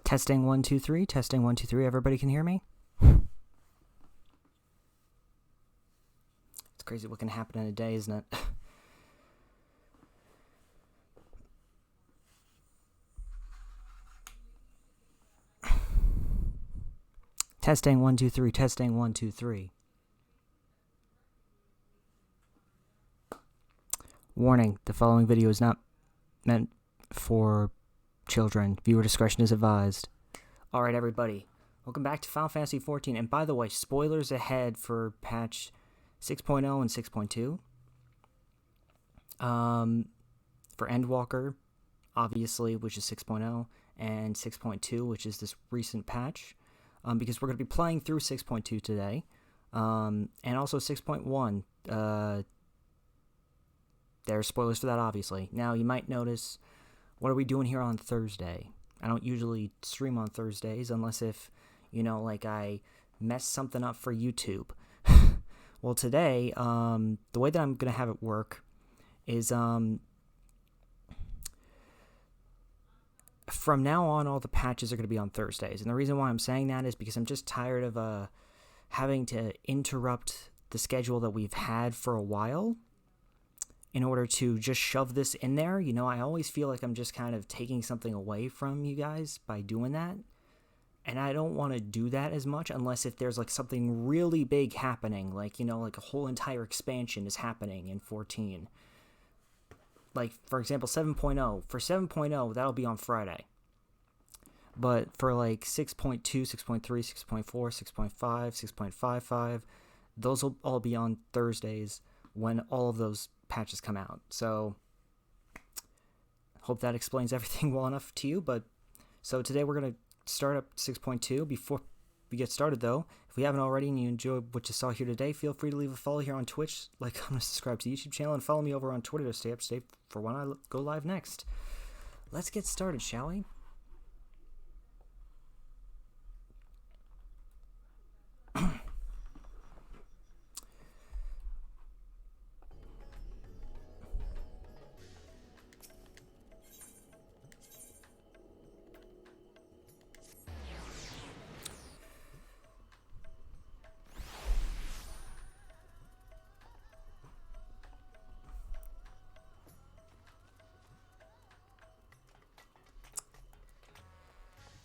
Testing 1 2 3. Testing 1 2 3. Everybody can hear me? It's crazy what can happen in a day, isn't it? Testing 1 2 3. Testing 1 2 3. Warning, the following video is not meant for children. Viewer discretion is advised. Alright, everybody. Welcome back to Final Fantasy XIV. And by the way, spoilers ahead for patch 6.0 and 6.2. For Endwalker, obviously, which is 6.0, and 6.2, which is this recent patch. Because we're going to be playing through 6.2 today. And also 6.1. There are spoilers for that, obviously. Now, you might notice, what are we doing here on Thursday? I don't usually stream on Thursdays unless if, like I mess something up for YouTube. Well, today, the way that I'm going to have it work is, from now on, all the patches are going to be on Thursdays. And the reason why I'm saying that is because I'm just tired of having to interrupt the schedule that we've had for a while in order to just shove this in there. I always feel like I'm just kind of taking something away from you guys by doing that. And I don't want to do that as much unless if there's like something really big happening, like, like a whole entire expansion is happening in 14. Like, for example, 7.0. For 7.0, that'll be on Friday. But for like 6.2, 6.3, 6.4, 6.5, 6.55, those will all be on Thursdays when all of those patches come out. So hope that explains everything well enough to you. But so today we're going to start up 6.2. Before we get started, though, if we haven't already and you enjoyed what you saw here today, feel free to leave a follow here on Twitch, like, comment, subscribe to the YouTube channel, and follow me over on Twitter to stay up to date for when I go live next. Let's get started, shall we?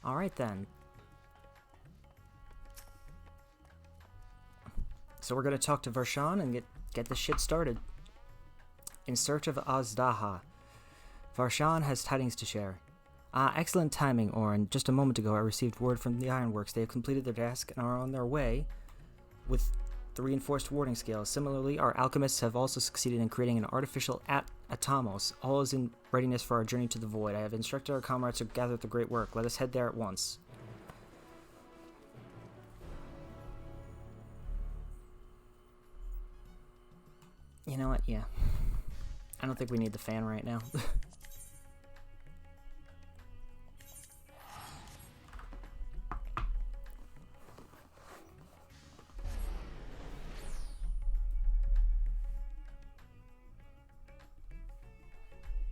Alright then. So we're going to talk to Varshan and get this shit started. In search of Azdaha. Varshan has tidings to share. Excellent timing, Orin. Just a moment ago I received word from the Ironworks. They have completed their task and are on their way with the reinforced warding scales. Similarly, our alchemists have also succeeded in creating an artificial Atomos. All is in readiness for our journey to the Void. I have instructed our comrades to gather the great work. Let us head there at once. You know what? Yeah. I don't think we need the fan right now.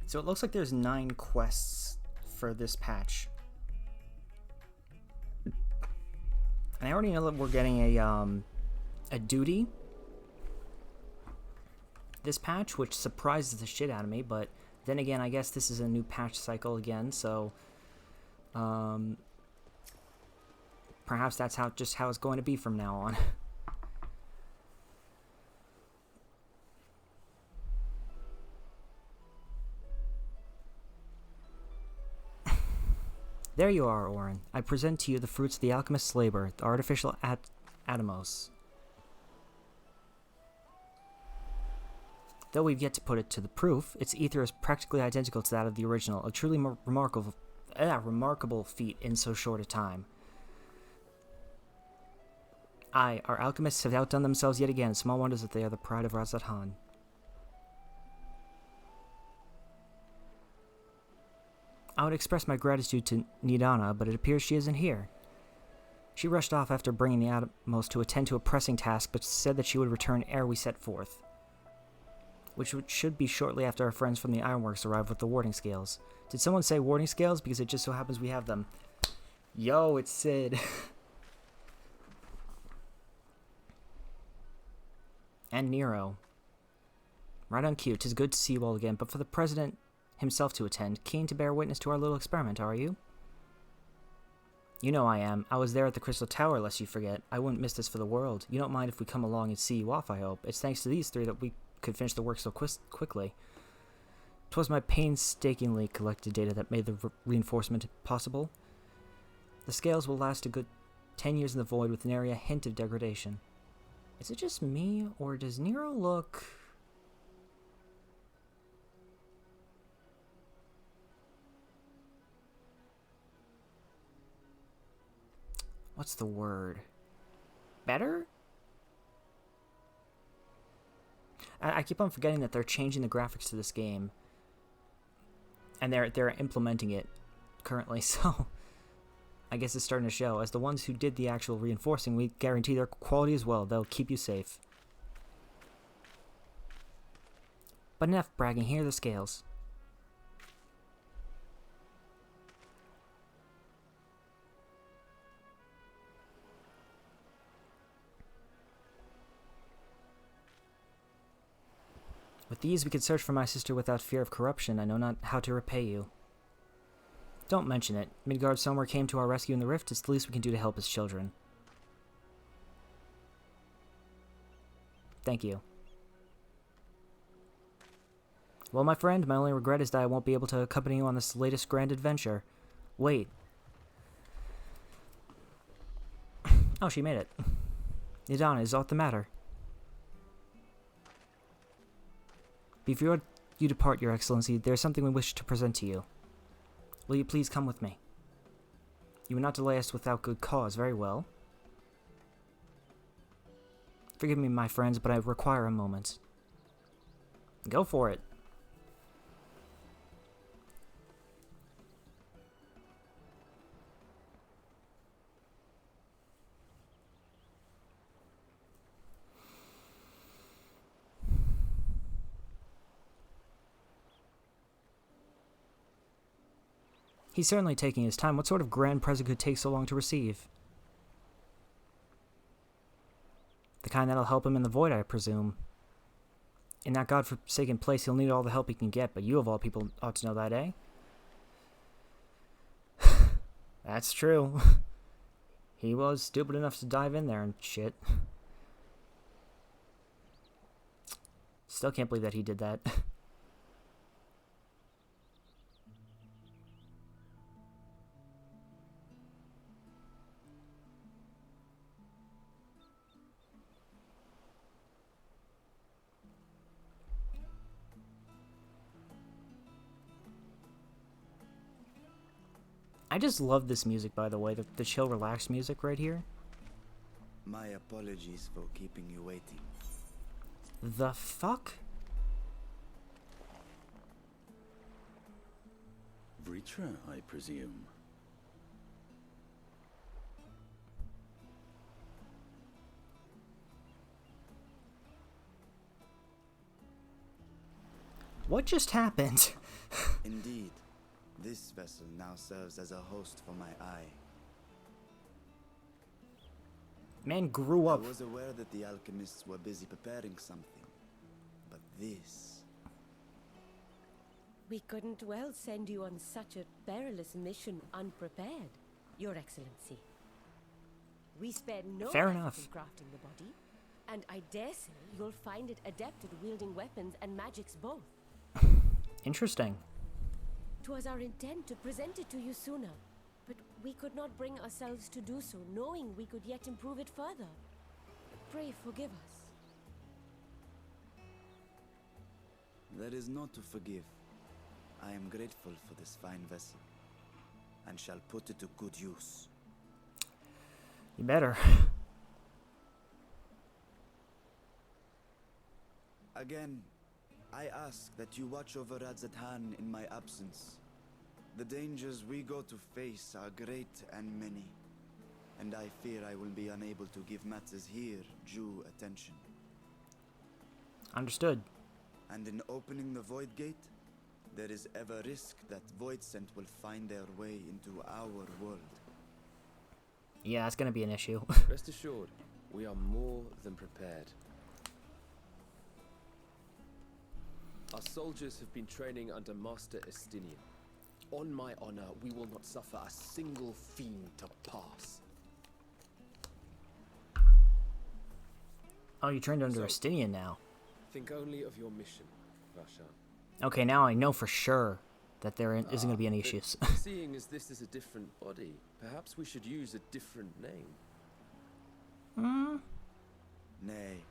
So it looks like there's 9 quests for this patch. And I already know that we're getting a duty this patch, which surprises the shit out of me, but then again, I guess this is a new patch cycle again, so perhaps that's how it's going to be from now on. There you are, Orin. I present to you the fruits of the alchemist's labor, the artificial Atomos. Though we've yet to put it to the proof, its ether is practically identical to that of the original, a truly remarkable feat in so short a time. Aye, our alchemists have outdone themselves yet again. Small wonders that they are the pride of Razathan. I would express my gratitude to Nidana, but it appears she isn't here. She rushed off after bringing the Atomos to attend to a pressing task, but said that she would return ere we set forth. Which should be shortly after our friends from the Ironworks arrive with the warding scales. Did someone say warding scales? Because it just so happens we have them. Yo, it's Sid. And Nero. Right on cue. 'Tis good to see you all again, but for the President himself to attend, keen to bear witness to our little experiment, are you? You know I am. I was there at the Crystal Tower, lest you forget. I wouldn't miss this for the world. You don't mind if we come along and see you off, I hope. It's thanks to these three that we could finish the work so quickly. 'Twas my painstakingly collected data that made the reinforcement possible. The scales will last a good 10 years in the void with nary a hint of degradation. Is it just me, or does Nero look... What's the word? Better? I keep on forgetting that they're changing the graphics to this game. And they're implementing it currently, so... I guess it's starting to show. As the ones who did the actual reinforcing, we guarantee their quality as well. They'll keep you safe. But enough bragging. Here are the scales. With these, we can search for my sister without fear of corruption. I know not how to repay you. Don't mention it. Midgard somewhere came to our rescue in the rift. It's the least we can do to help his children. Thank you. Well, my friend, my only regret is that I won't be able to accompany you on this latest grand adventure. Wait. Oh, she made it. Idana, is aught the matter? Before you depart, Your Excellency, there is something we wish to present to you. Will you please come with me? You will not delay us without good cause. Very well. Forgive me, my friends, but I require a moment. Go for it. He's certainly taking his time. What sort of grand present could take so long to receive? The kind that'll help him in the void, I presume. In that godforsaken place, he'll need all the help he can get, but you of all people ought to know that, eh? That's true. He was stupid enough to dive in there and shit. Still can't believe that he did that. I just love this music, by the way, the chill, relaxed music right here. My apologies for keeping you waiting. The fuck? Vritra, I presume. What just happened? Indeed. This vessel now serves as a host for my eye. Man grew up. I was aware that the alchemists were busy preparing something, but this... We couldn't well send you on such a perilous mission unprepared, Your Excellency. We spared no Fair effort enough. in crafting the body, and I dare say you'll find it adept at wielding weapons and magics both. Interesting. 'Twas our intent to present it to you sooner, but we could not bring ourselves to do so, knowing we could yet improve it further. Pray forgive us. There is naught to forgive. I am grateful for this fine vessel, and shall put it to good use. You better. Again, I ask that you watch over Radzatan in my absence. The dangers we go to face are great and many, and I fear I will be unable to give matters here due attention. Understood. And in opening the Void Gate, there is ever risk that Voidsent will find their way into our world. Yeah, it's gonna be an issue. Rest assured, we are more than prepared. Our soldiers have been training under Master Estinian. On my honor, we will not suffer a single fiend to pass. Oh, you trained under Estinian now. Think only of your mission, Varshan. Okay, now I know for sure that there isn't going to be any issues. Seeing as this is a different body, perhaps we should use a different name. Nay,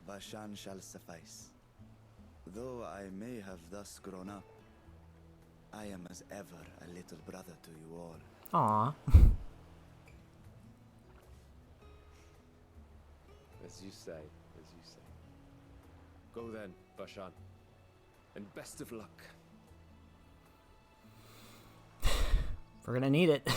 Vashan shall suffice. Though I may have thus grown up, I am as ever a little brother to you all. Aw. As you say, as you say. Go then, Varshan. And best of luck. We're gonna need it.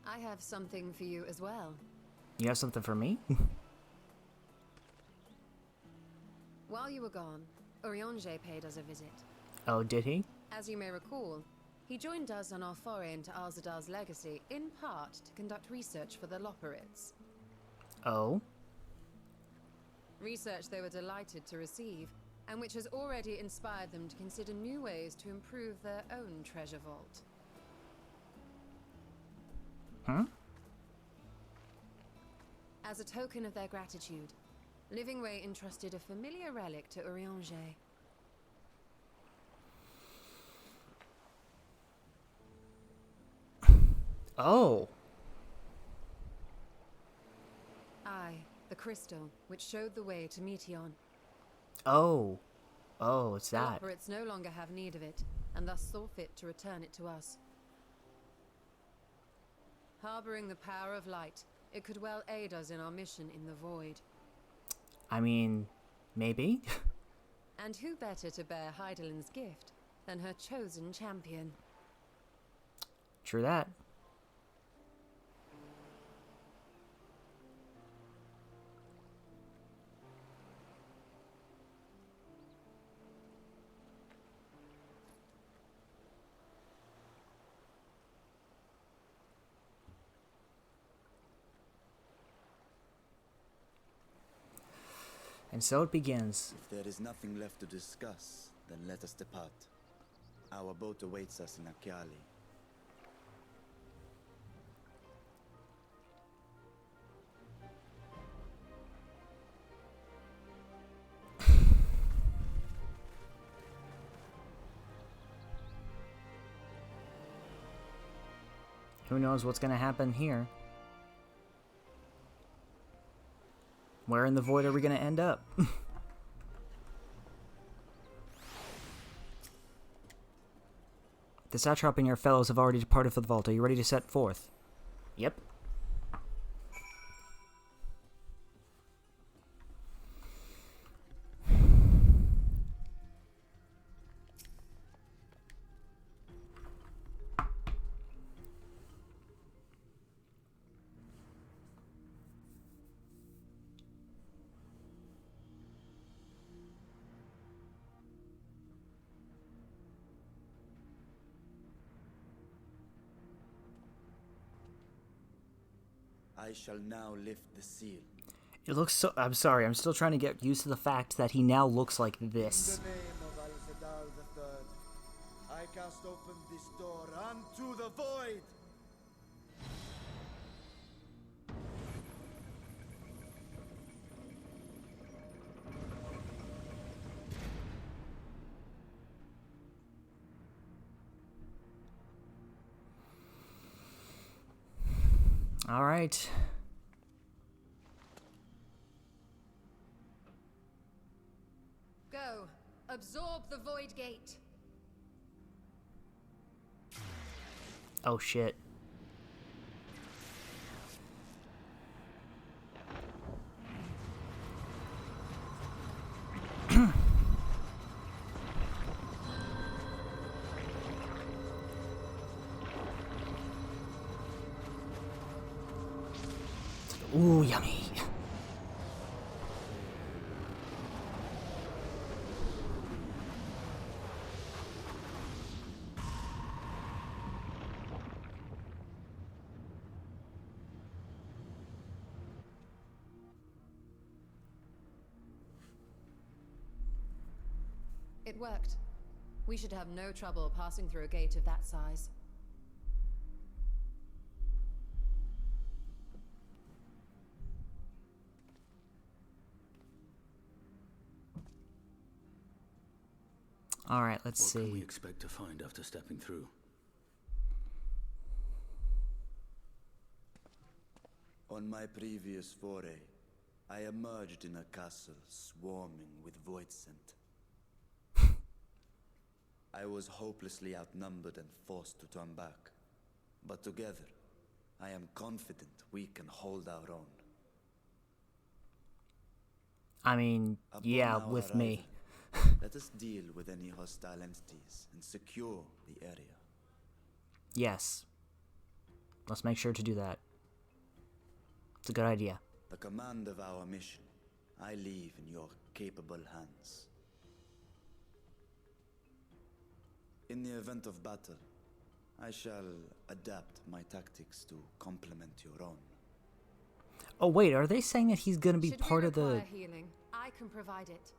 I have something for you as well. You have something for me? While you were gone, Urianger paid us a visit. Oh, did he? As you may recall, he joined us on our foray into Alzadar's legacy, in part to conduct research for the Loporits. Oh? Research they were delighted to receive, and which has already inspired them to consider new ways to improve their own treasure vault. Huh? As a token of their gratitude, Livingway entrusted a familiar relic to Urianger. Oh. Aye, the crystal, which showed the way to Meteon. Oh. Oh, it's The that. Loporits no longer have need of it, and thus saw fit to return it to us. Harboring the power of light, it could well aid us in our mission in the void. I mean, maybe? And who better to bear Heidelin's gift than her chosen champion? True that. And so it begins. If there is nothing left to discuss, then let us depart. Our boat awaits us in Akyali. Who knows what's going to happen here? Where in the void are we going to end up? The satrap and your fellows have already departed for the vault. Are you ready to set forth? Yep. I shall now lift the seal. It looks so... I'm sorry, I'm still trying to get used to the fact that he now looks like this. In the name of Alzadar III, I cast open this door unto the void! All right. Go, absorb the void gate. Oh, shit. Ooh, yummy. It worked. We should have no trouble passing through a gate of that size. All right, let's What see. can we expect to find after stepping through? On my previous foray, I emerged in a castle swarming with void scent. I was hopelessly outnumbered and forced to turn back. But together, I am confident we can hold our own. I mean, Upon yeah, our with arrival, me. let us deal with any hostile entities and secure the area. Yes. Let's make sure to do that. It's a good idea. The command of our mission, I leave in your capable hands. In the event of battle, I shall adapt my tactics to complement your own. Oh, wait, are they saying that he's going to be Should part we of the... require healing, I can provide it.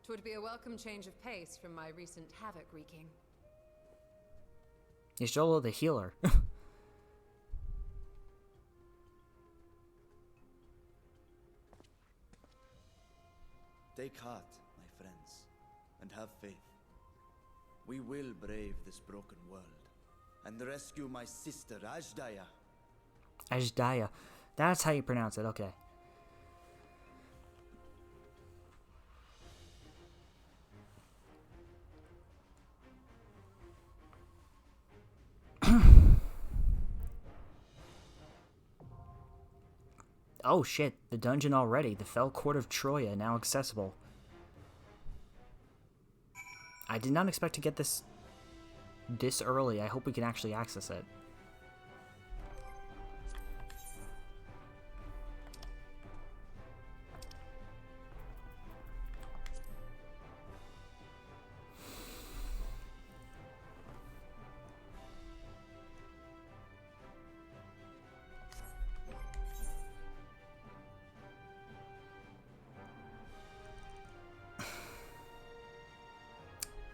'Twould be a welcome change of pace from my recent havoc wreaking. Is Joel the healer? Take heart, my friends, and have faith. We will brave this broken world and rescue my sister Ajdaya. Ajdaya. That's how you pronounce it, okay. Oh shit, the dungeon already. The Fell Court of Troya, now accessible. I did not expect to get this early. I hope we can actually access it.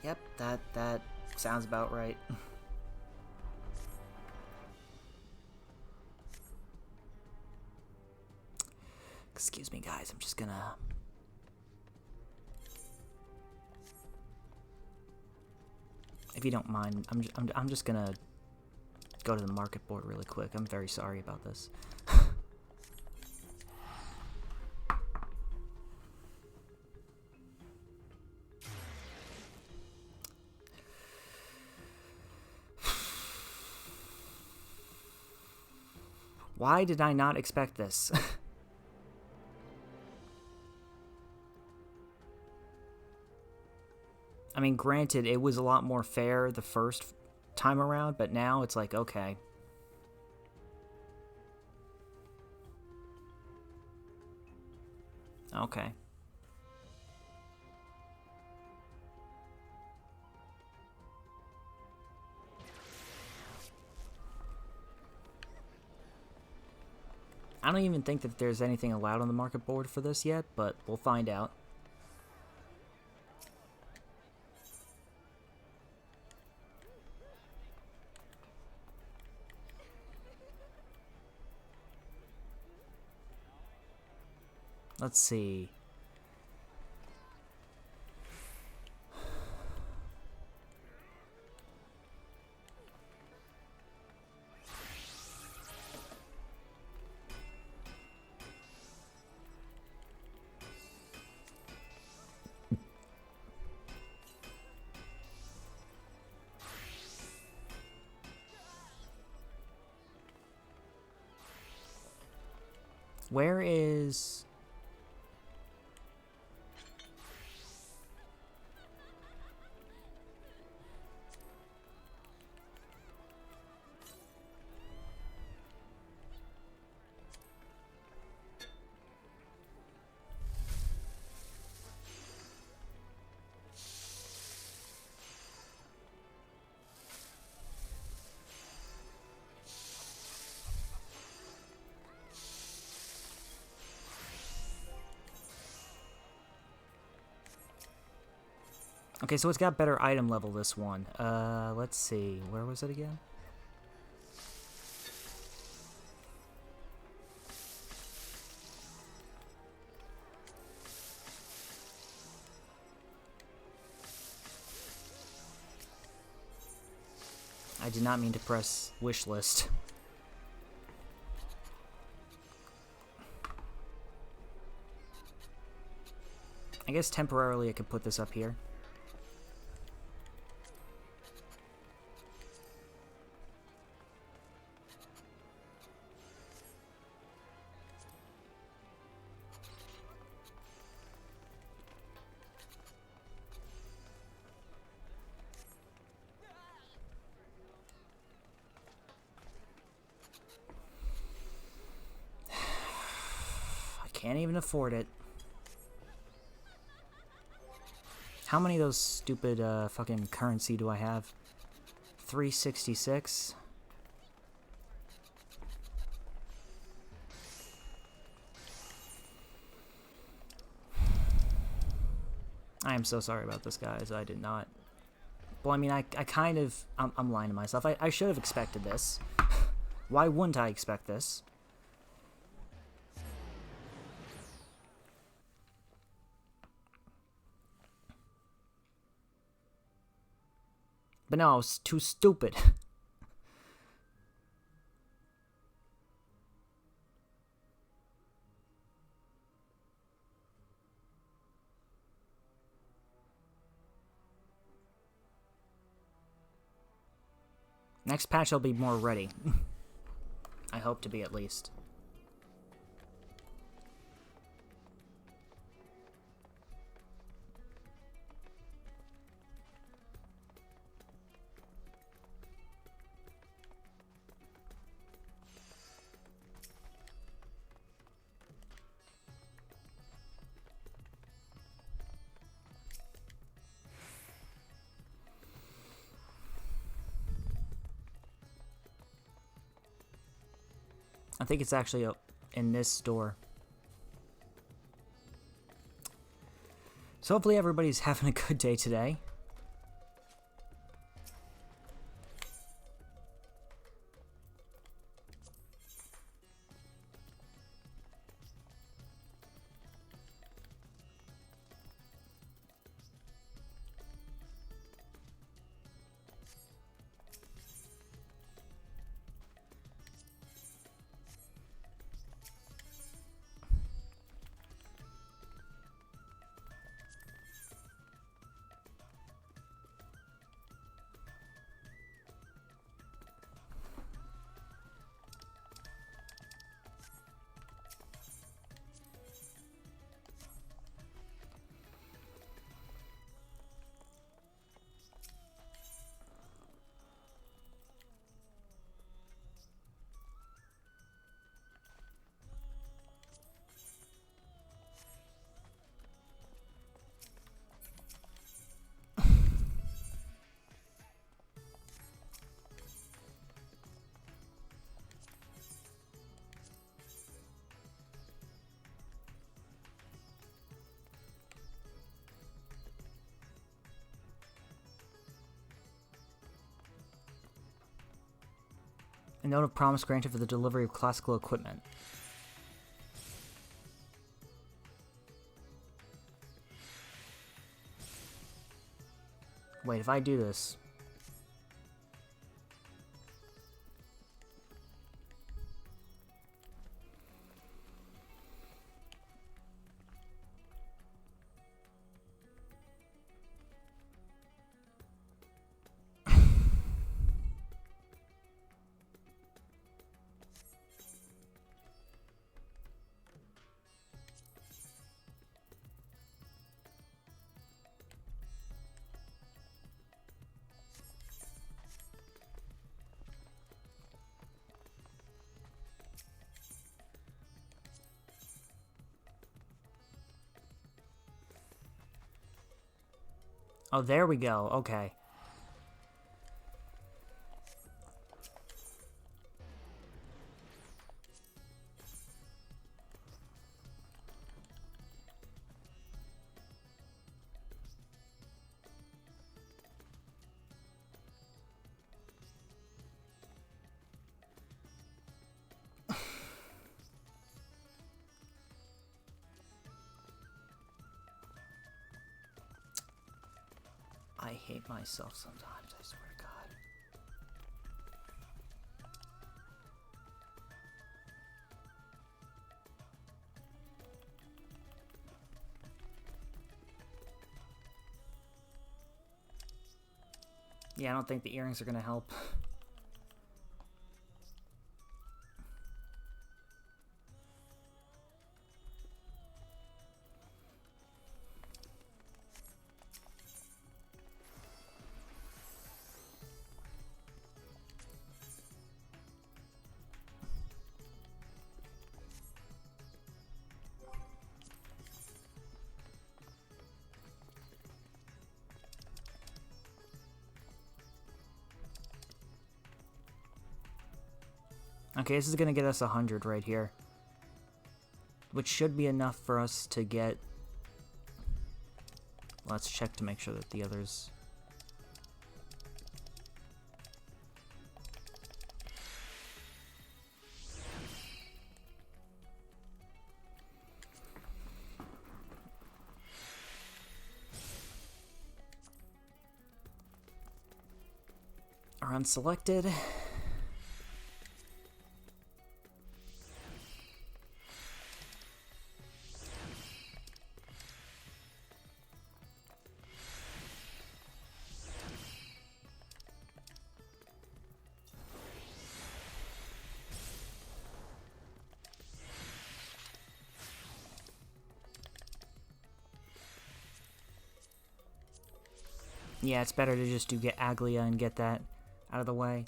Yep, that sounds about right. Excuse me, guys. I'm just gonna... If you don't mind, I'm just gonna go to the market board really quick. I'm very sorry about this. Why did I not expect this? I mean, granted, it was a lot more fair the first time around, but now it's like, okay. Okay. I don't even think that there's anything allowed on the market board for this yet, but we'll find out. Let's see. Where is... Okay, so it's got better item level, this one. Let's see. Where was it again? I did not mean to press wish list. I guess temporarily I could put this up here. Can't even afford it. How many of those stupid fucking currency do I have? 366. I am so sorry about this, guys. I did not. Well, I mean, I kind of... I'm lying to myself. I should have expected this. Why wouldn't I expect this? But no, I was too stupid. Next patch I'll be more ready. I hope to be, at least. I think it's actually in this store. So hopefully everybody's having a good day today. A note of promise granted for the delivery of classical equipment. Wait, if I do this... Oh, there we go. Okay. I hate myself sometimes, I swear to God. Yeah, I don't think the earrings are gonna help. Okay, this is gonna get us 100 right here, which should be enough for us to get. Let's check to make sure that the others. Are unselected. Yeah, it's better to just do get Aglia and get that out of the way.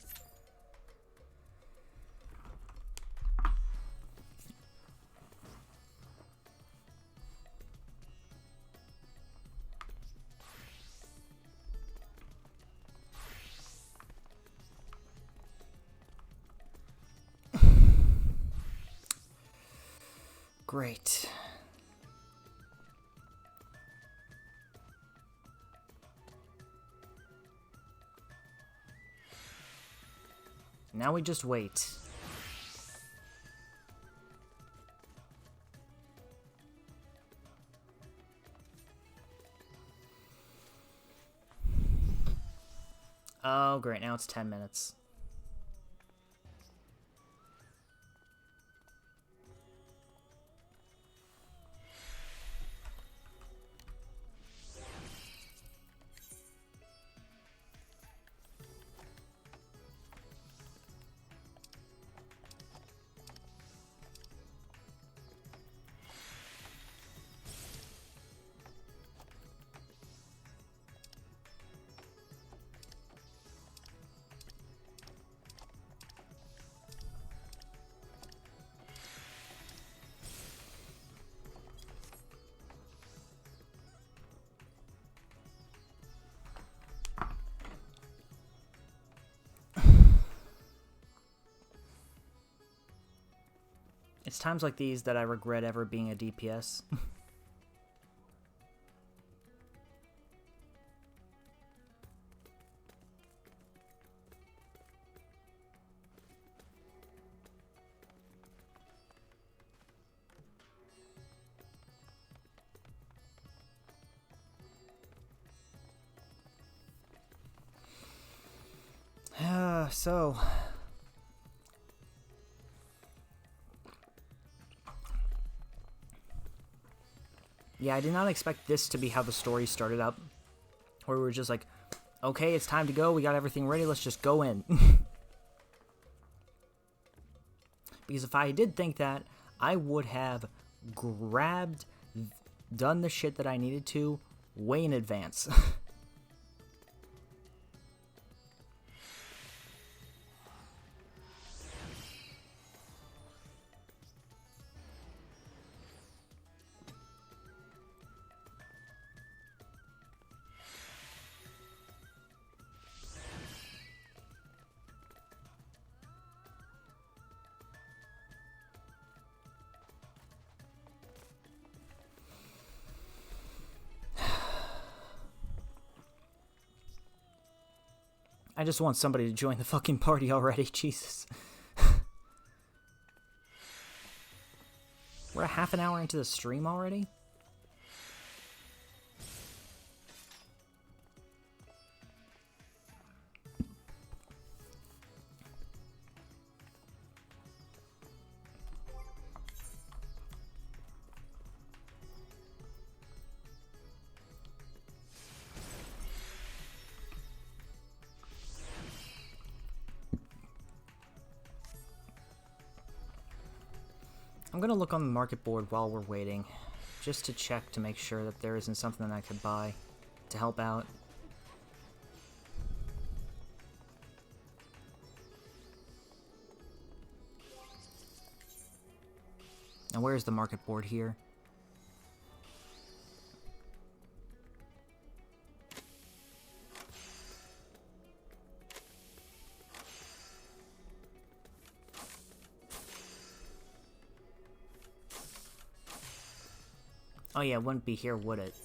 Great. Now we just wait. Oh, great. Now it's 10 minutes. It's times like these that I regret ever being a DPS. So... yeah, I did not expect this to be how the story started up. Where we were just like, okay, it's time to go. We got everything ready. Let's just go in. Because if I did think that, I would have grabbed, done the shit that I needed to way in advance. I just want somebody to join the fucking party already, Jesus. We're a half an hour into the stream already? I'm gonna look on the market board while we're waiting, just to check to make sure that there isn't something that I could buy to help out. Now where's the market board here? Oh yeah, it wouldn't be here, would it?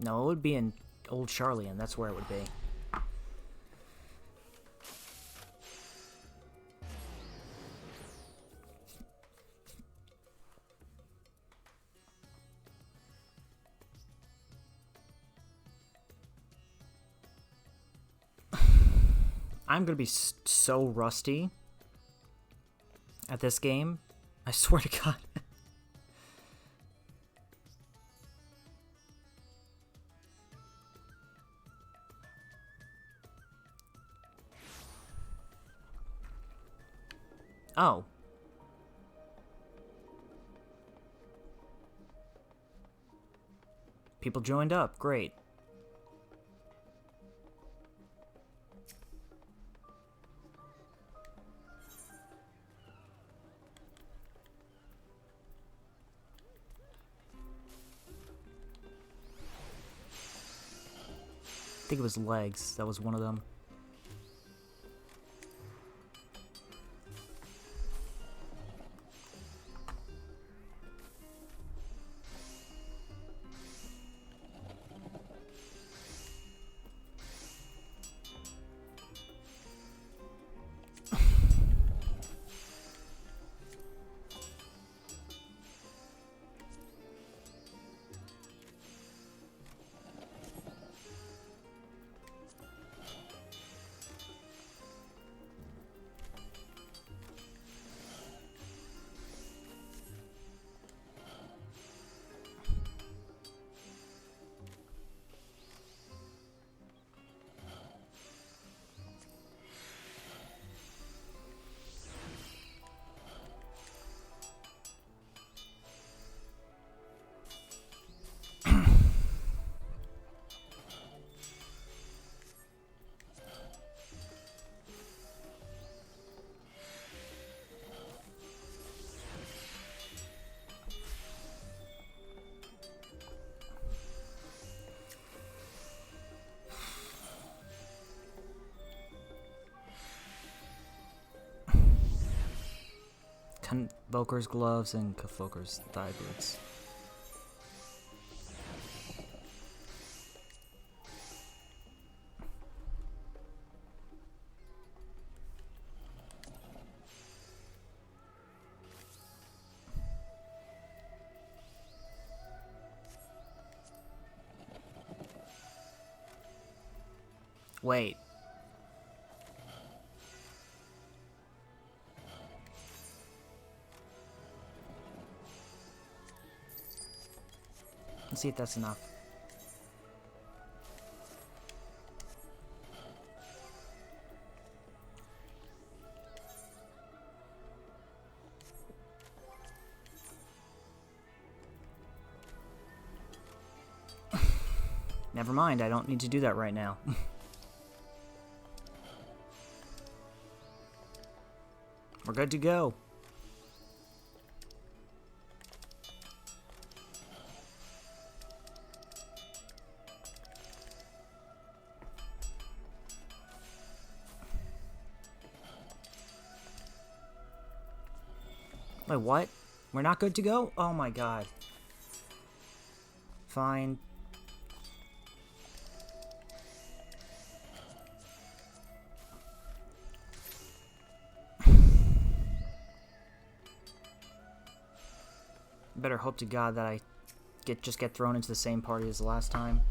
No, it would be in Old Charlian, that's where it would be. I'm gonna be so rusty at this game. I swear to God. Oh. People joined up. Great. I think it was legs. That was one of them. Convoker's gloves and Convoker's thigh boots. Wait. Let's see if that's enough. Never mind, I don't need to do that right now. We're good to go. Wait, what? We're not good to go? Oh my god. Fine. Better hope to God that I just get thrown into the same party as the last time.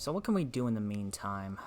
So what can we do in the meantime?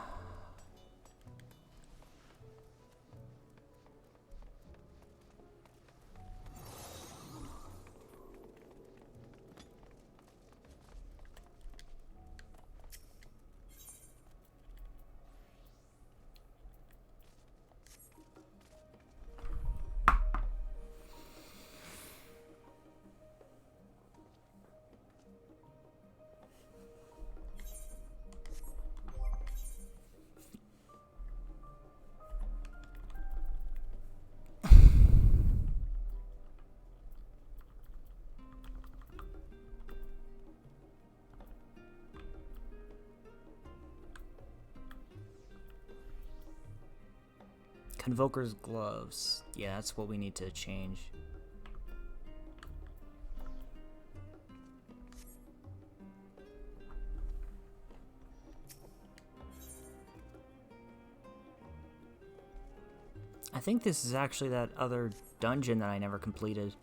Convoker's gloves. Yeah, that's what we need to change. I think this is actually that other dungeon that I never completed.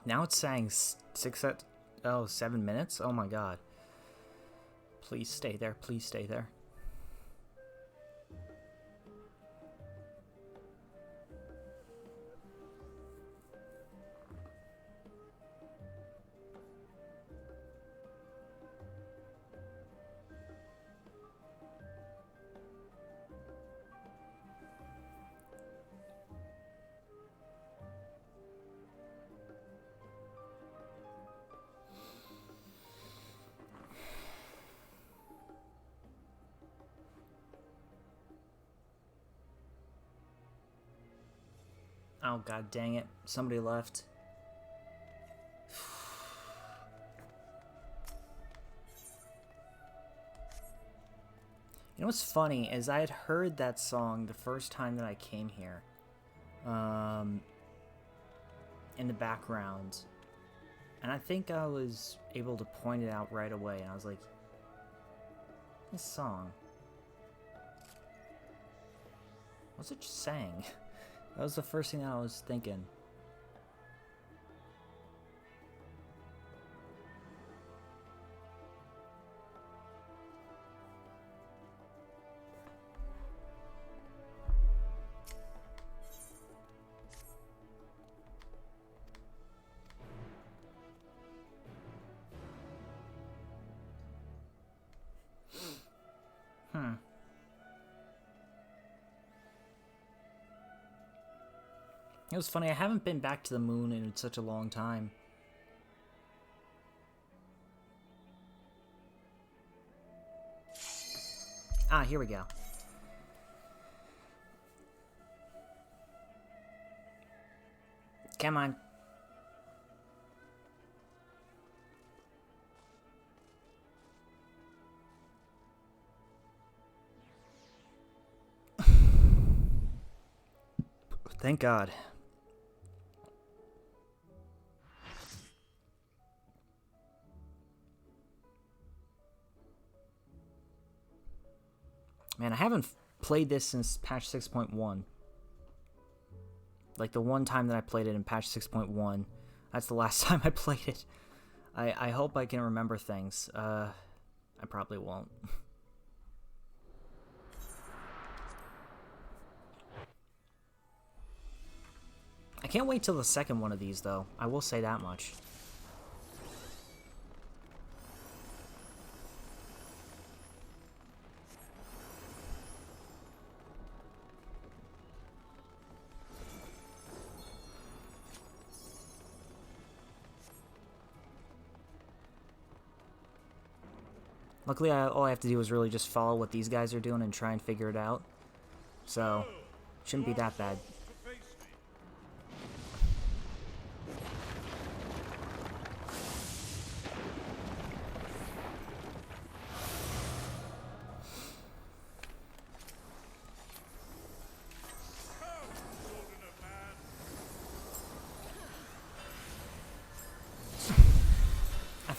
Now it's saying 7 minutes? Oh my god. Please stay there, please stay there. Oh god dang it, somebody left. You know what's funny is I had heard that song the first time that I came here, in the background, and I think I was able to point it out right away, and I was like, this song, what's it saying? That was the first thing that I was thinking. It was funny, I haven't been back to the moon in such a long time. Ah, here we go. Come on. Thank God. Man, I haven't played this since patch 6.1. Like, the one time that I played it in patch 6.1, that's the last time I played it. I hope I can remember things. I probably won't. I can't wait till the second one of these, though. I will say that much. Luckily, all I have to do is really just follow what these guys are doing and try and figure it out. So, shouldn't be that bad.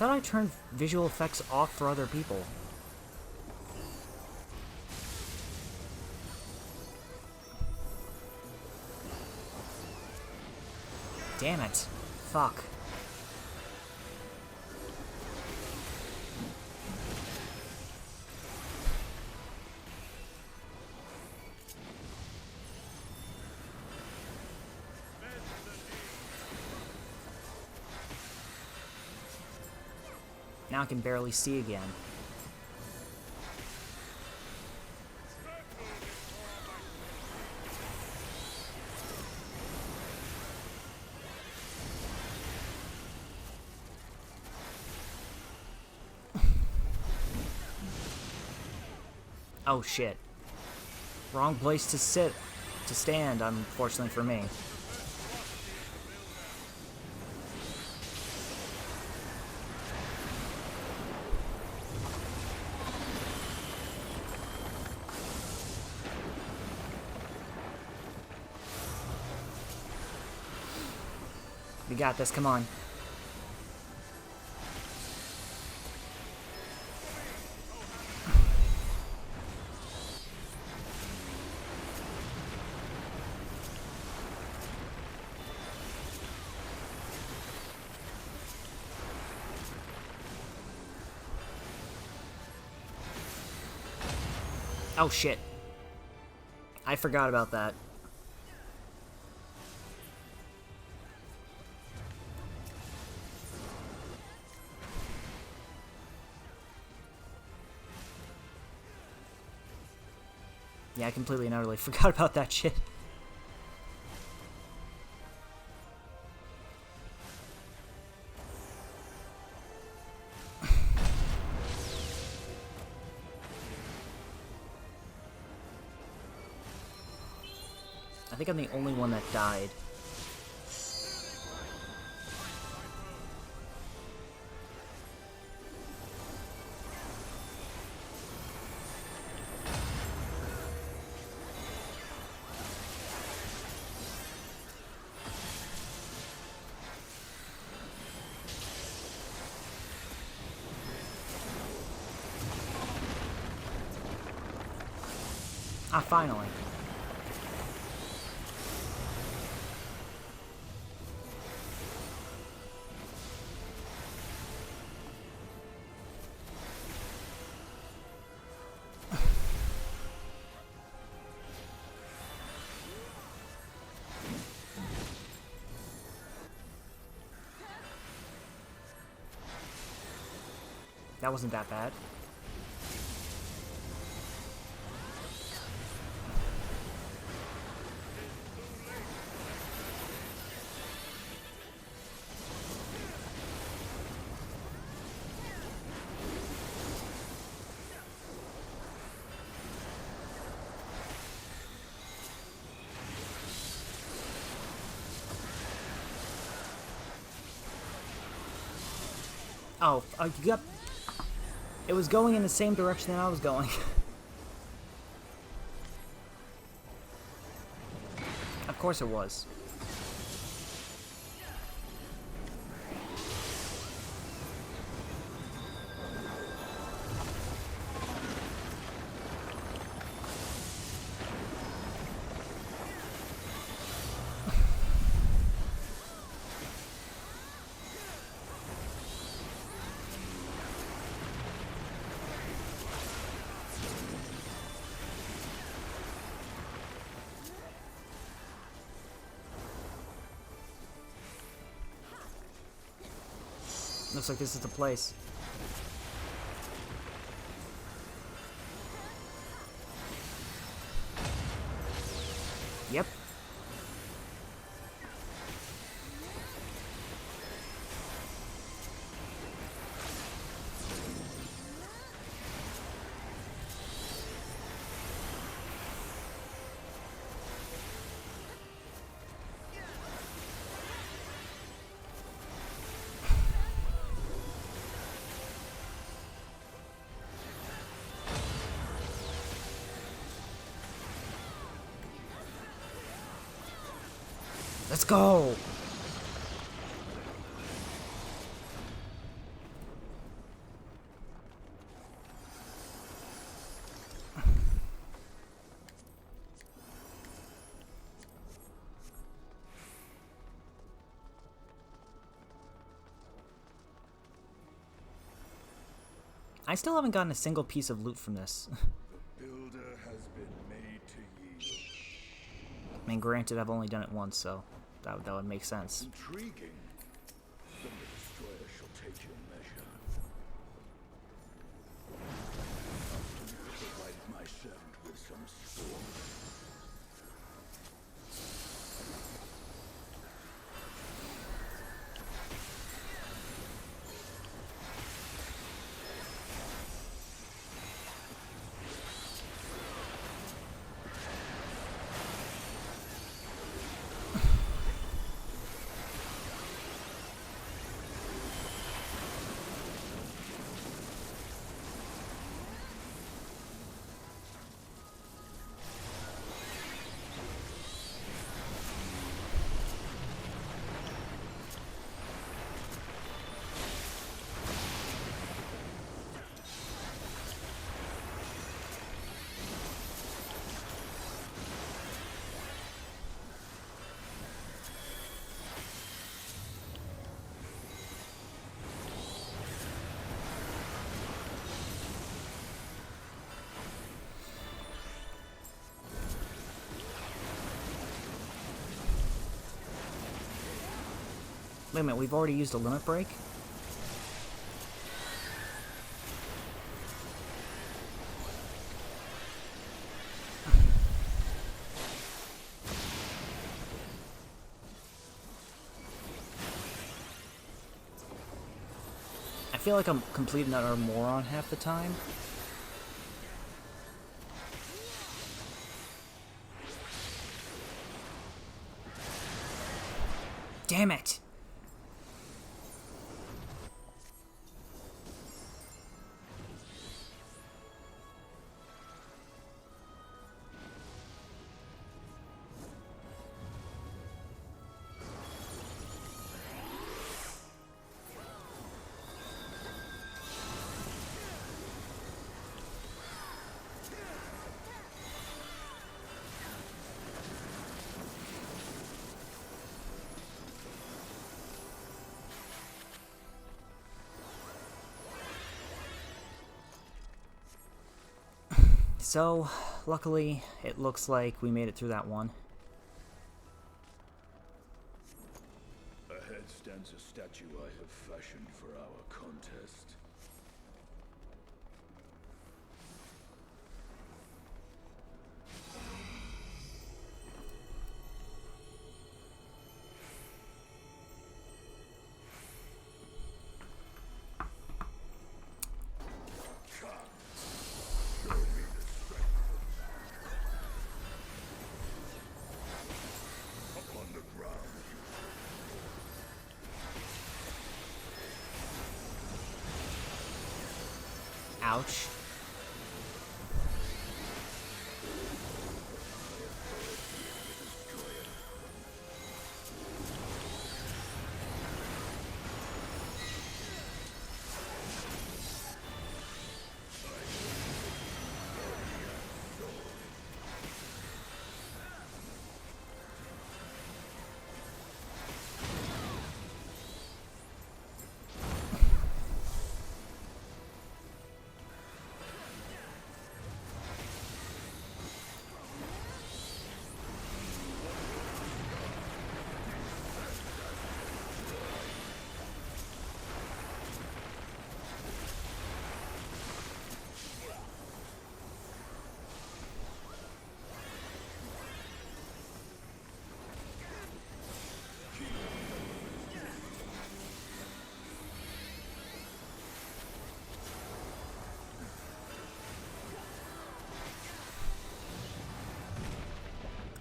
thought I turned visual effects off for other people. Damn it. Fuck. Now I can barely see again. Oh shit. Wrong place to stand, unfortunately for me. We got this, come on. Oh shit. I forgot about that. Yeah, I completely and utterly forgot about that shit. I think I'm the only one that died. Ah, finally. That wasn't that bad. Oh, you got... It was going in the same direction that I was going. Of course it was. Looks like this is the place. Yep. Let's go! I still haven't gotten a single piece of loot from this. The builder has been made to yield. I mean, granted, I've only done it once, so that would make sense. Intriguing. Then the destroyer shall take your measure. Provide my servant with some sport. Wait a minute, we've already used a limit break? I feel like I'm complete and utter moron half the time. Damn it! So, luckily, it looks like we made it through that one. Ahead stands a statue I have fashioned for our contest. Upon the ground. Ouch.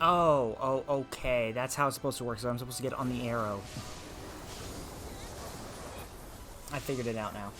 Oh, okay. That's how it's supposed to work. So I'm supposed to get on the arrow. I figured it out now.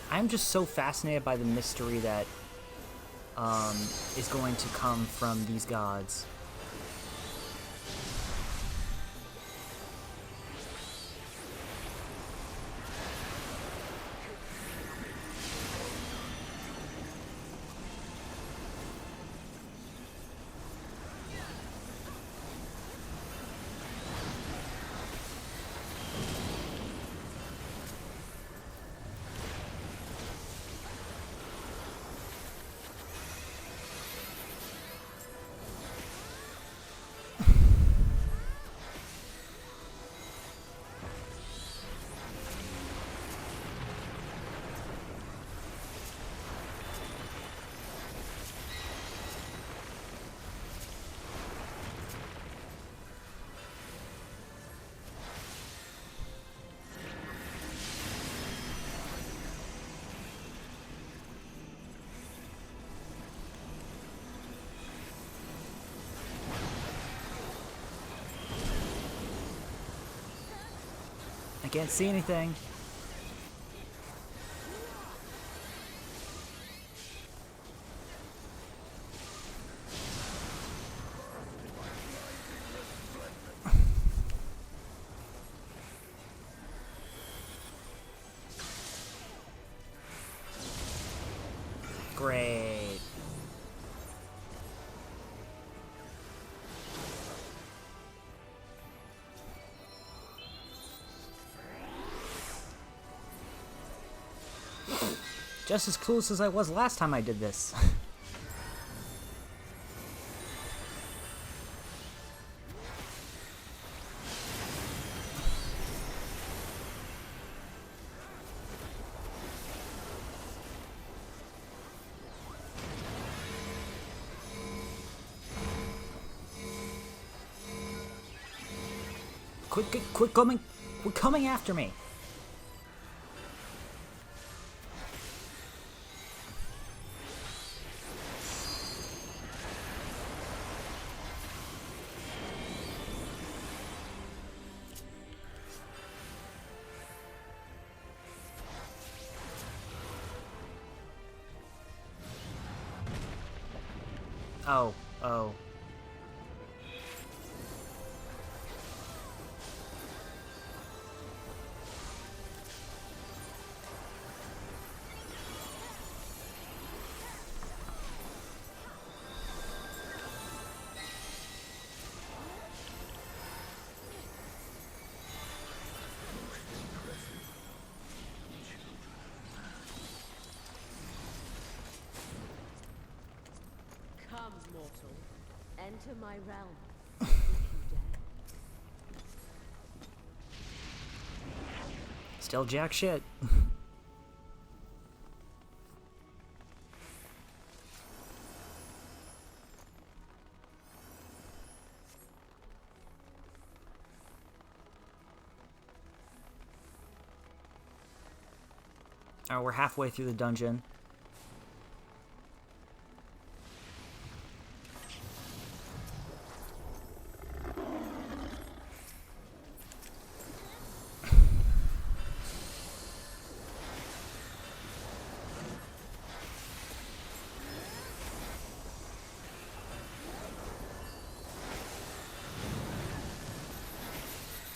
I'm just so fascinated by the mystery that is going to come from these gods. I can't see anything. Great. Just as clueless as I was last time I did this. Quit coming after me. Oh. Come, mortal. Enter my realm. If you dare. Still jack shit. Alright, we're halfway through the dungeon.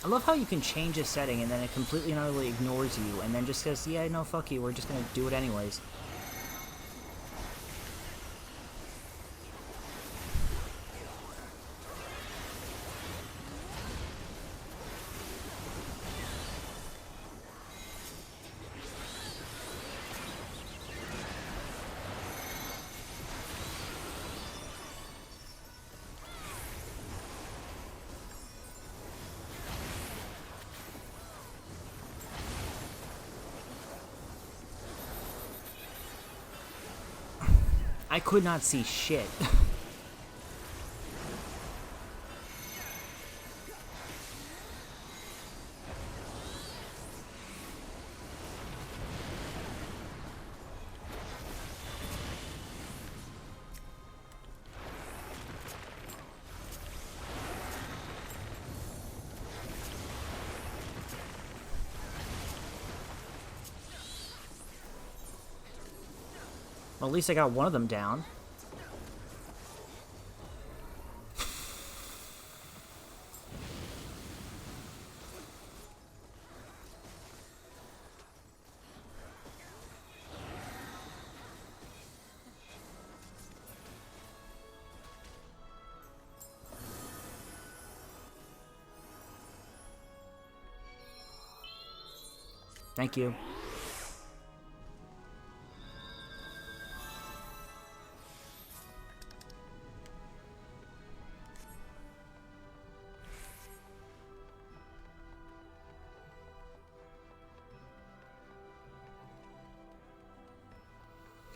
I love how you can change a setting and then it completely and utterly ignores you and then just says, yeah, no, fuck you, we're just gonna do it anyways. I could not see shit. Well, at least I got one of them down. Thank you.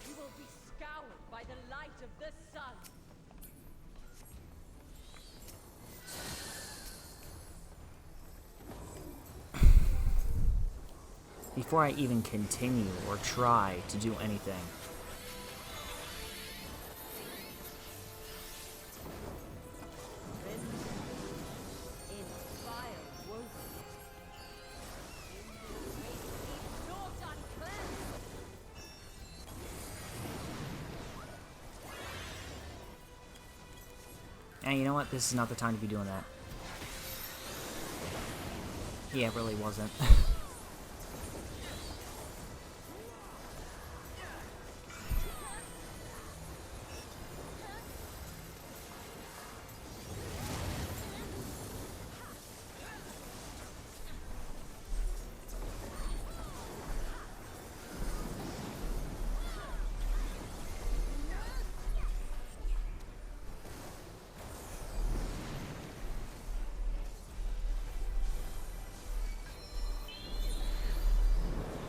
You will be scoured by the light of the sun. Before I even continue or try to do anything. In fire woven. In the great deep not uncleansed. And you know what? This is not the time to be doing that. Yeah, it really wasn't.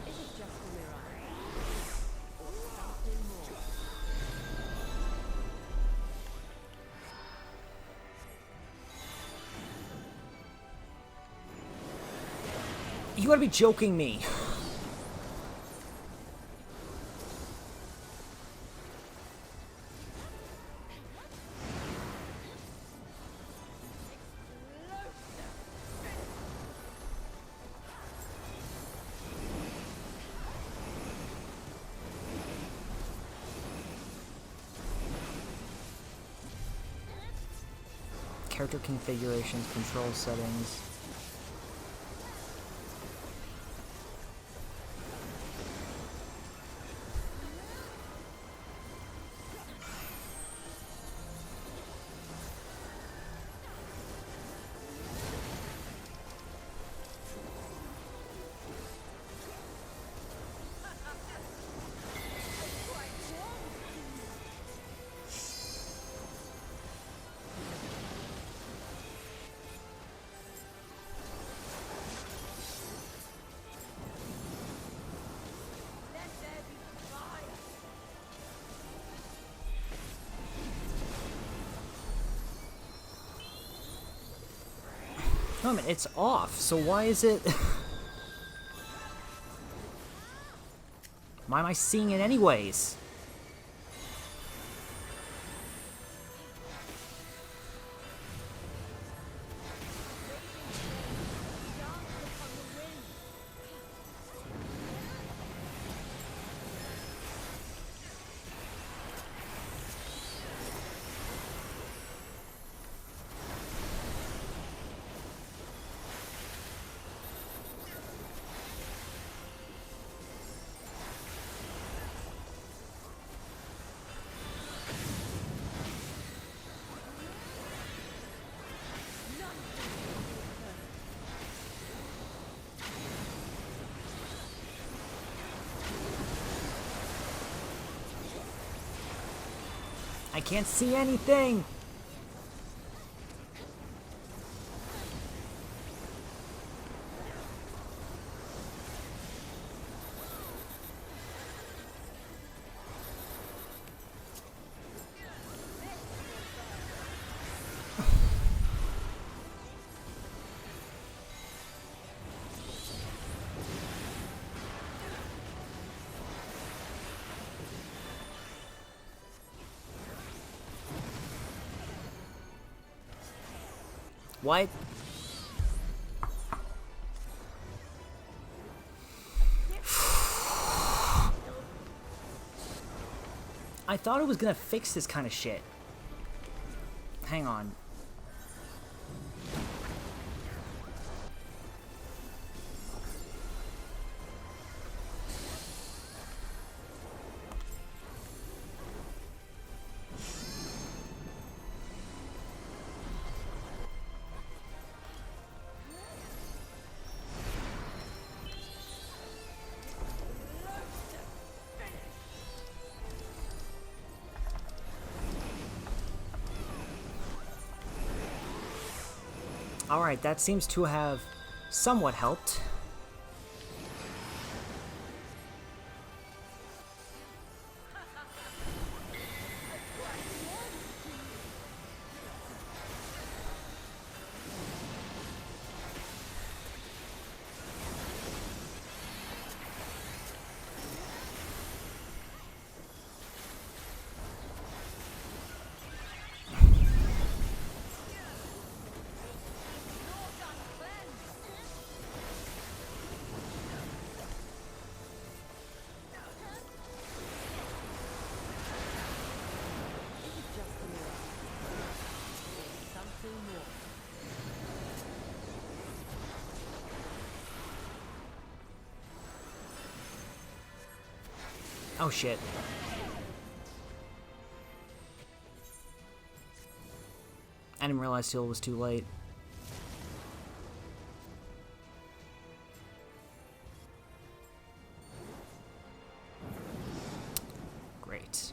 Is it just a mirage? Or something more? You gotta be joking me. Character configurations, control settings. Let there be fire. No, I mean, it's off, so why is it... Why am I seeing it anyways? I can't see anything! What? I thought it was gonna fix this kind of shit. Hang on. Alright, that seems to have somewhat helped. Oh shit. I didn't realize Seal was too late. Great.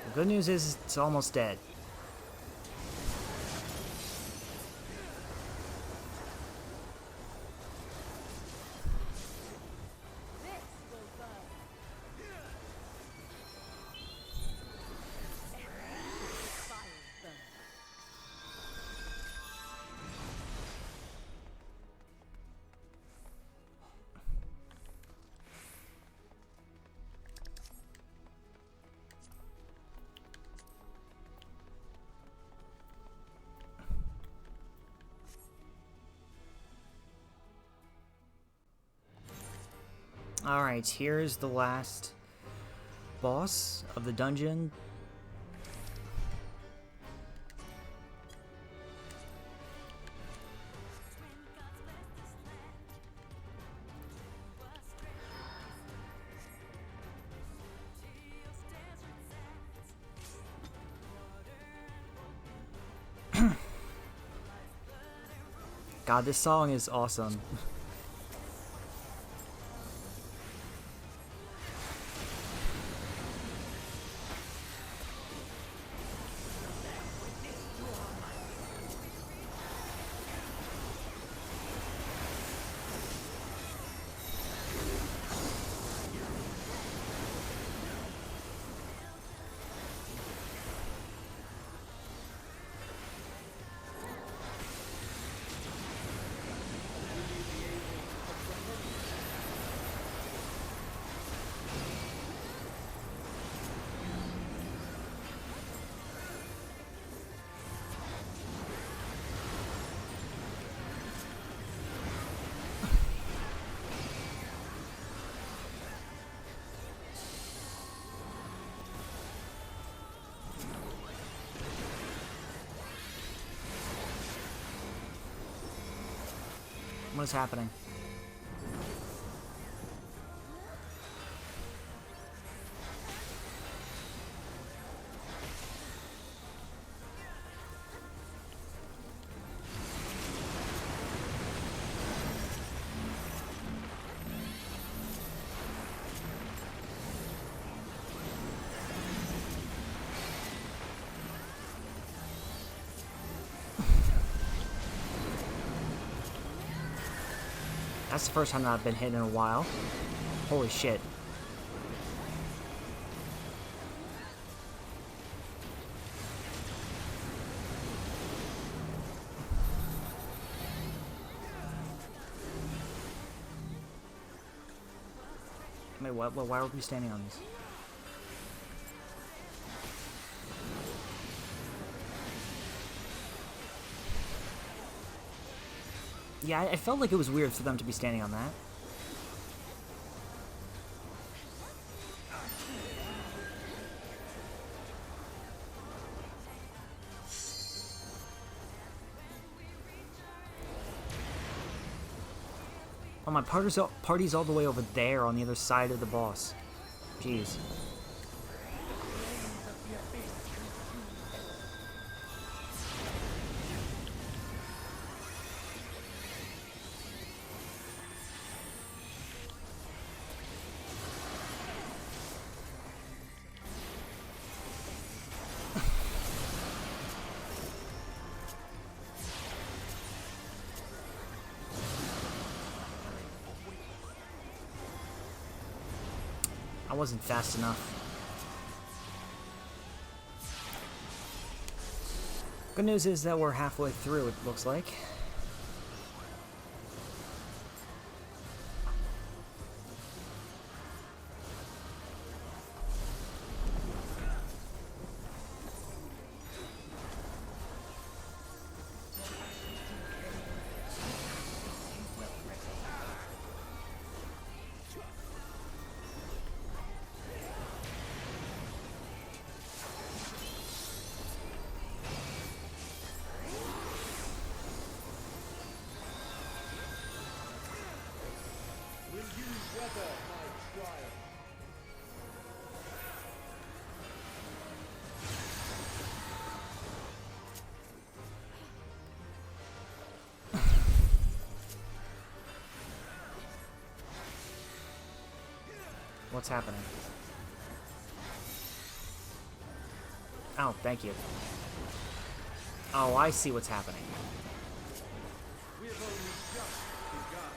The good news is it's almost dead. Alright, here's the last boss of the dungeon. God, this song is awesome. What is happening? That's the first time that I've been hit in a while. Holy shit. Wait, what? Why are we standing on these? Yeah, I felt like it was weird for them to be standing on that. Oh, my party's all the way over there on the other side of the boss. Jeez. I wasn't fast enough. Good news is that we're halfway through, it looks like. What's happening? Oh, thank you. Oh, I see what's happening. We have only just begun.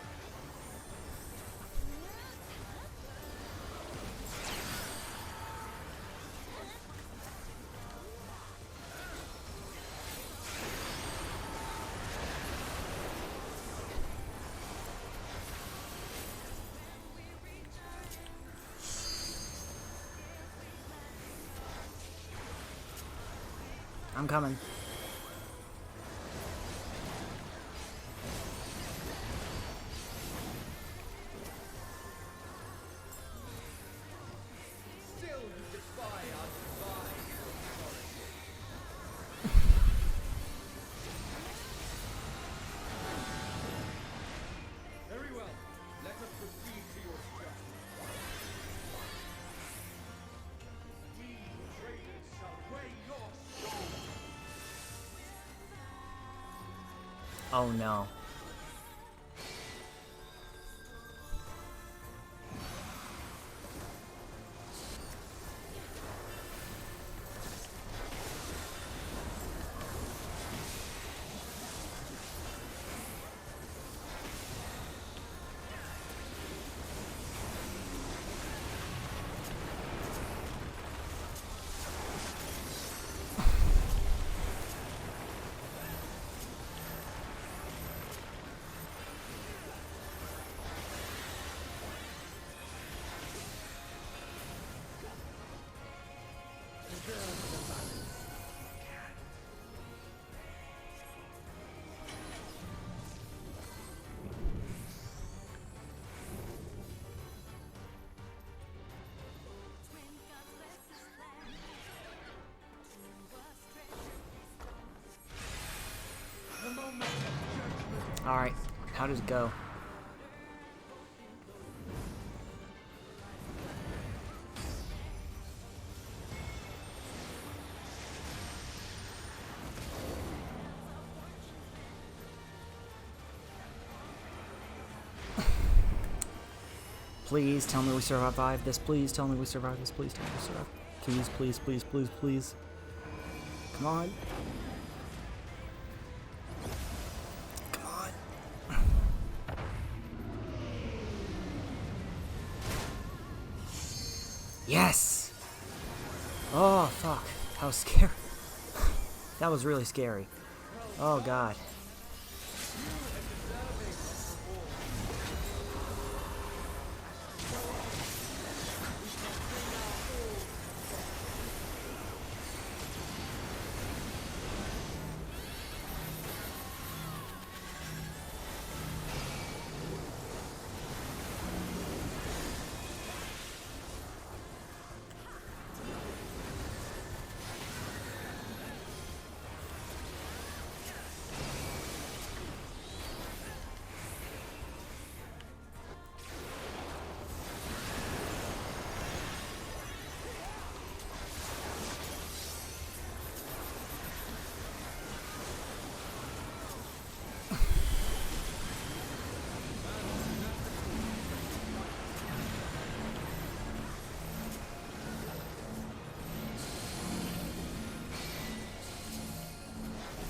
I'm coming. Still you defy our divine authority. Very well. Let us proceed to your justice. We traitors shall weigh your soul. Oh no. Alright, how does it go? Please tell me we survive this. Please tell me we survive this. Please tell me we survive. Please, please, please, please, please. Come on. Come on. Yes! Oh, fuck. That was scary. That was really scary. Oh, God.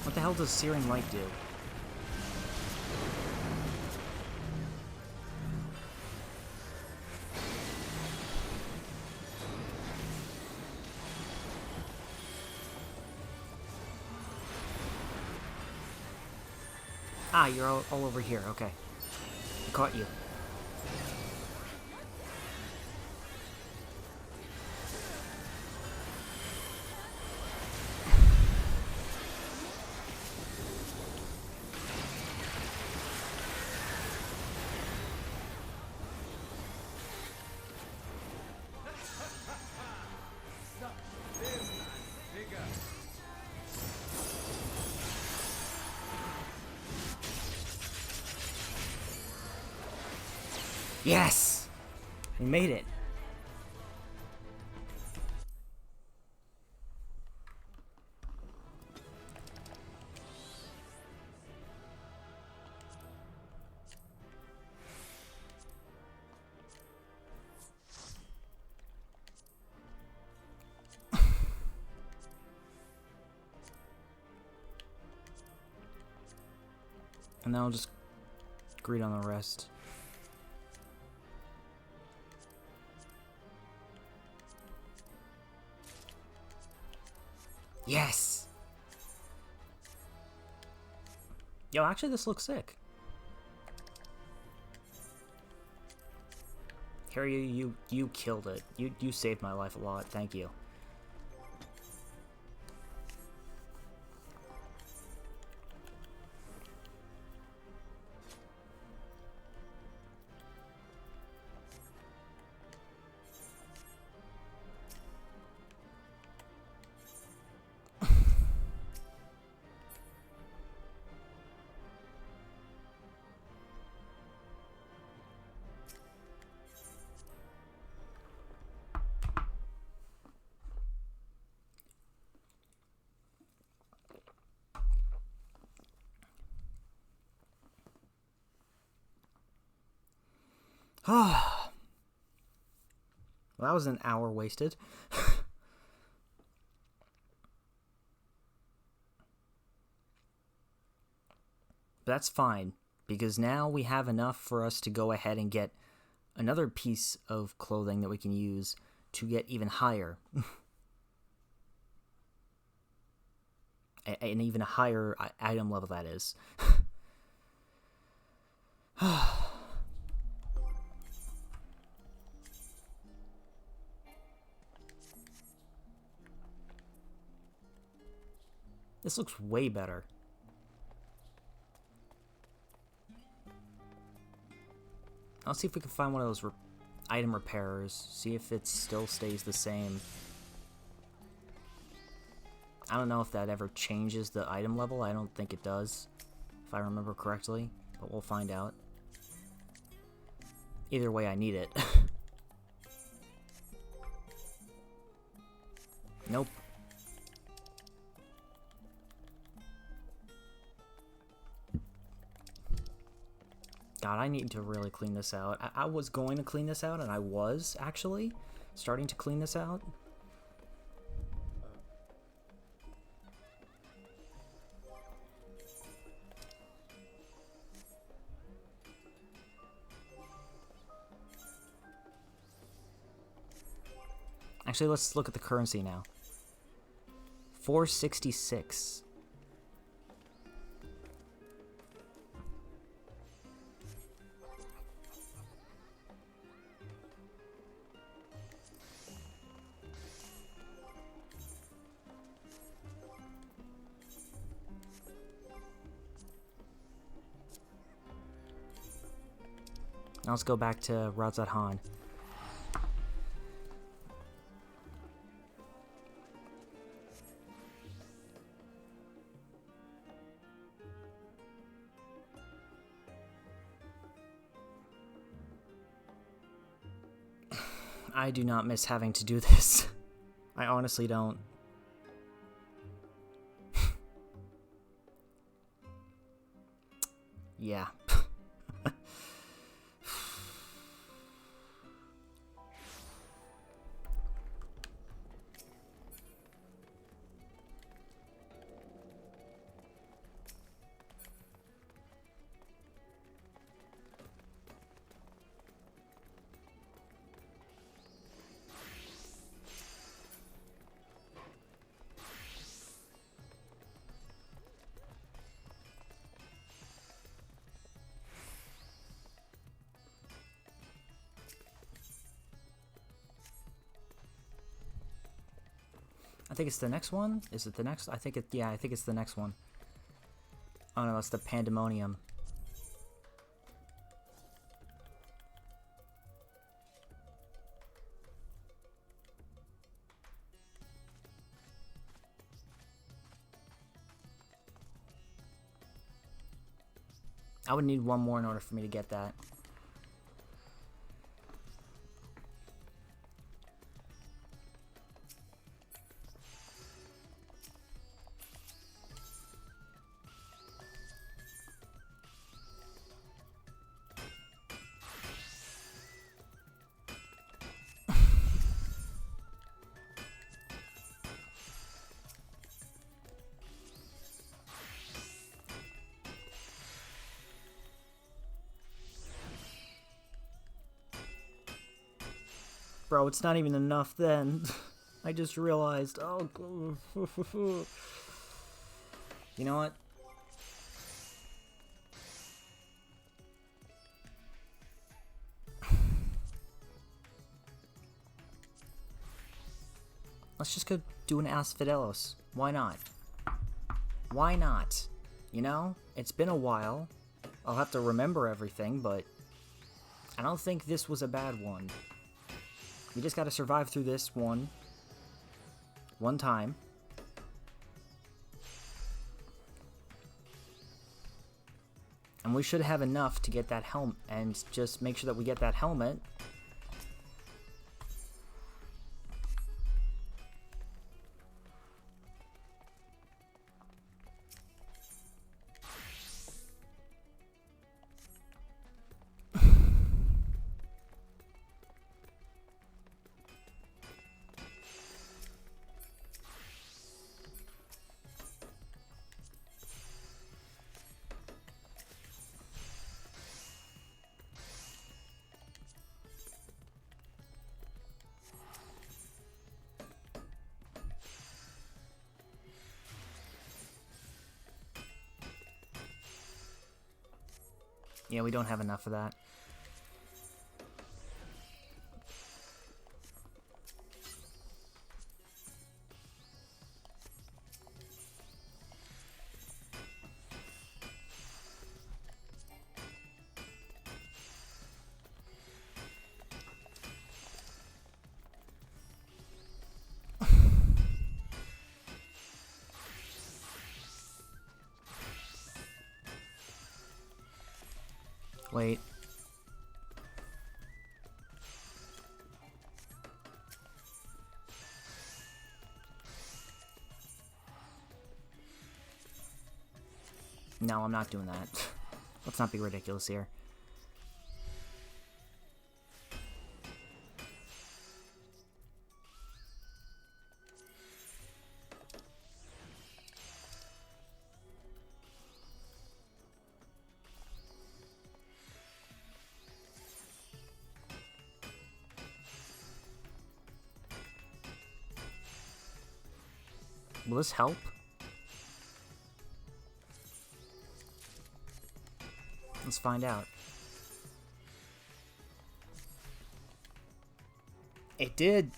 What the hell does Searing Light do? Ah, you're all over here. Okay. I caught you. Yes! We made it. And then I'll just greet on the rest. Yes! Yo, actually this looks sick. Harry, you killed it. You saved my life a lot. Thank you. Well, that was an hour wasted. That's fine, because now we have enough for us to go ahead and get another piece of clothing that we can use to get even higher. An even higher item level, that is. This looks way better. I'll see if we can find one of those item repairers. See if it still stays the same. I don't know if that ever changes the item level. I don't think it does, if I remember correctly. But we'll find out. Either way, I need it. Nope. God, I need to really clean this out. I was going to clean this out, and I was, actually, starting to clean this out. Actually, let's look at the currency now. 466. Now let's go back to Razat Han. I do not miss having to do this. I honestly don't. Yeah. think it's the next one. Is it the next? I think it. Yeah, I think it's the next one. Oh no, it's the Pandemonium. I would need one more in order for me to get that. Bro, it's not even enough then. I just realized. Oh, you know what? Let's just go do an Asphodelos. Why not? Why not? You know? It's been a while. I'll have to remember everything, but I don't think this was a bad one. We just gotta survive through this one time. And we should have enough to get that helmet, and just make sure that we get that helmet. Yeah, we don't have enough of that. Wait. No, I'm not doing that. Let's not be ridiculous here. Will this help? Let's find out. It did.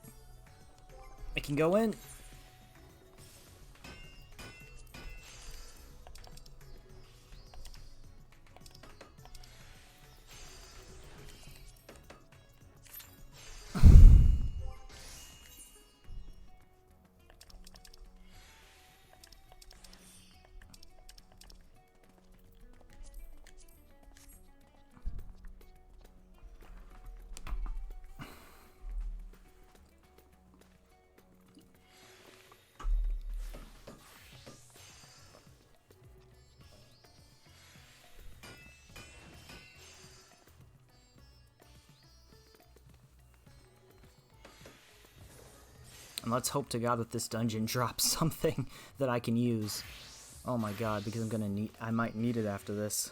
It can go in. And let's hope to God that this dungeon drops something that I can use. Oh my god, because I might need it after this.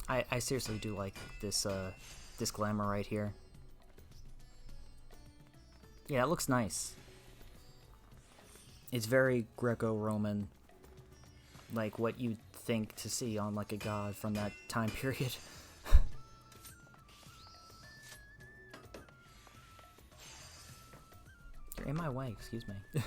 I seriously do like this this glamour right here. Yeah, it looks nice. It's very Greco-Roman. like what you'd think to see on like a god from that time period. You're in my way, excuse me.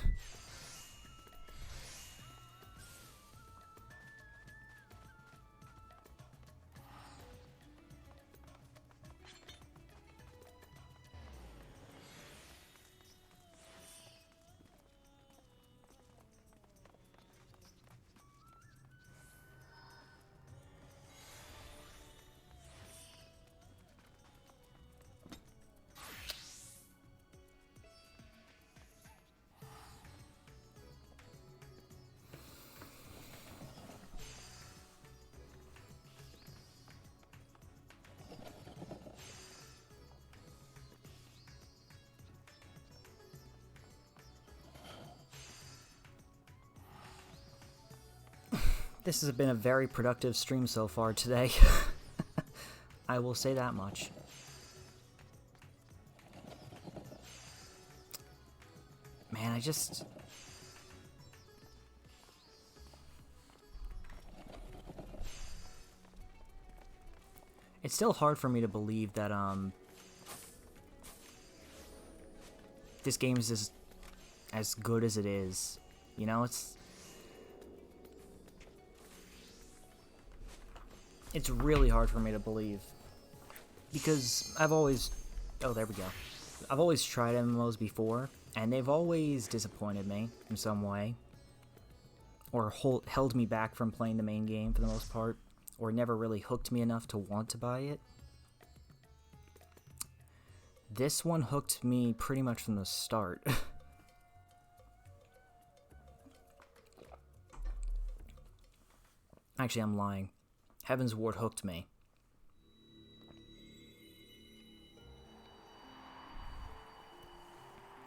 This has been a very productive stream so far today. I will say that much. Man, it's still hard for me to believe that, this game is as good as it is. You know, it's really hard for me to believe, because I've always, oh, there we go. I've always tried MMOs before, and they've always disappointed me in some way, or held me back from playing the main game for the most part, or never really hooked me enough to want to buy it. This one hooked me pretty much from the start. Actually, I'm lying. Heaven's Ward hooked me.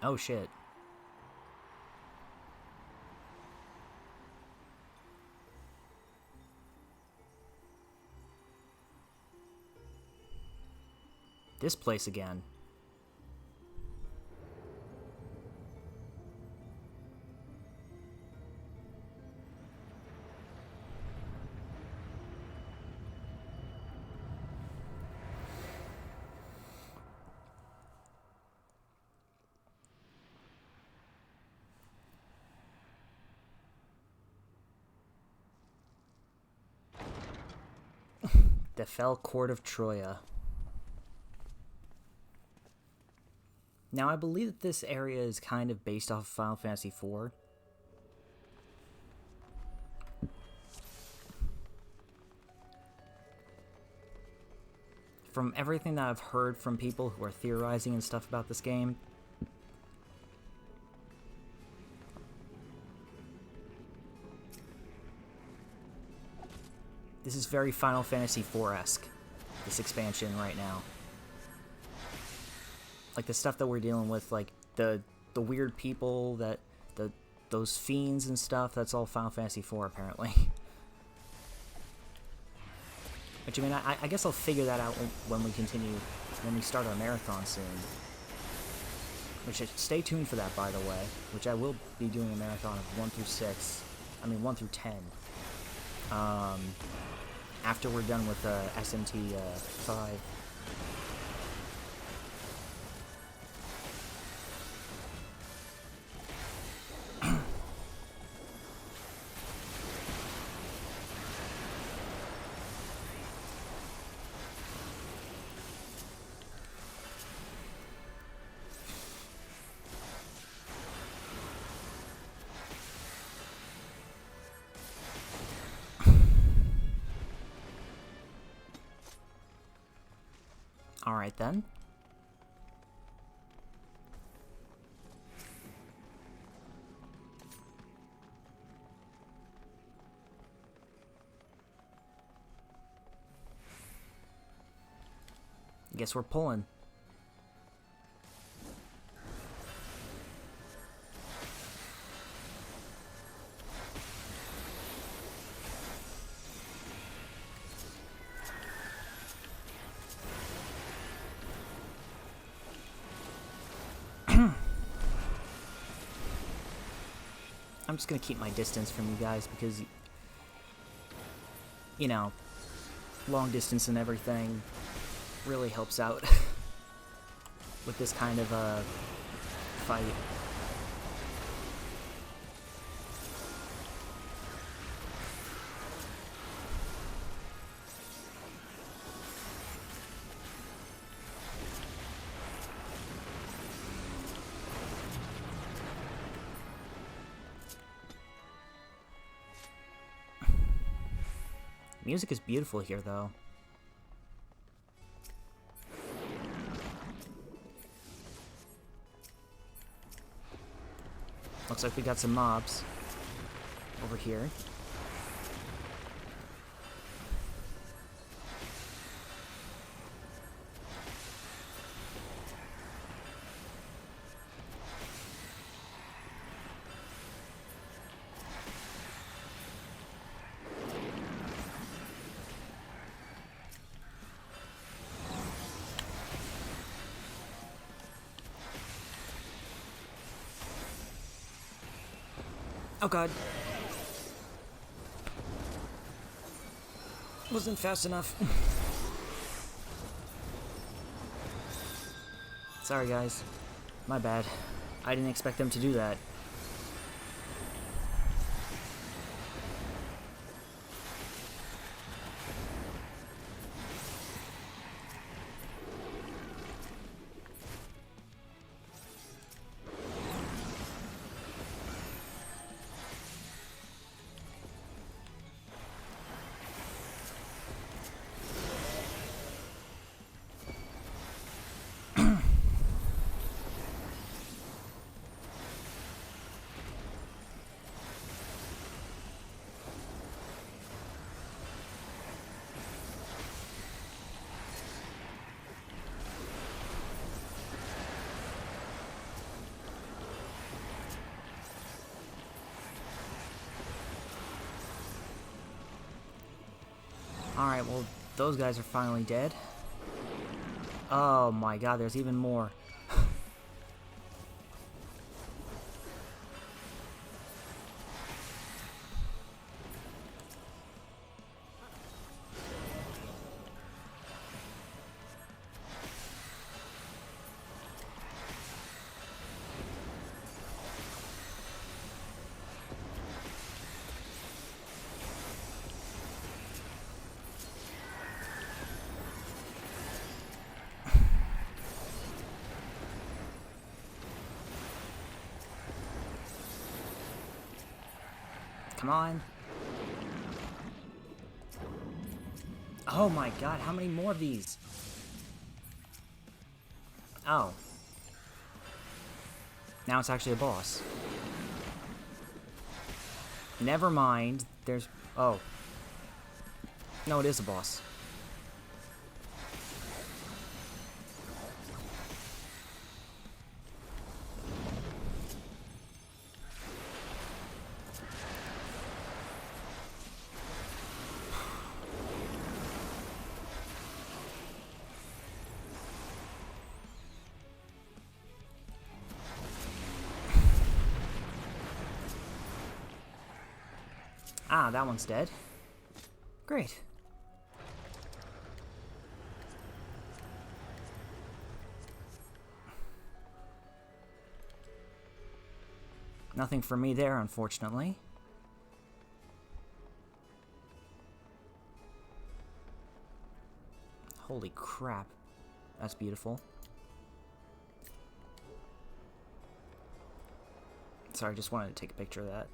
Oh shit. This place again. The Fell Court of Troya. Now, I believe that this area is kind of based off of Final Fantasy IV. From everything that I've heard from people who are theorizing and stuff about this game, this is very Final Fantasy IV-esque, this expansion right now. Like the stuff that we're dealing with, like the weird people, those fiends and stuff, that's all Final Fantasy IV apparently. Which, I mean, I guess I'll figure that out when we start our marathon soon. Which, stay tuned for that, by the way. Which I will be doing a marathon of 1 through 6. I mean, 1 through 10. After we're done with SMT 5. Alright then. Guess we're pulling. I'm just gonna keep my distance from you guys because you know, long distance and everything really helps out with this kind of fight. Music is beautiful here, though. Looks like we got some mobs over here. Oh god. Wasn't fast enough. Sorry guys. My bad. I didn't expect them to do that. Alright, well, those guys are finally dead. Oh my god, there's even more. Come on. Oh my god, how many more of these? Oh. Now it's actually a boss. Never mind. There's... Oh. No, it is a boss. Ah, that one's dead. Great. Nothing for me there, unfortunately. Holy crap. That's beautiful. Sorry, I just wanted to take a picture of that.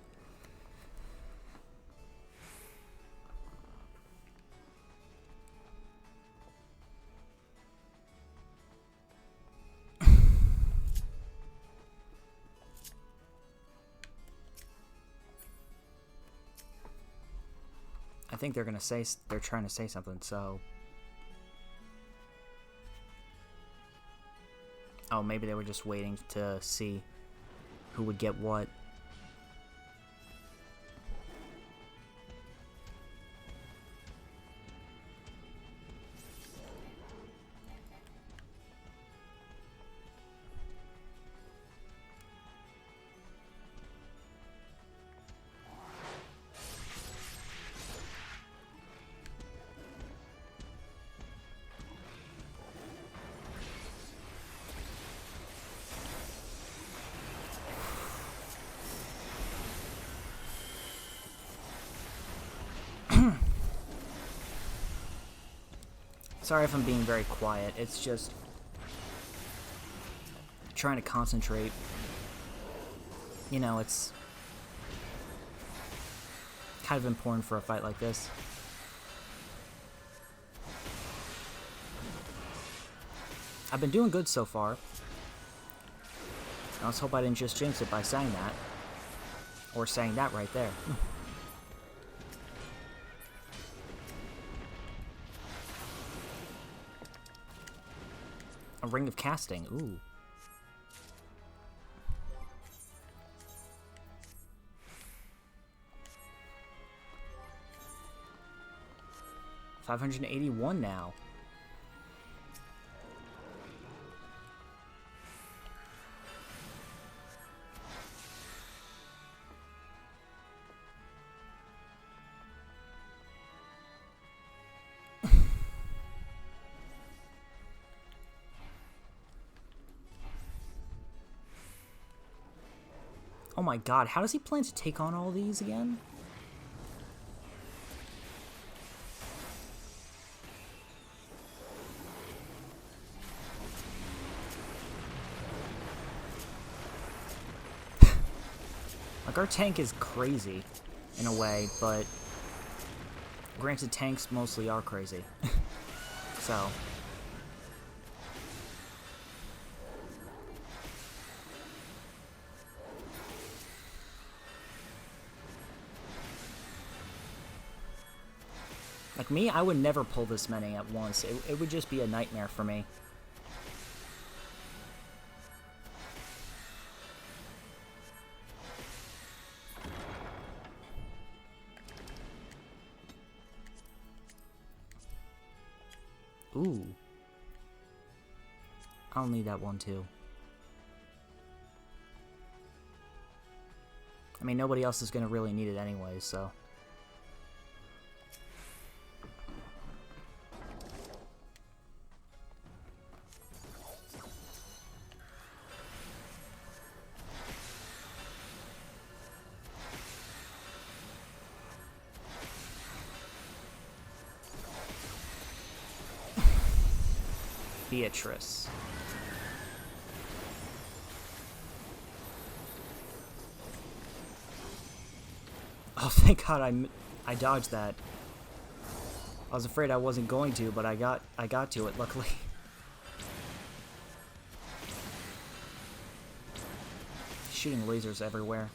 I think they're trying to say something, so... Oh, maybe they were just waiting to see who would get what. Sorry if I'm being very quiet. It's just trying to concentrate. You know, it's kind of important for a fight like this. I've been doing good so far. Let's hope I didn't just jinx it by saying that. Or saying that right there. A ring of casting. Ooh. $581 now. Oh my god, how does he plan to take on all these again? Like, our tank is crazy, in a way, but granted, tanks mostly are crazy. So... Like me, I would never pull this many at once. It would just be a nightmare for me. Ooh. I'll need that one too. I mean, nobody else is going to really need it anyway, so... Beatrice. Oh, thank God I dodged that. I was afraid I wasn't going to, but I got to it, luckily. Shooting lasers everywhere.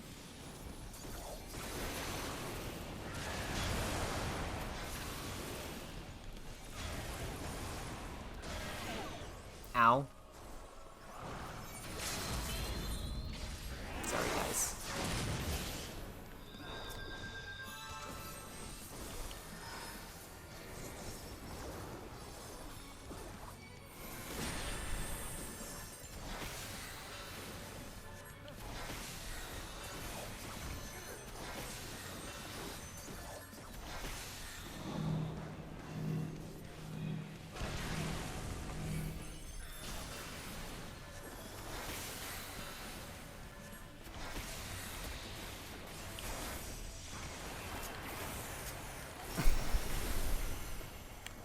Ow. Sorry, guys.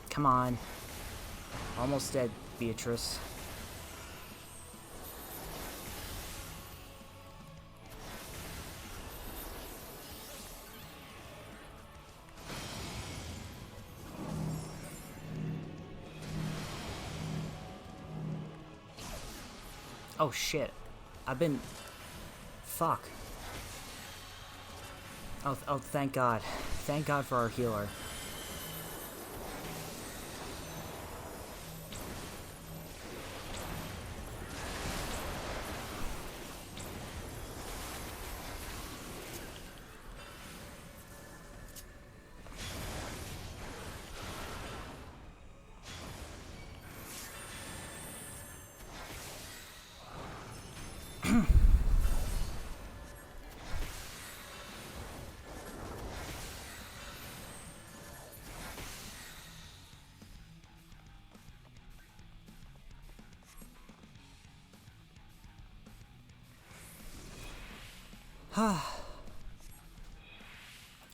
Come on. Almost dead, Beatrice. Oh shit. I've been... Fuck. Oh, thank God. Thank God for our healer.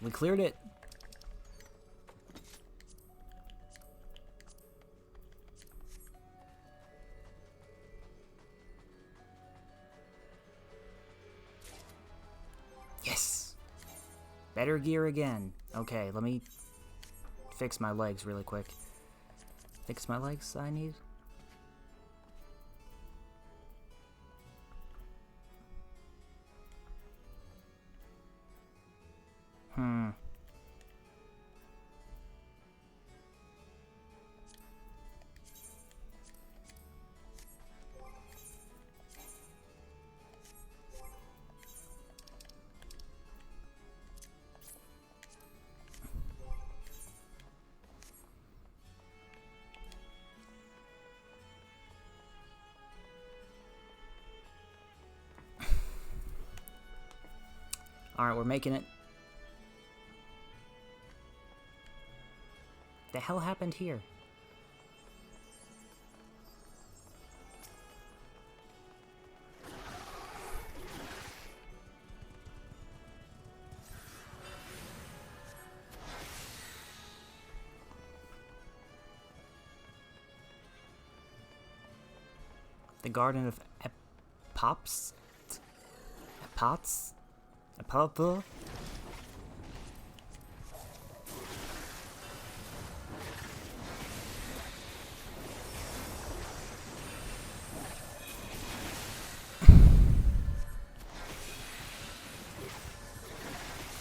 We cleared it. Better gear again. Okay, let me fix my legs really quick. Fix my legs, I need. Alright, we're making it. The hell happened here? The Garden of Pops? Pots? Papa?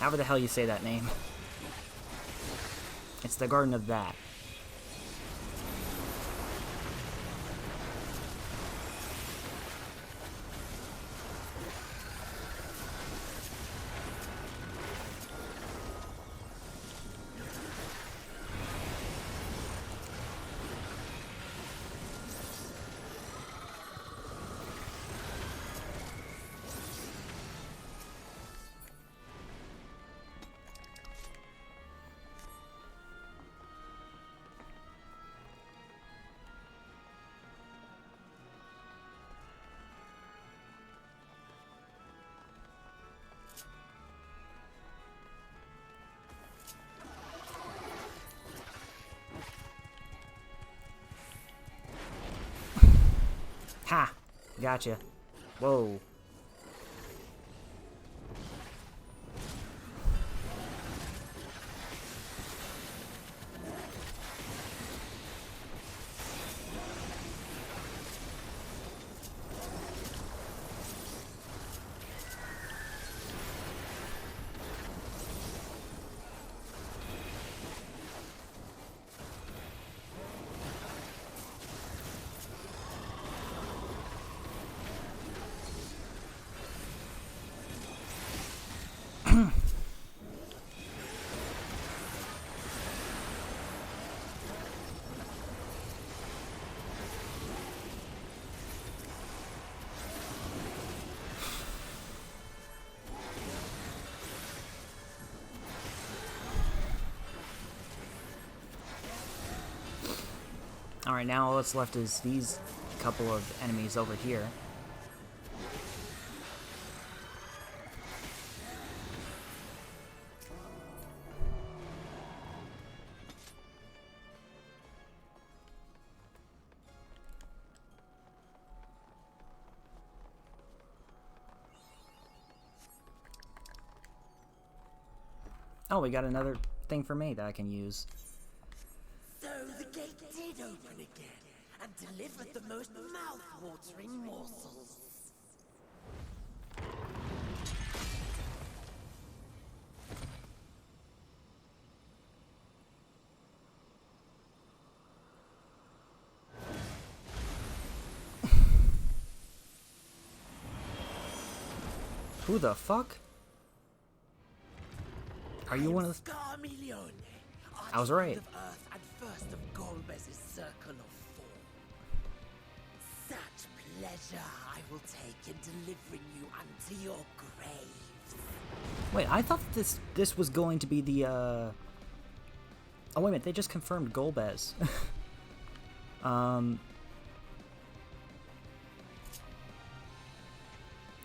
However the hell you say that name. It's the Garden of that. Ha! Gotcha. Whoa. Alright, now all that's left is these couple of enemies over here. Oh, we got another thing for me that I can use. So the gate did open again and delivered the most mouth-watering morsels. Who the fuck? Are you one of the... I was right. Of Earth and first of Golbez's circle of four. Such pleasure I will take in delivering you unto your graves. Wait, I thought this was going to be the, Oh, wait a minute, they just confirmed Golbez.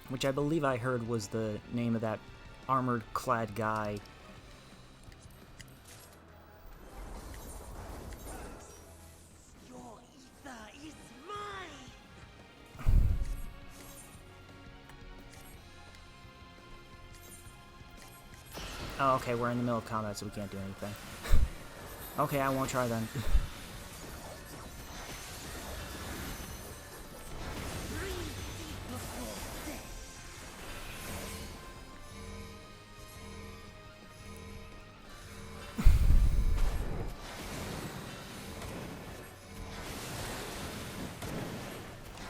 Which I believe I heard was the name of that armored-clad guy. Your ether is mine! Oh, okay, we're in the middle of combat, so we can't do anything. Okay, I won't try then.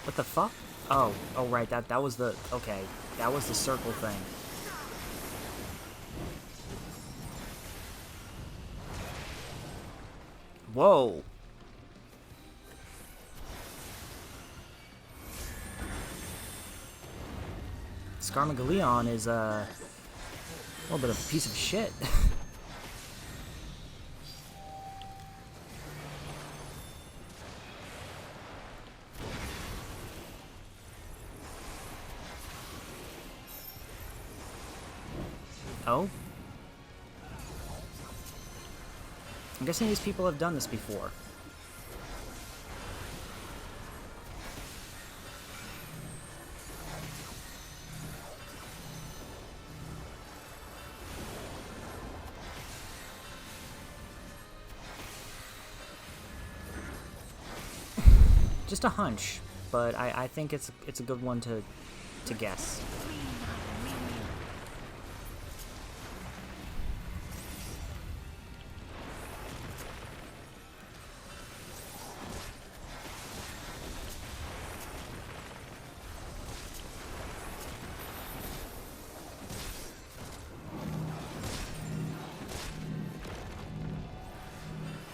What the fuck? Oh, right, that was the, okay, that was the circle thing. Whoa! Scarmagaleon is a little bit of a piece of shit. Oh? I'm guessing these people have done this before. Just a hunch, but I think it's a good one to guess.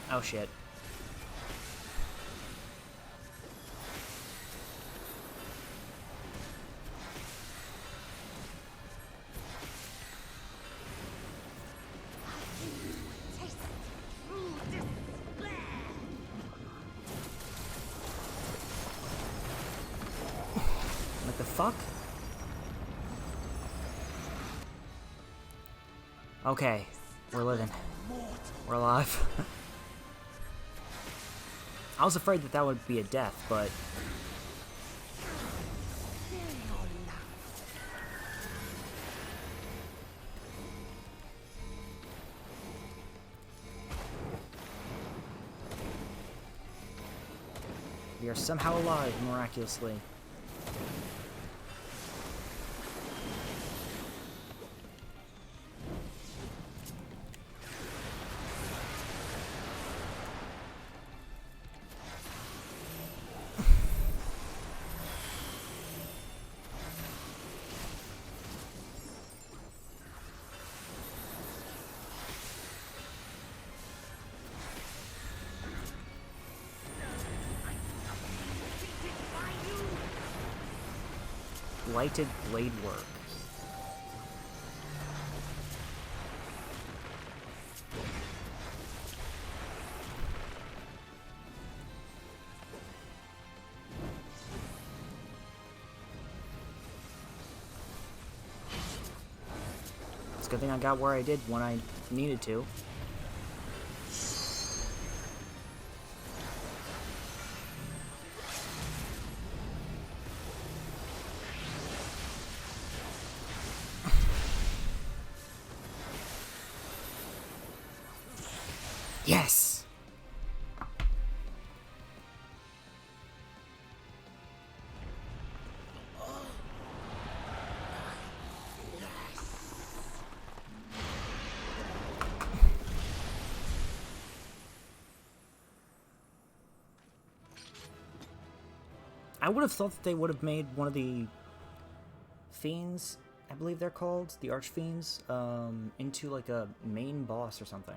Oh shit. What the fuck? Okay, we're living. We're alive. I was afraid that would be a death, but... we are somehow alive, miraculously. Lighted blade work. It's a good thing I got where I did when I needed to. Yes! I would have thought that they would have made one of the fiends, I believe they're called, the archfiends, into like a main boss or something.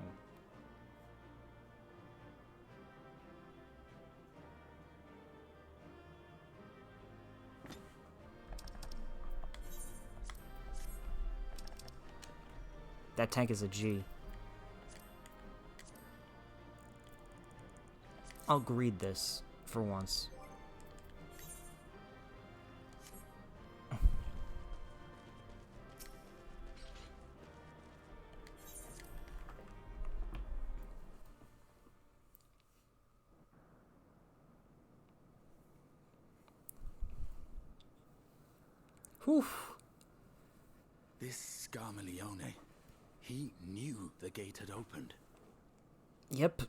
That tank is a G. I'll greed this for once. Whew. This Scarmaleone, he gate had opened. Yep.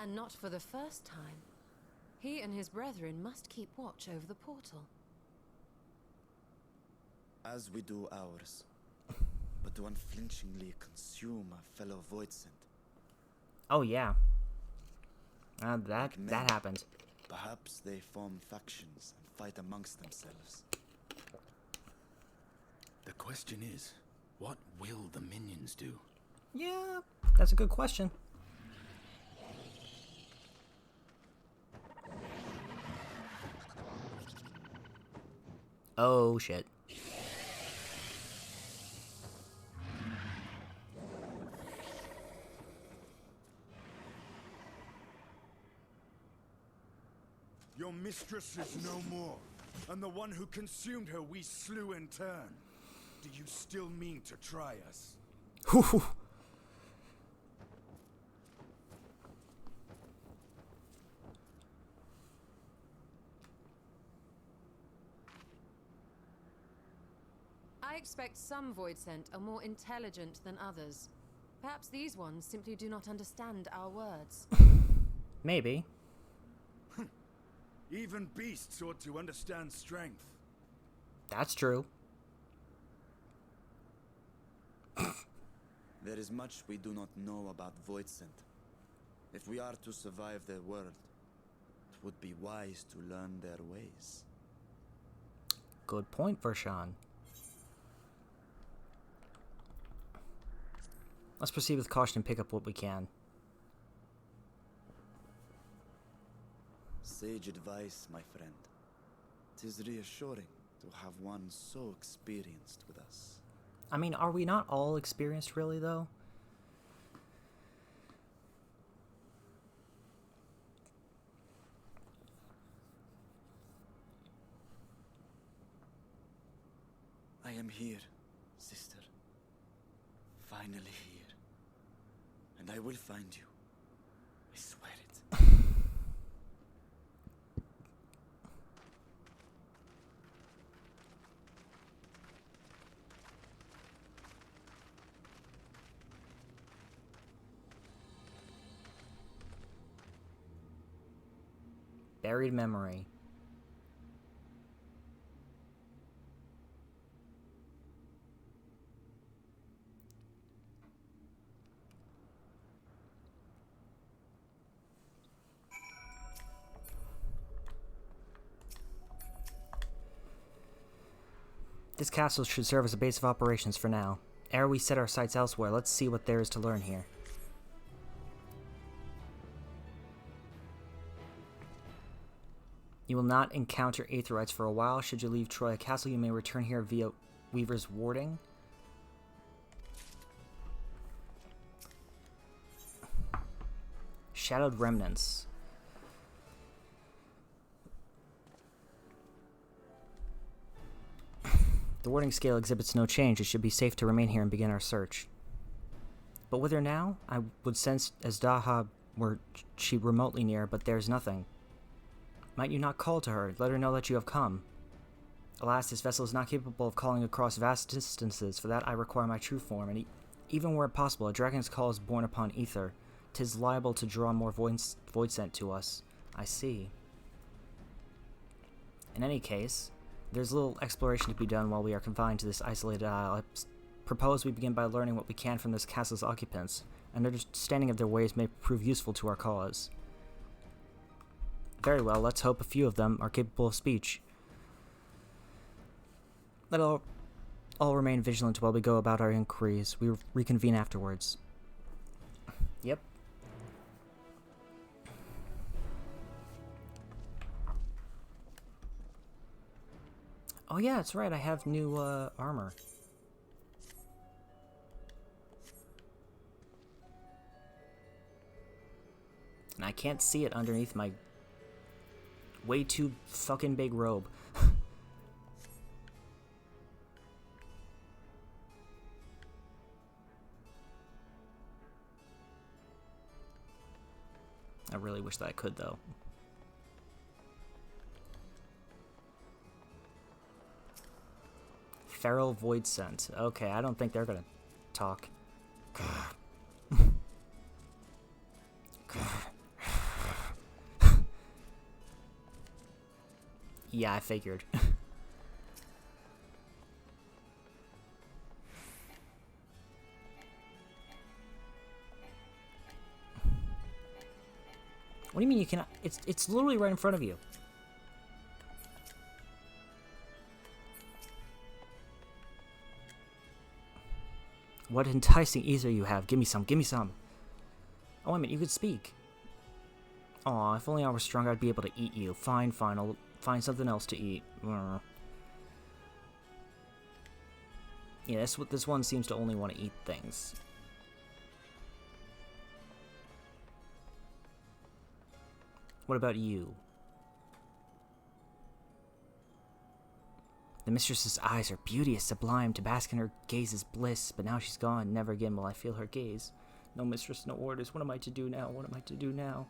And not for the first time. He and his brethren must keep watch over the portal. As we do ours. But to unflinchingly consume a fellow Voidsent. Oh, yeah. That happened. Perhaps they form factions and fight amongst themselves. The question is, what will the minions do? Yeah, that's a good question. Oh, shit. Your mistress is no more, and the one who consumed her we slew in turn. Do you still mean to try us? I expect some Voidsent are more intelligent than others. Perhaps these ones simply do not understand our words. Maybe. Even beasts ought to understand strength. That's true. There is much we do not know about Voidsent. If we are to survive their world, it would be wise to learn their ways. Good point, Vershawn. Let's proceed with caution and pick up what we can. Sage advice, my friend. 'Tis reassuring to have one so experienced with us. I mean, are we not all experienced, really, though? I am here, sister. Finally here. And I will find you. I swear it. Buried memory. This castle should serve as a base of operations for now. Ere we set our sights elsewhere, let's see what there is to learn here. You will not encounter Aetherites for a while. Should you leave Troya Castle, you may return here via Weaver's Warding. Shadowed Remnants. The warding scale exhibits no change. It should be safe to remain here and begin our search. But with her now, I would sense as Daha were she remotely near, but there's nothing. Might you not call to her? Let her know that you have come. Alas, this vessel is not capable of calling across vast distances. For that I require my true form, and even were it possible, a dragon's call is born upon ether. 'Tis liable to draw more voidsent to us. I see. In any case, there's little exploration to be done while we are confined to this isolated isle. I propose we begin by learning what we can from this castle's occupants. An understanding of their ways may prove useful to our cause. Very well, let's hope a few of them are capable of speech. Let all remain vigilant while we go about our inquiries. We reconvene afterwards. Yep. Oh yeah, that's right, I have new armor. And I can't see it underneath my way too fucking big robe. I really wish that I could, though. Feral Voidsent. Okay, I don't think they're gonna talk. Yeah, I figured. What do you mean you cannot? It's literally right in front of you. What enticing ether you have. Give me some, give me some. Oh, wait a minute, you could speak. Aw, if only I were strong, I'd be able to eat you. Fine, fine, I'll find something else to eat. Yeah, this one seems to only want to eat things. What about you? The mistress's eyes are beauteous, sublime, to bask in her gaze's bliss, but now she's gone, never again will I feel her gaze. No mistress, no orders, what am I to do now? What am I to do now?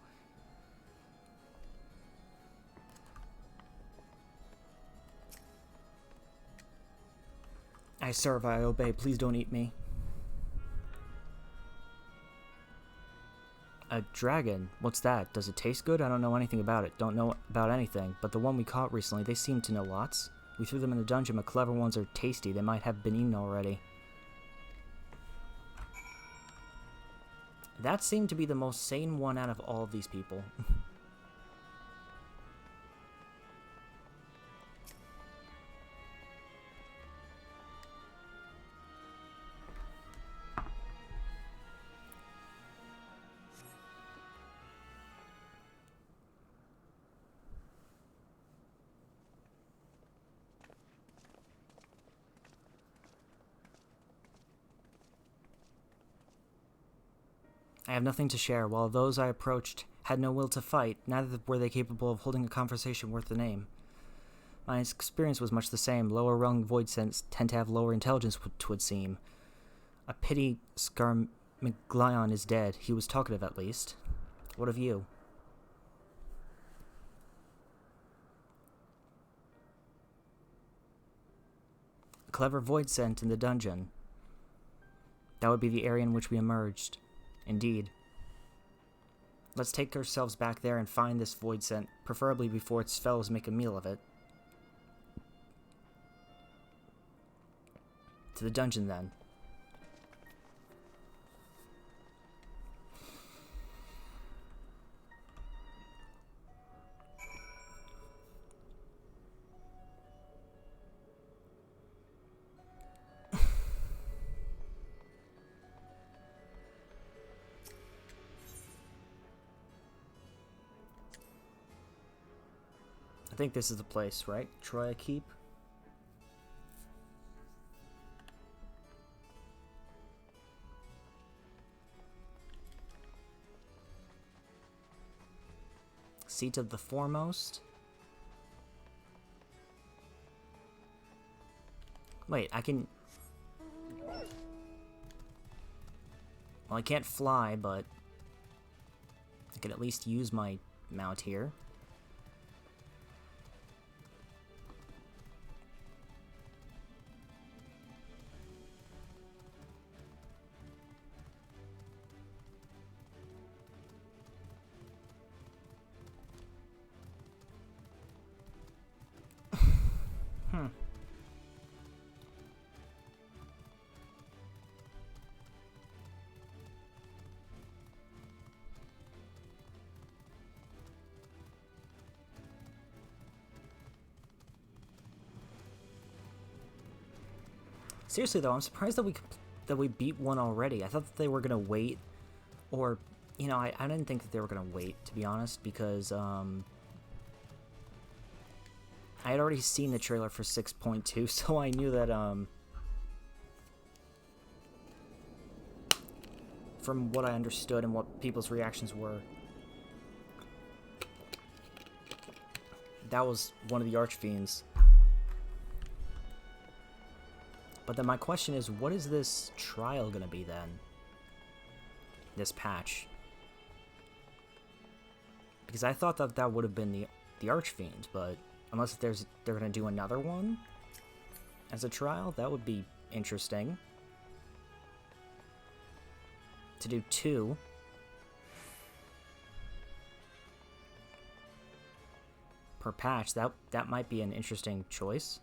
I serve, I obey, please don't eat me. A dragon? What's that? Does it taste good? I don't know anything about it. Don't know about anything, but the one we caught recently, they seem to know lots. We threw them in the dungeon, but clever ones are tasty. They might have been eaten already. That seemed to be the most sane one out of all of these people. I have nothing to share. While those I approached had no will to fight, neither were they capable of holding a conversation worth the name. My experience was much the same. Lower rung void scents tend to have lower intelligence, twould seem. A pity Scarmiglion is dead. He was talkative, at least. What of you? A clever void scent in the dungeon. That would be the area in which we emerged. Indeed. Let's take ourselves back there and find this void scent, preferably before its fellows make a meal of it. To the dungeon, then. I think this is the place, right? Troya Keep? Seat of the Foremost? Wait, I can... Well, I can't fly, but... I can at least use my mount here. Seriously though, I'm surprised that we beat one already. I thought that they were gonna wait, or you know, I didn't think that they were gonna wait, to be honest, because I had already seen the trailer for 6.2, so I knew that from what I understood and what people's reactions were, that was one of the Archfiends. But then my question is, what is this trial gonna be then? This patch. Because I thought that that would have been the Archfiend, but unless they're gonna do another one as a trial, that would be interesting. To do 2. Per patch, that might be an interesting choice.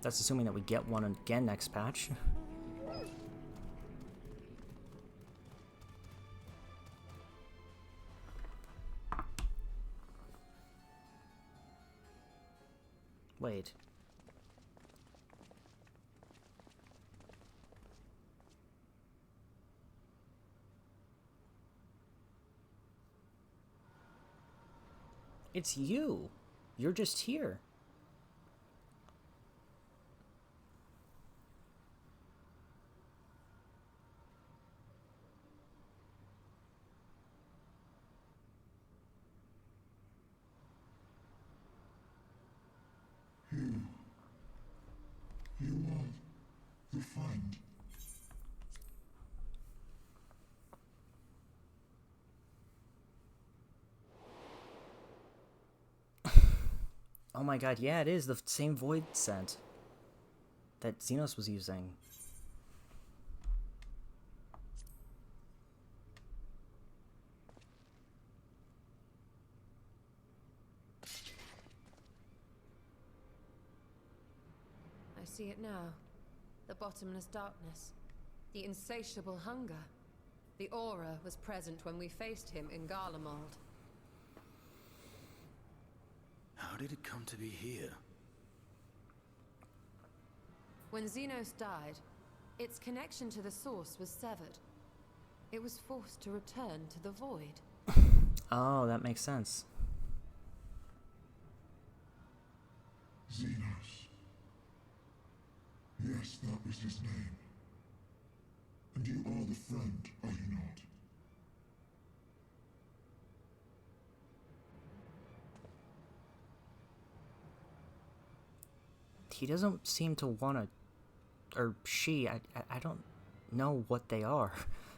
That's assuming that we get one again next patch. Wait. It's you. You're just here. You are the friend. Oh my god, yeah, it is the same void scent that Xenos was using. I see it now. The bottomless darkness. The insatiable hunger. The aura was present when we faced him in Garlemald. How did it come to be here? When Xenos died, its connection to the source was severed. It was forced to return to the void. Oh, that makes sense. Xenos. Yes, that was his name. And you are the friend, are you not? He doesn't seem to want to, or she, I don't know what they are.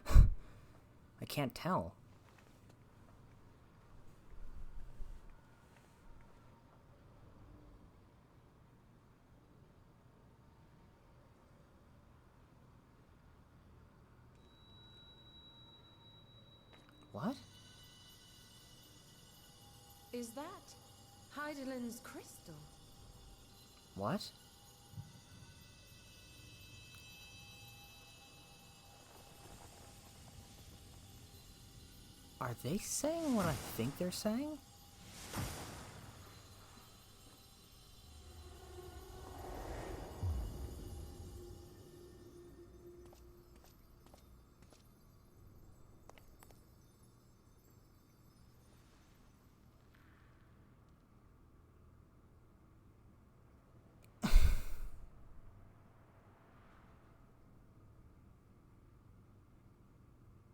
I can't tell. What? Is that Heidelin's crystal? What? Are they saying what I think they're saying?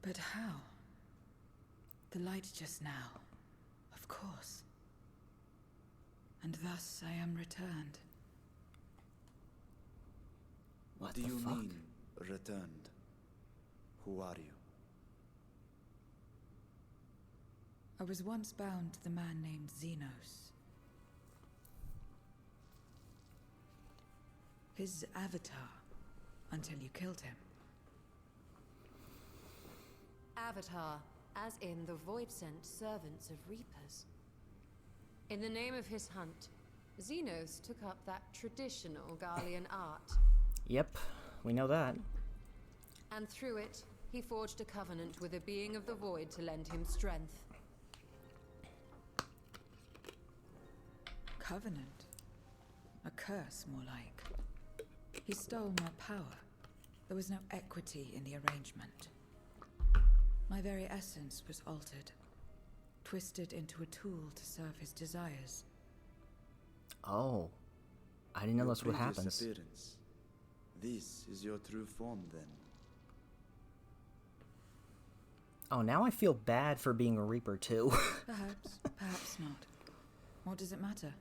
But how? The light just now, of course. And thus I am returned. What the do you fuck? mean, returned? Who are you? I was once bound to the man named Xenos. His avatar, until you killed him. Avatar, as in the void-sent servants of Reapers. In the name of his hunt, Xenos took up that traditional Garlean art. Yep, we know that. And through it, he forged a covenant with a being of the void to lend him strength. Covenant? A curse, more like. He stole my power. There was no equity in the arrangement. My very essence was altered, twisted into a tool to serve his desires. Oh. I didn't know Your that's what previous happens. appearance. This is your true form, then. Oh, now I feel bad for being a Reaper, too. Perhaps, perhaps not. What does it matter?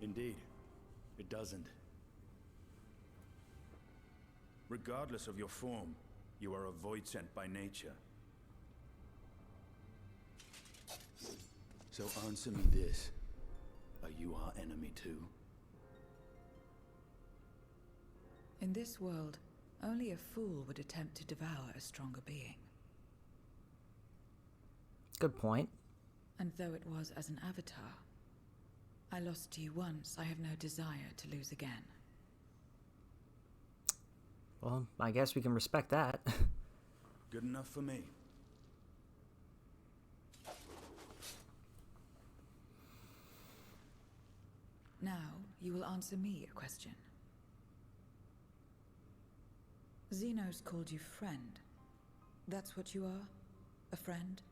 Indeed, it doesn't. Regardless of your form, you are a void sent by nature. So answer me this. Are you our enemy too? In this world, only a fool would attempt to devour a stronger being. Good point. And though it was as an avatar, I lost to you once. I have no desire to lose again. Well, I guess we can respect that. Good enough for me. Now, you will answer me a question. Xenos called you friend. That's what you are? A friend?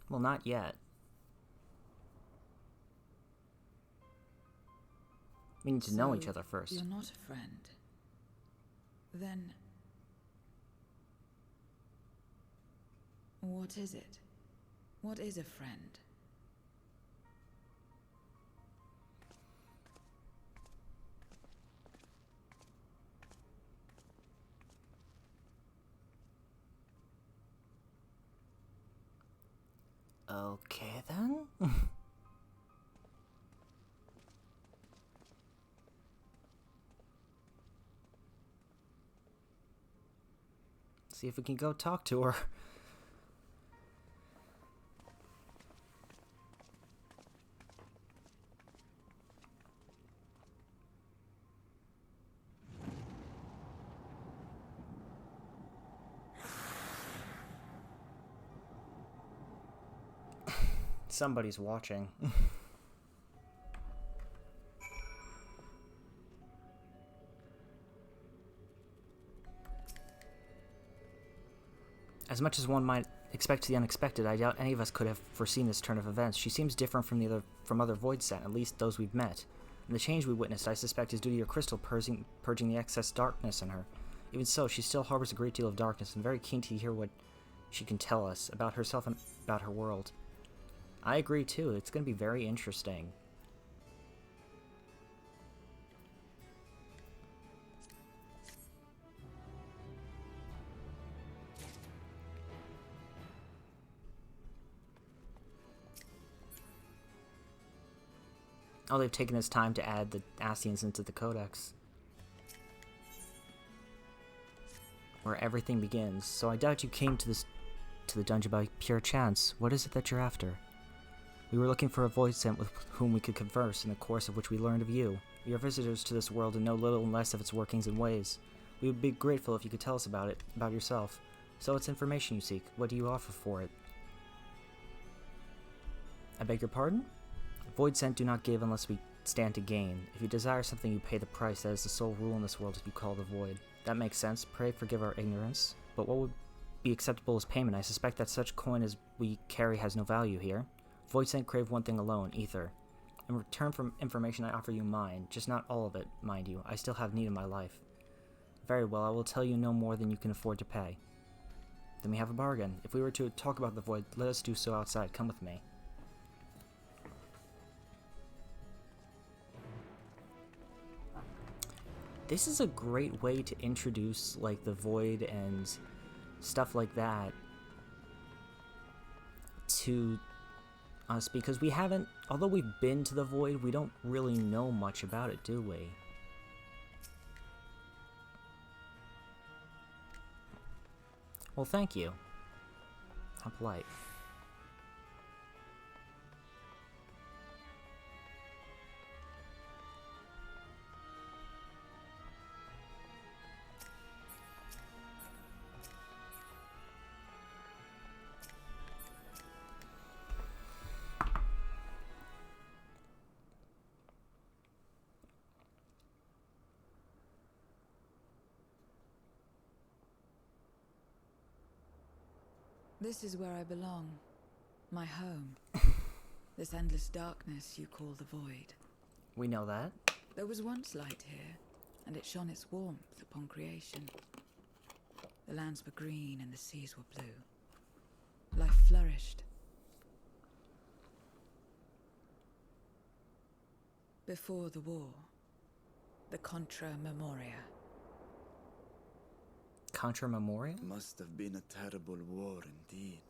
Well, not yet. We need to know each other first. You're not a friend. Then... what is it? What is a friend? Okay, then. See if we can go talk to her. Somebody's watching. As much as one might expect the unexpected, I doubt any of us could have foreseen this turn of events. She seems different from other Void Sent, at least those we've met. And the change we witnessed, I suspect, is due to your crystal purging the excess darkness in her. Even so, she still harbors a great deal of darkness, and very keen to hear what she can tell us about herself and about her world. I agree, too. It's going to be very interesting. Oh, they've taken this time to add the Ascians into the Codex, where everything begins. So I doubt you came to the dungeon by pure chance. What is it that you're after? We were looking for a Void Sent with whom we could converse, in the course of which we learned of you. We are visitors to this world and know little and less of its workings and ways. We would be grateful if you could tell us about yourself. So it's information you seek. What do you offer for it? I beg your pardon? Void Sent do not give unless we stand to gain. If you desire something, you pay the price. That is the sole rule in this world you call the Void. That makes sense. Pray forgive our ignorance. But what would be acceptable as payment? I suspect that such coin as we carry has no value here. Void Sent crave one thing alone, ether. In return for information, I offer you mine. Just not all of it, mind you. I still have need in my life. Very well, I will tell you no more than you can afford to pay. Then we have a bargain. If we were to talk about the Void, let us do so outside. Come with me. This is a great way to introduce, like, the Void and stuff like that to us, because we haven't, although we've been to the Void, we don't really know much about it, do we? Well, thank you. How polite. This is where I belong. My home. This endless darkness you call the Void. We know that. There was once light here, and it shone its warmth upon creation. The lands were green and the seas were blue. Life flourished. Before the war, the Contra Memoria. Contra Memorial? Must have been a terrible war indeed.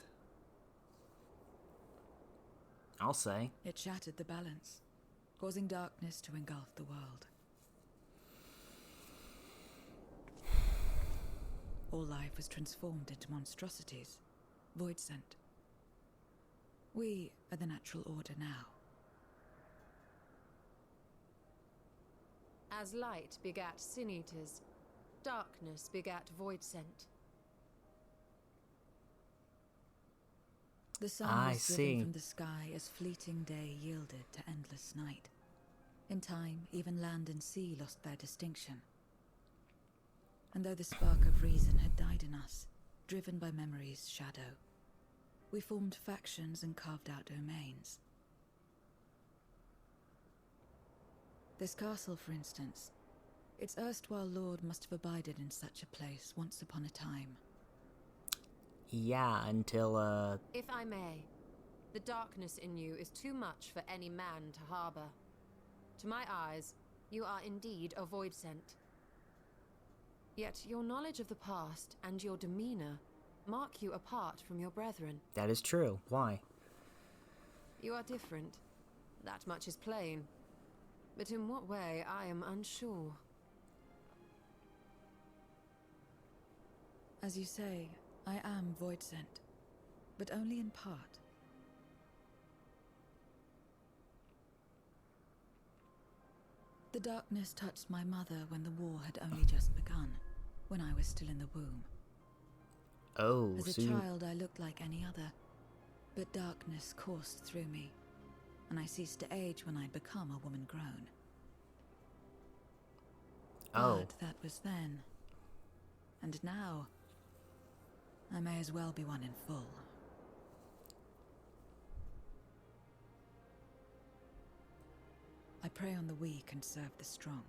I'll say. It shattered the balance, causing darkness to engulf the world. All life was transformed into monstrosities, void sent. We are the natural order now. As light begat sin eaters, darkness begat void sent. The sun I was see. driven from the sky as fleeting day yielded to endless night. In time, even land and sea lost their distinction. And though the spark of reason had died in us, driven by memory's shadow, we formed factions and carved out domains. This castle, for instance, its erstwhile lord must have abided in such a place once upon a time. Yeah, until, If I may, the darkness in you is too much for any man to harbor. To my eyes, you are indeed a void sent. Yet your knowledge of the past and your demeanor mark you apart from your brethren. that is true. Why? You are different. That much is plain. But in what way, I am unsure. As you say, I am void sent, but only in part. The darkness touched my mother when the war had only just begun, when I was still in the womb. Oh, As a so you... child, I looked like any other, but darkness coursed through me, and I ceased to age when I'd become a woman grown. Oh. But that was then. And now, I may as well be one in full. I prey on the weak and serve the strong.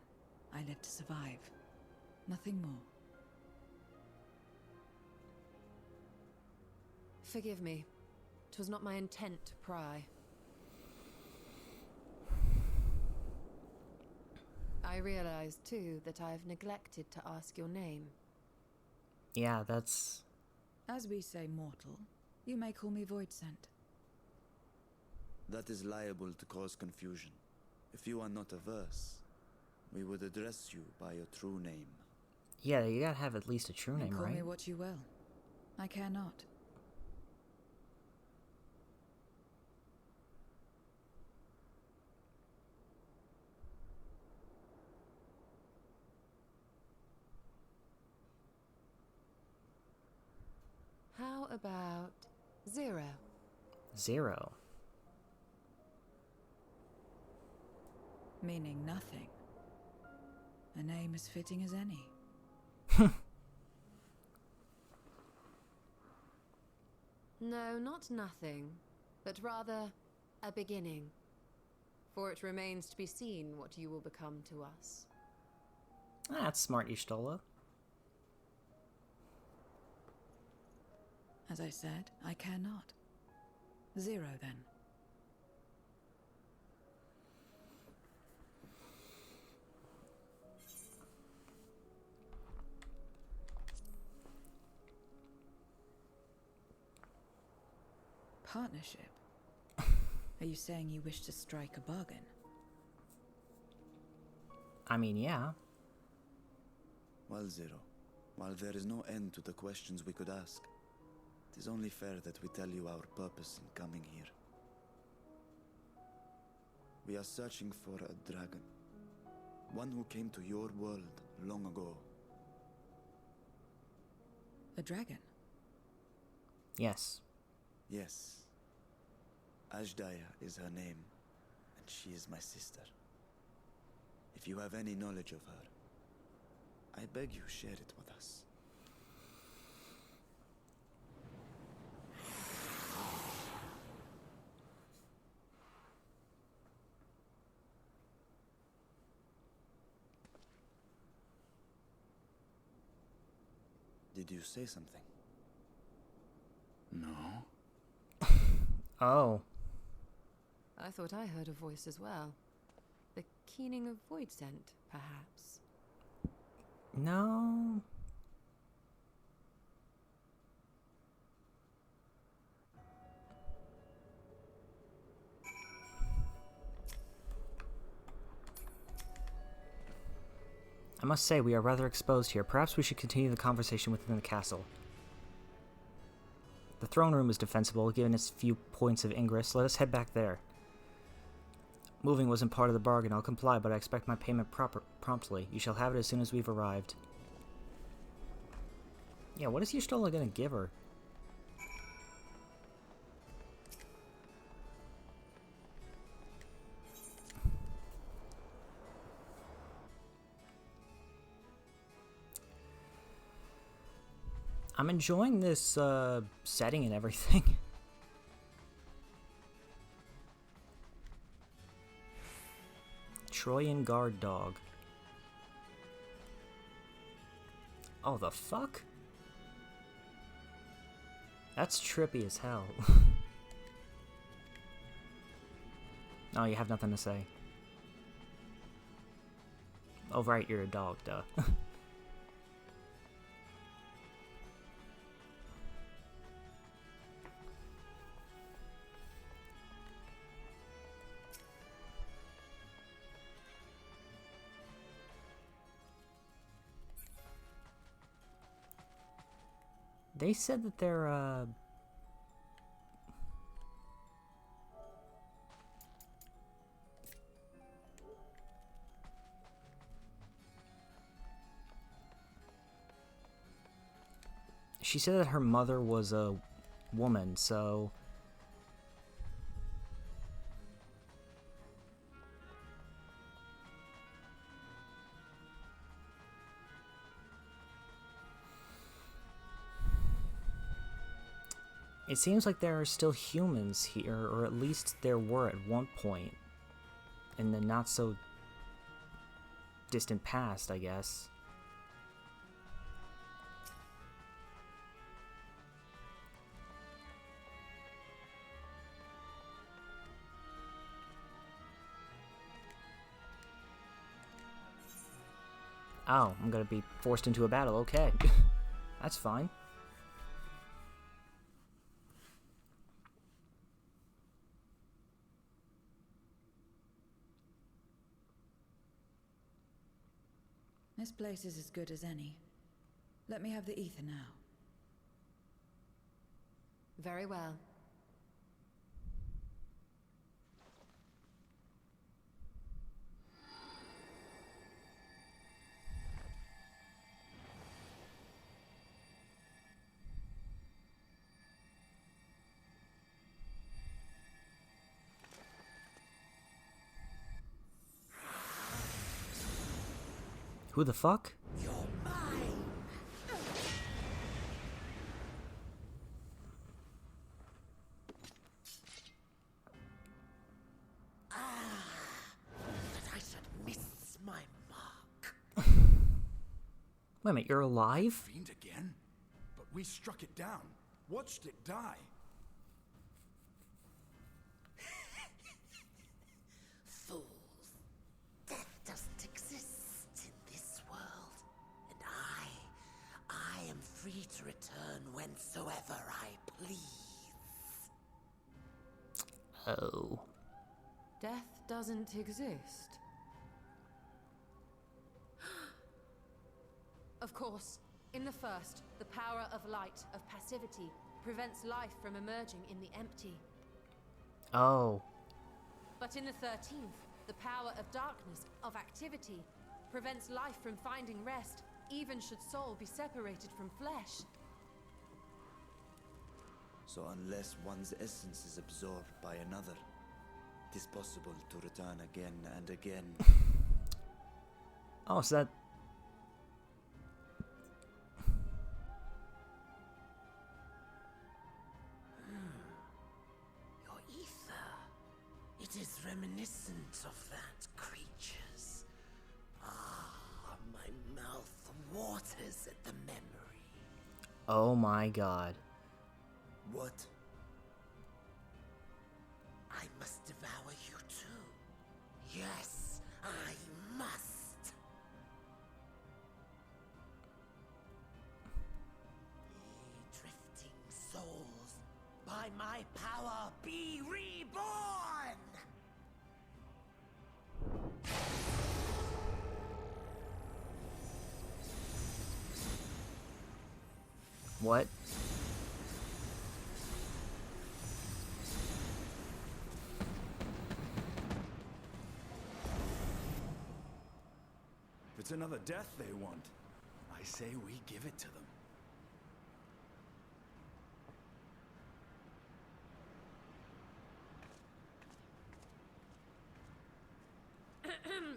I live to survive. Nothing more. Forgive me. 'Twas not my intent to pry. I realize, too, that I've neglected to ask your name. Yeah, that's... As we say mortal, you may call me void sent. That is liable to cause confusion. If you are not averse, we would address you by your true name. Yeah, you gotta have at least a true name, Call right? me what you will. I care not. How about 0? 0. Meaning nothing. A name as fitting as any. No, not nothing, but rather a beginning. For it remains to be seen what you will become to us. That's smart, Y'shtola. As I said, I care not. 0, then. Partnership? Are you saying you wish to strike a bargain? I mean, yeah. Well, Zero, while there is no end to the questions we could ask, it is only fair that we tell you our purpose in coming here. We are searching for a dragon. One who came to your world long ago. A dragon? Yes. Yes. Ashdaya is her name, and she is my sister. If you have any knowledge of her, I beg you share it with us. Did you say something? No. Oh. I thought I heard a voice as well. The keening of void scent, perhaps. No. I must say, we are rather exposed here. Perhaps we should continue the conversation within the castle. The throne room is defensible, given its few points of ingress. Let us head back there. Moving wasn't part of the bargain. I'll comply, but I expect my payment promptly. You shall have it as soon as we've arrived. Yeah, what is Y'shtola gonna give her? I'm enjoying this setting and everything. Trojan guard dog. Oh, the fuck? That's trippy as hell. Oh, you have nothing to say. Oh, right, you're a dog, duh. They said that they're, she said that her mother was a woman, so... It seems like there are still humans here, or at least there were at one point. In the not so distant past, I guess. Oh, I'm gonna be forced into a battle, okay. That's fine. This place is as good as any. Let me have the ether now. Very well. Who the fuck? You're mine. That I should miss my mark. Wait a minute, you're alive? Fiend again? But we struck it down. Watched it die. Fools. Death doesn't exist in this world. And I am free to return whensoever I please. Oh. Death doesn't exist. Of course, in the first, the power of light, of passivity, prevents life from emerging in the empty. Oh. But in the 13th, the power of darkness, of activity, prevents life from finding rest, even should soul be separated from flesh. So unless one's essence is absorbed by another, it is possible to return again and again. Oh, so that... Your ether. It is reminiscent of that creature's. Ah, my mouth waters at the memory. Oh my god. What? I must devour you too. Yes, I must. Ye drifting souls, by my power be reborn! What? If it's another death they want, I say we give it to them.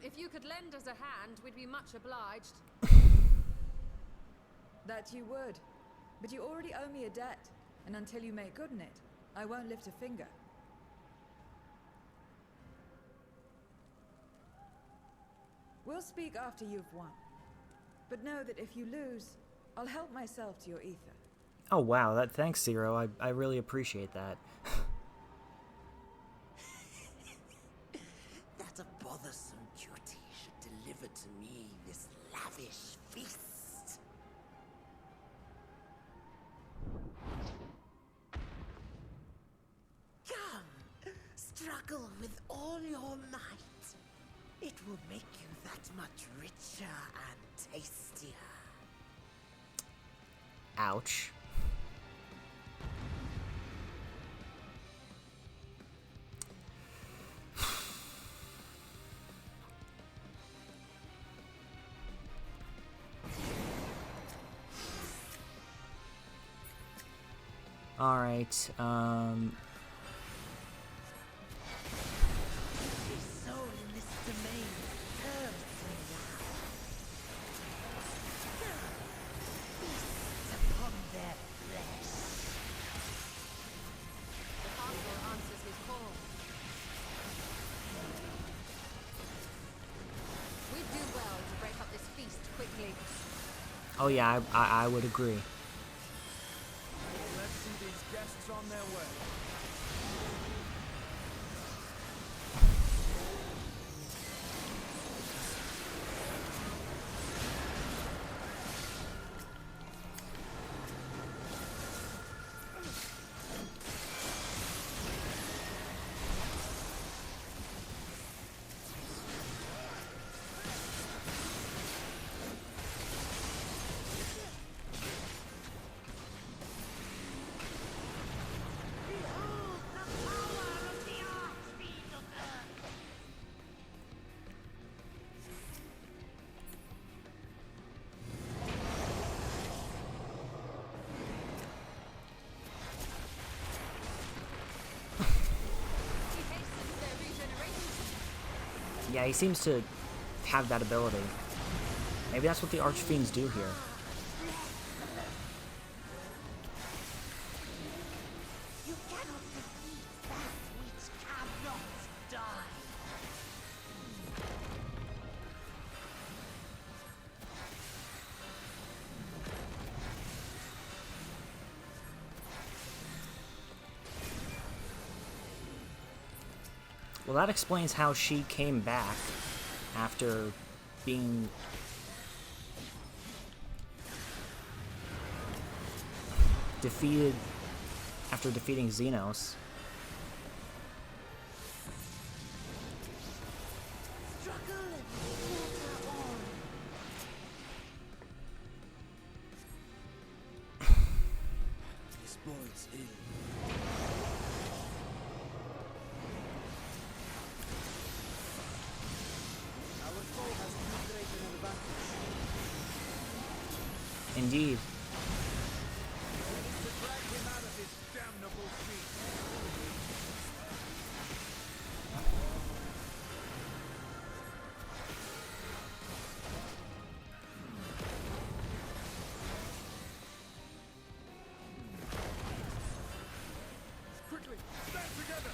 If you could lend us a hand, we'd be much obliged. That you would. But you already owe me a debt, and until you make good on it, I won't lift a finger. We'll speak after you've won. But know that if you lose, I'll help myself to your ether. Oh wow, thanks, Zero. I really appreciate that. That a bothersome duty should deliver to me this lavish feast. Come, struggle with all your might. It will make you that much richer and tastier. Ouch. All right. His soul in this domain curves me now. Feast upon their flesh. The consul answers his call. We'd do well to break up this feast quickly. Oh yeah, I would agree. Let's see these guests on their way. Yeah, he seems to have that ability. Maybe that's what the Archfiends do here. You cannot defeat that which cannot die. Well, that explains how she came back after being defeated, after defeating Xenos. Struggle and water on. This boy's ill. Our foe has too great an advantage. Indeed. To drag him out of his damnable feast. Quickly, stand together!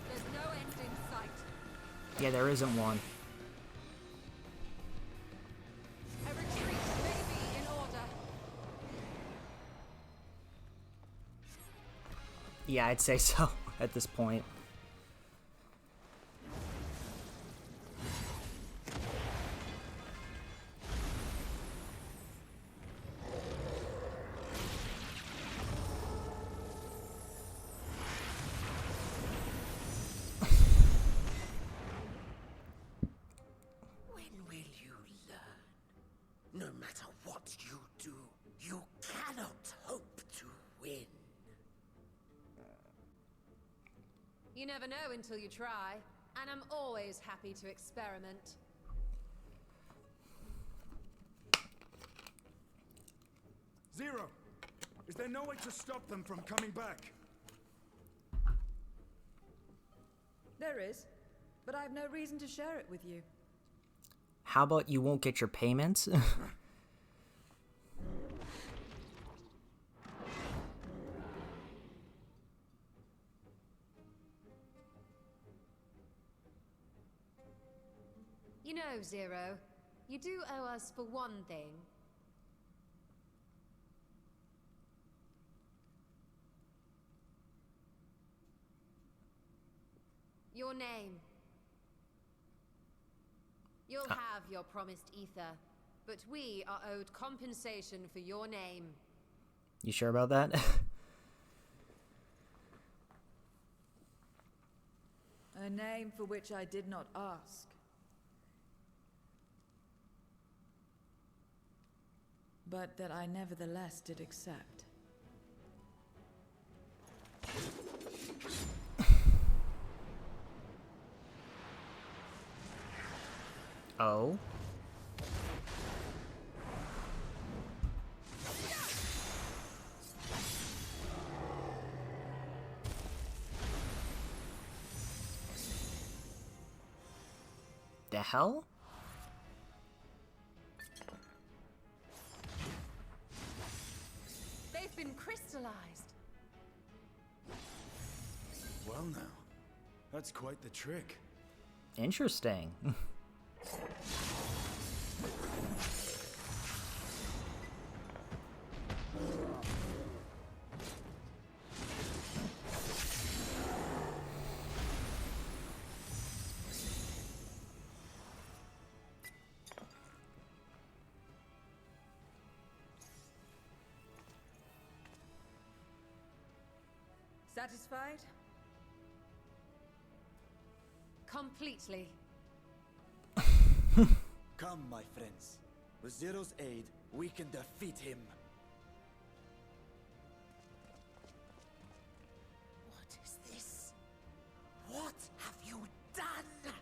There's no end in sight. Yeah, there isn't one. A retreat may be in order. Yeah, I'd say so at this point. You never know until you try, and I'm always happy to experiment. Zero! Is there no way to stop them from coming back? There is, but I have no reason to share it with you. How about you won't get your payments? You know, Zero, you do owe us for one thing. Your name. You'll have your promised ether, but we are owed compensation for your name. You sure about that? A name for which I did not ask. But that I nevertheless did accept. Oh? The hell? They've been crystallized. Well now, that's quite the trick. Interesting. Satisfied? Completely. Come, my friends. With Zero's aid, we can defeat him. What is this? What have you done?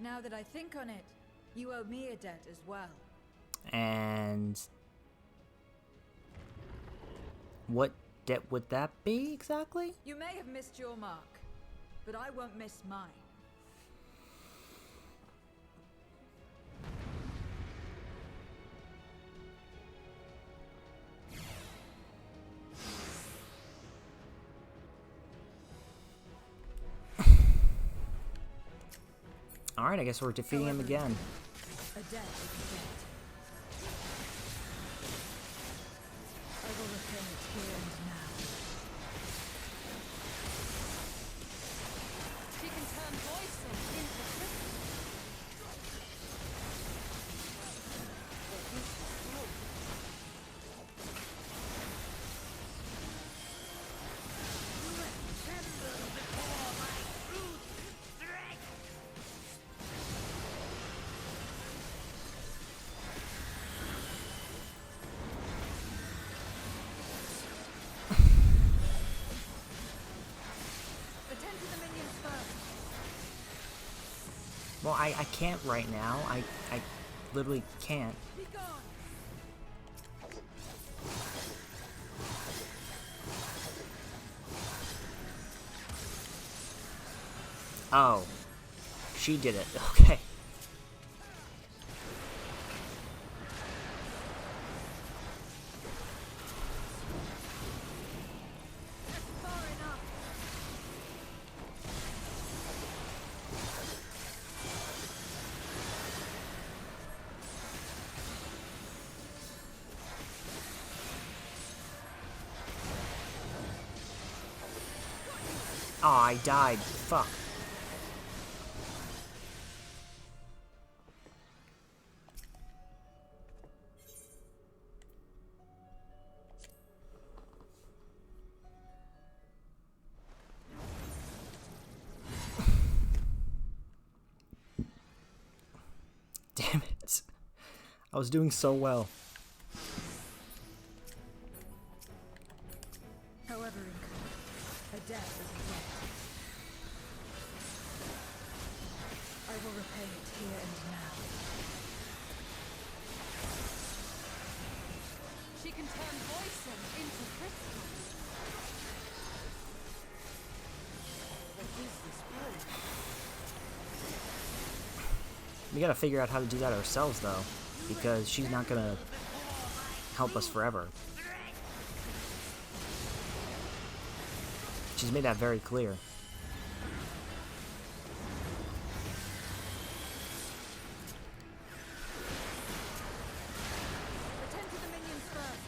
Now that I think on it, you owe me a debt as well. And what debt would that be exactly? You may have missed your mark, but I won't miss mine. Alright, I guess we're defeating him again. A debt is a debt. I will repay it here and now. She can turn voices into crystals. Attend to the minions first. Well, I can't right now. I literally can't. Be gone. Oh. She did it. Okay. That's far enough. Oh, I died. Fuck. Damn it. I was doing so well. death isn't yet. I will repay it here and now. She can turn poison into crystal. What is this bird? We gotta figure out how to do that ourselves, though, because she's not gonna help us forever. She's made that very clear. Attend to the minions first.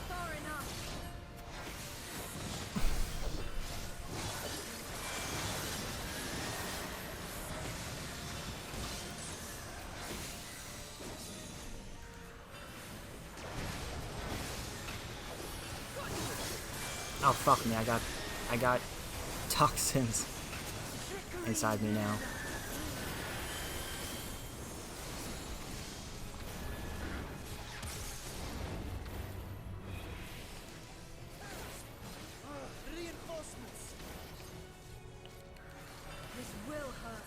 Far enough. Oh fuck me! I got toxins inside me now. Reinforcements! This will hurt.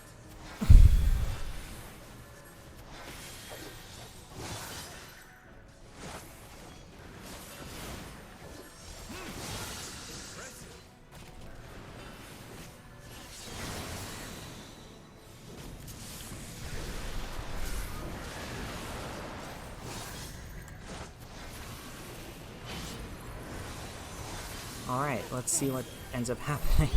Alright, let's see what ends up happening.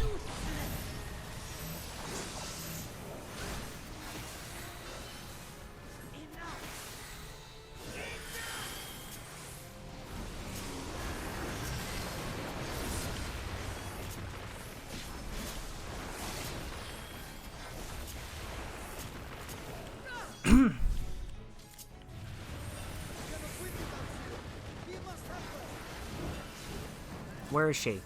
Where is she?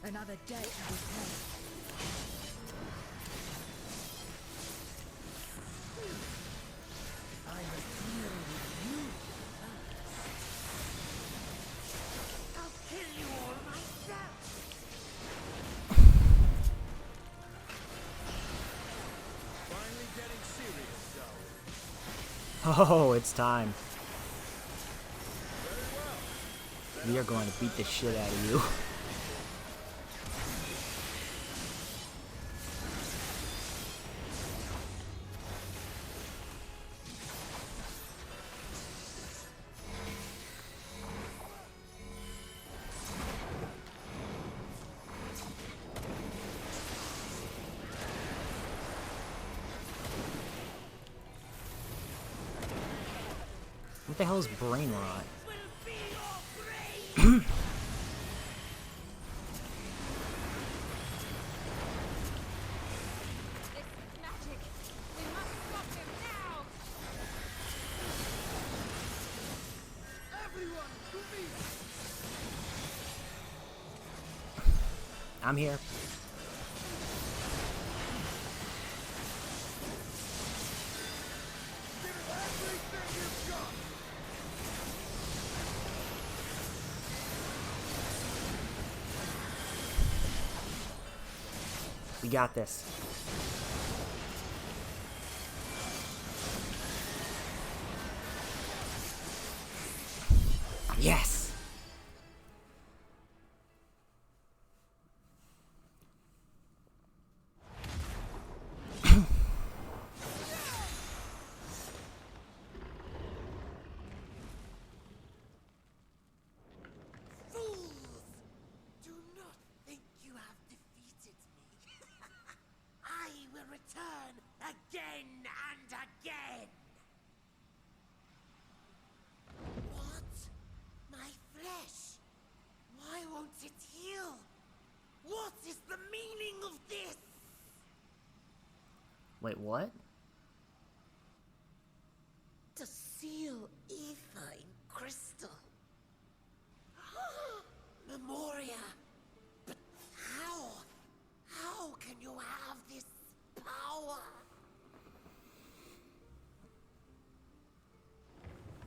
Another debt to be paid. I must deal with you first. I'll kill you all myself. Finally getting serious, though. Oh, it's time. We are going to beat the shit out of you. What the hell is brain rot? It's magic. We must stop him now. Everyone, to me! I'm here. Give it everything you've got! We got this. Yes! what? To seal ether in crystal. Memoria. But how? How can you have this power?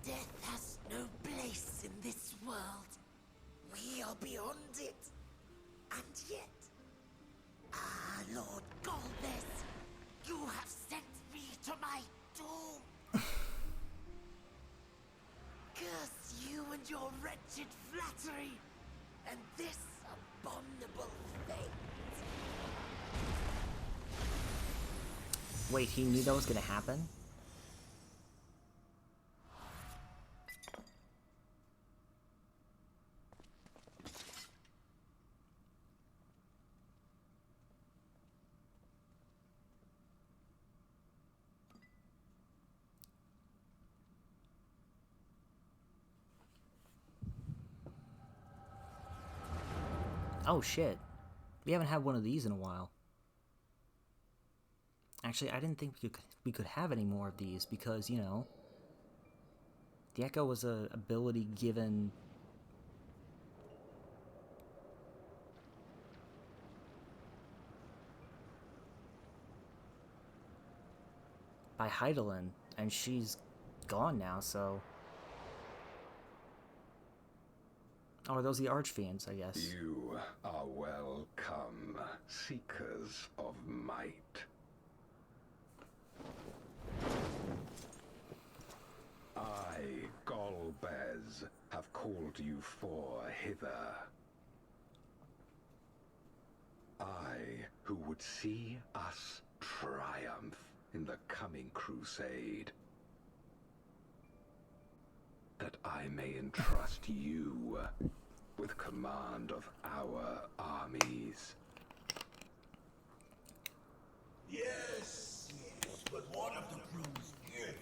Death has no place in this world. We are beyond it. And yet, Lord Golbez, you have sent me to my doom. Curse you and your wretched flattery, and this abominable fate. Wait, he knew that was gonna happen? Oh shit. We haven't had one of these in a while. Actually, I didn't think we could have any more of these because, you know, the Echo was a ability given by Heidelin, and she's gone now, so... Oh, are those the Archfiends, I guess? You are welcome, seekers of might. I, Golbez, have called you for hither. I, who would see us triumph in the coming crusade. That I may entrust you with command of our armies. Yes, but what of the crew's gift?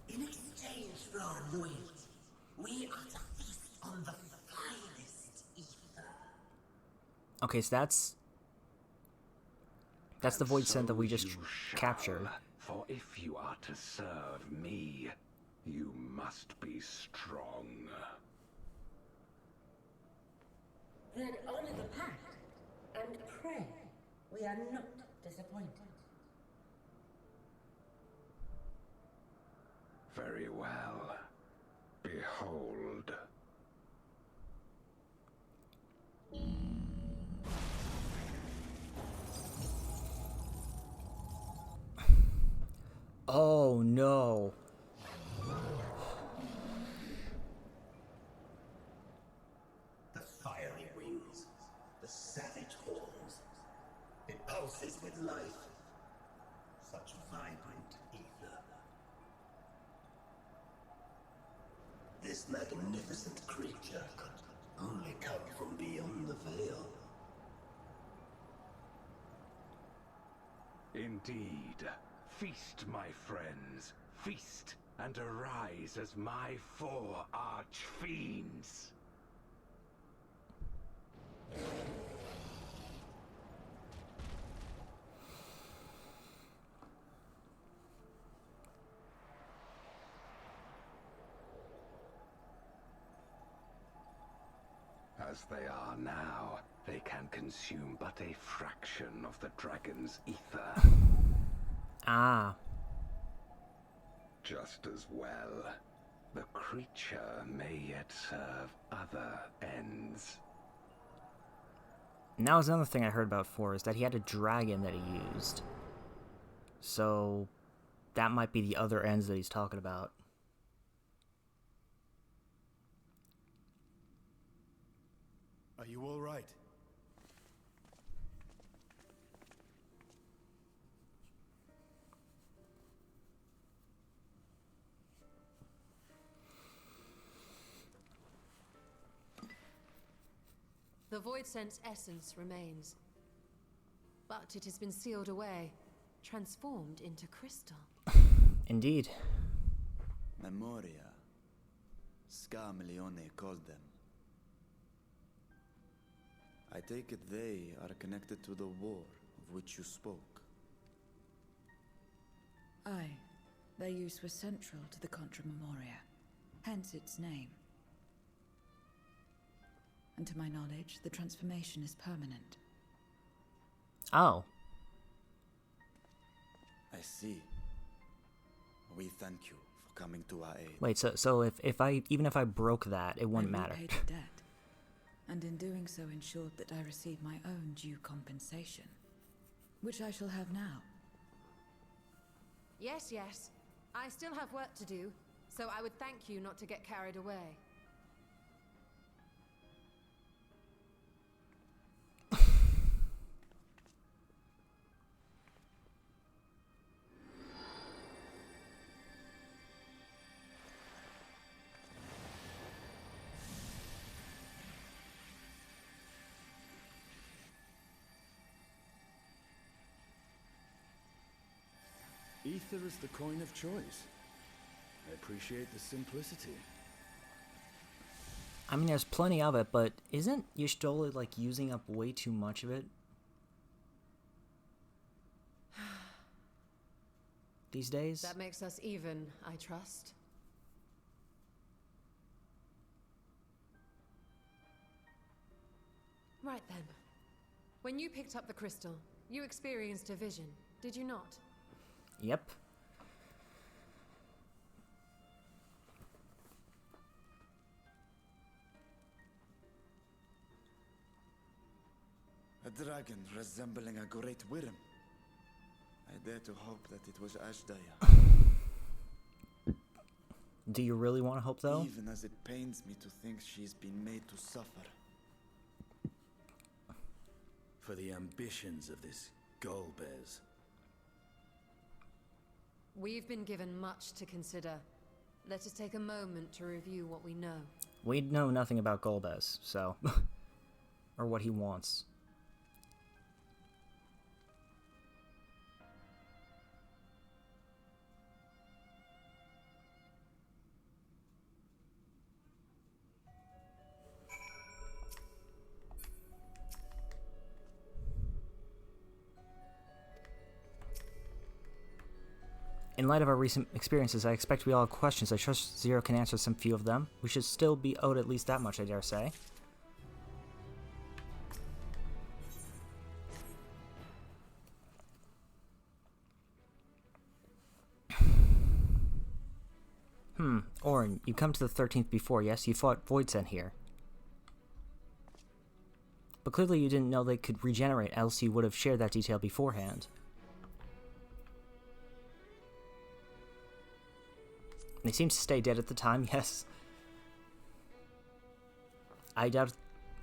In exchange for our loyalty, we are to feast on the finest ether. Okay, so that's the void scent that we just captured. For if you are to serve me, you must be strong. Then honor the pact and pray we are not disappointed. Very well. Behold. Oh no. The fiery wings, the savage horns. It pulses with life. Such vibrant ether. This magnificent creature could only come from beyond the veil. Indeed. Feast, my friends. Feast and arise as my 4 archfiends. As they are now, they can consume but a fraction of the dragon's ether. Ah. Just as well, the creature may yet serve other ends. And that was another thing I heard about For, is that he had a dragon that he used. So, that might be the other ends that he's talking about. Are you all right? The Void Scent's essence remains. But it has been sealed away, transformed into crystal. Indeed. Memoria. Scarmelione called them. I take it they are connected to the war of which you spoke. Aye. Their use was central to the Contra Memoria, hence its name. And to my knowledge, the transformation is permanent. Oh. I see. We thank you for coming to our aid. Wait, so if I even if I broke that, it wouldn't matter. I repaid the debt, and in doing so ensured that I receive my own due compensation, which I shall have now. Yes, yes. I still have work to do, so I would thank you not to get carried away. Ether is the coin of choice. I appreciate the simplicity. I mean, there's plenty of it, but isn't Y'shtola, like, using up way too much of it? These days? That makes us even, I trust. Right then. When you picked up the crystal, you experienced a vision, did you not? Yep. A dragon resembling a great worm. I dare to hope that it was Ashdaya. Do you really want to hope, though? Even as it pains me to think she's been made to suffer. For the ambitions of this Golbez. We've been given much to consider. Let us take a moment to review what we know. We know nothing about Golbez, so... or what he wants. In light of our recent experiences, I expect we all have questions. I trust Zero can answer some few of them. We should still be owed at least that much, I dare say. Orin, you come to the 13th before, yes? You fought Voidsent here. But clearly you didn't know they could regenerate, else you would have shared that detail beforehand. They seemed to stay dead at the time, yes. I doubt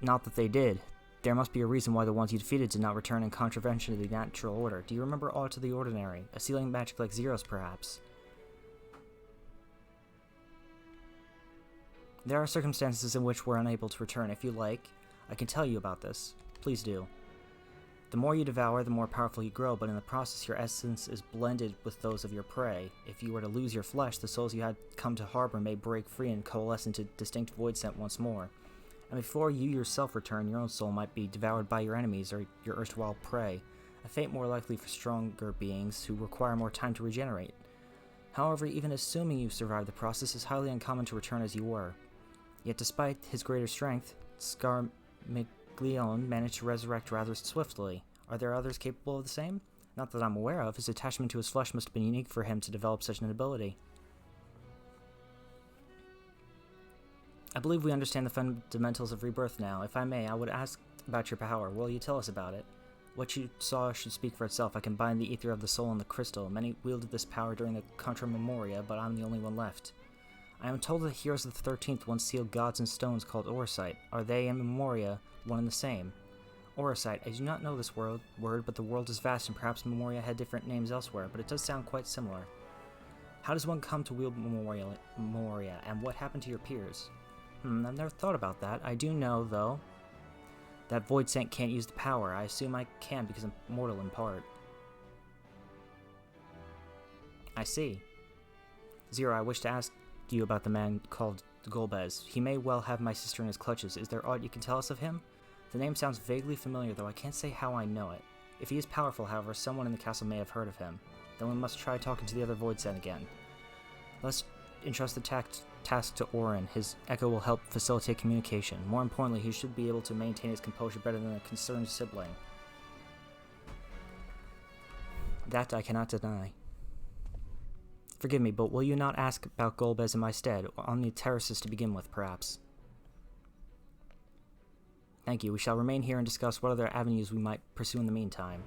not that they did. There must be a reason why the ones you defeated did not return in contravention of the natural order. Do you remember aught of the ordinary? A sealing magic like Zero's, perhaps? There are circumstances in which we're unable to return. If you like, I can tell you about this. Please do. The more you devour, the more powerful you grow, but in the process your essence is blended with those of your prey. If you were to lose your flesh, the souls you had come to harbor may break free and coalesce into distinct Voidsent once more. And before you yourself return, your own soul might be devoured by your enemies or your erstwhile prey, a fate more likely for stronger beings who require more time to regenerate. However, even assuming you survive the process, it's highly uncommon to return as you were. Yet despite his greater strength, Scarmiglione managed to resurrect rather swiftly. Are there others capable of the same? Not that I'm aware of. His attachment to his flesh must have been unique for him to develop such an ability. I believe we understand the fundamentals of rebirth now. If I may, I would ask about your power. Will you tell us about it? What you saw should speak for itself. I combined the ether of the soul and the crystal. Many wielded this power during the Contra Memoria, but I'm the only one left. I am told that the heroes of the 13th once sealed gods in stones called Oricite. Are they and Memoria one and the same? Oricite, I do not know this word, but the world is vast and perhaps Memoria had different names elsewhere, but it does sound quite similar. How does one come to wield Memoria, and what happened to your peers? I've never thought about that. I do know, though, that Voidsent can't use the power. I assume I can because I'm mortal in part. I see. Zero, I wish to ask you about the man called Golbez. He may well have my sister in his clutches. Is there aught you can tell us of him? The name sounds vaguely familiar, though I can't say how I know it. If he is powerful, however, someone in the castle may have heard of him. Then we must try talking to the other Voidsent again. Let's entrust the task to Orin. His echo will help facilitate communication. More importantly, he should be able to maintain his composure better than a concerned sibling. That I cannot deny. Forgive me, but will you not ask about Golbez in my stead, on the terraces to begin with, perhaps? Thank you. We shall remain here and discuss what other avenues we might pursue in the meantime.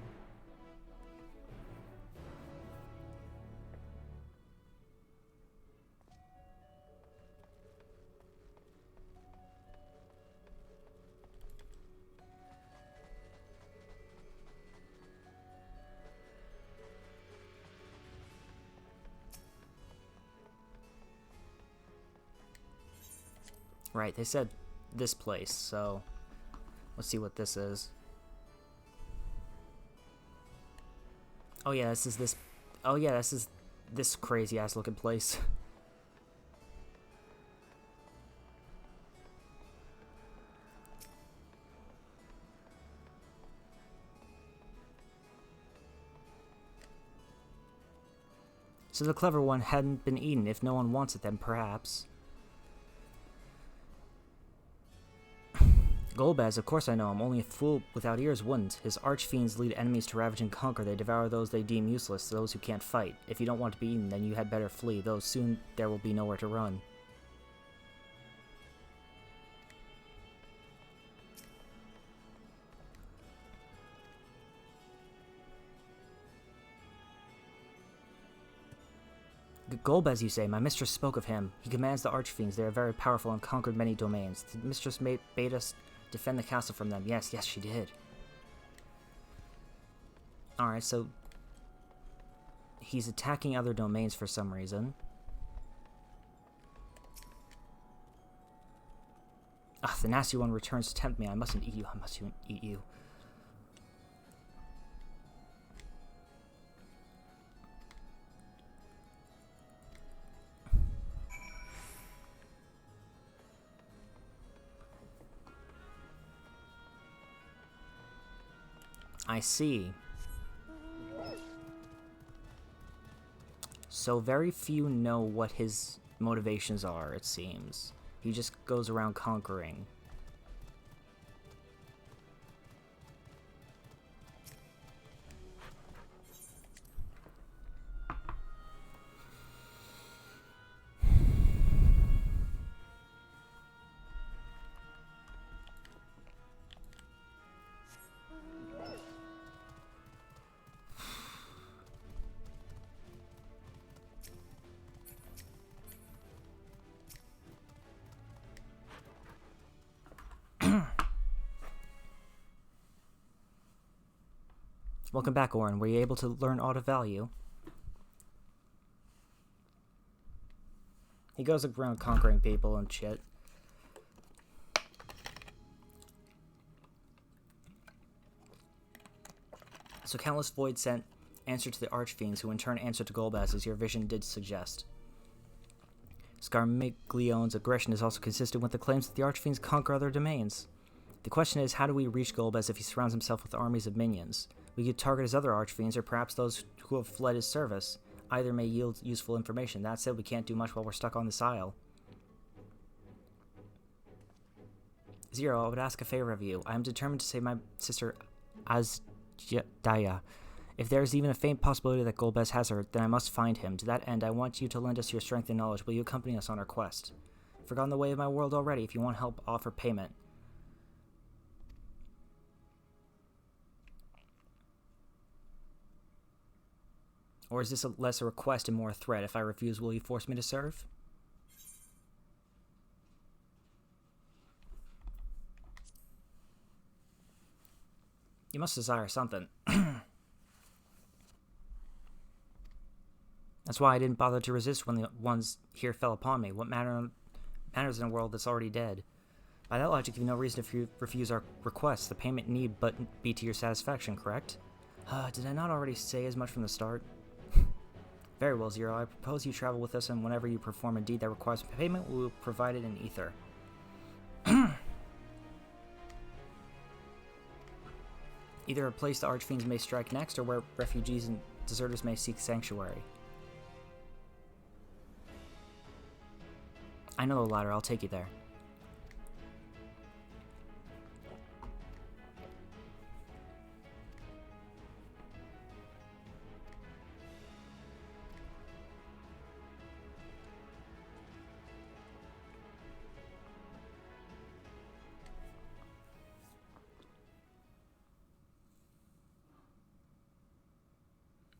Right, they said this place, so let's see what this is. Oh yeah, this is this. Oh yeah, this is this crazy ass looking place. So the clever one hadn't been eaten. If no one wants it, then perhaps. Golbez, of course I know him. Only a fool without ears wouldn't. His archfiends lead enemies to ravage and conquer. They devour those they deem useless, those who can't fight. If you don't want to be eaten, then you had better flee, though soon there will be nowhere to run. Golbez, you say? My mistress spoke of him. He commands the archfiends. They are very powerful and conquered many domains. The mistress bade us defend the castle from them. Yes, she did. Alright, so he's attacking other domains for some reason. Ugh, the nasty one returns to tempt me. I mustn't eat you. I mustn't eat you. I see. So very few know what his motivations are, it seems. He just goes around conquering. Welcome back, Orin. Were you able to learn aught of value? He goes around conquering people and shit. So countless Voidsent answer to the Archfiends, who in turn answer to Golbez, as your vision did suggest. Scarmiglione's aggression is also consistent with the claims that the Archfiends conquer other domains. The question is, how do we reach Golbez if he surrounds himself with armies of minions? We could target his other Archfiends, or perhaps those who have fled his service. Either may yield useful information. That said, we can't do much while we're stuck on this isle. Zero, I would ask a favor of you. I am determined to save my sister Azjaya. If there is even a faint possibility that Golbez has her, then I must find him. To that end, I want you to lend us your strength and knowledge. Will you accompany us on our quest? Forgotten the way of my world already. If you want help, offer payment. Or is this less a request and more a threat? If I refuse, will you force me to serve? You must desire something. That's why I didn't bother to resist when the ones here fell upon me. What matters in a world that's already dead? By that logic, you have no reason to refuse our requests. The payment need but be to your satisfaction, correct? Did I not already say as much from the start? Very well, Zero. I propose you travel with us, and whenever you perform a deed that requires payment, we will provide it in ether. Either a place the Archfiends may strike next, or where refugees and deserters may seek sanctuary. I know the latter, I'll take you there.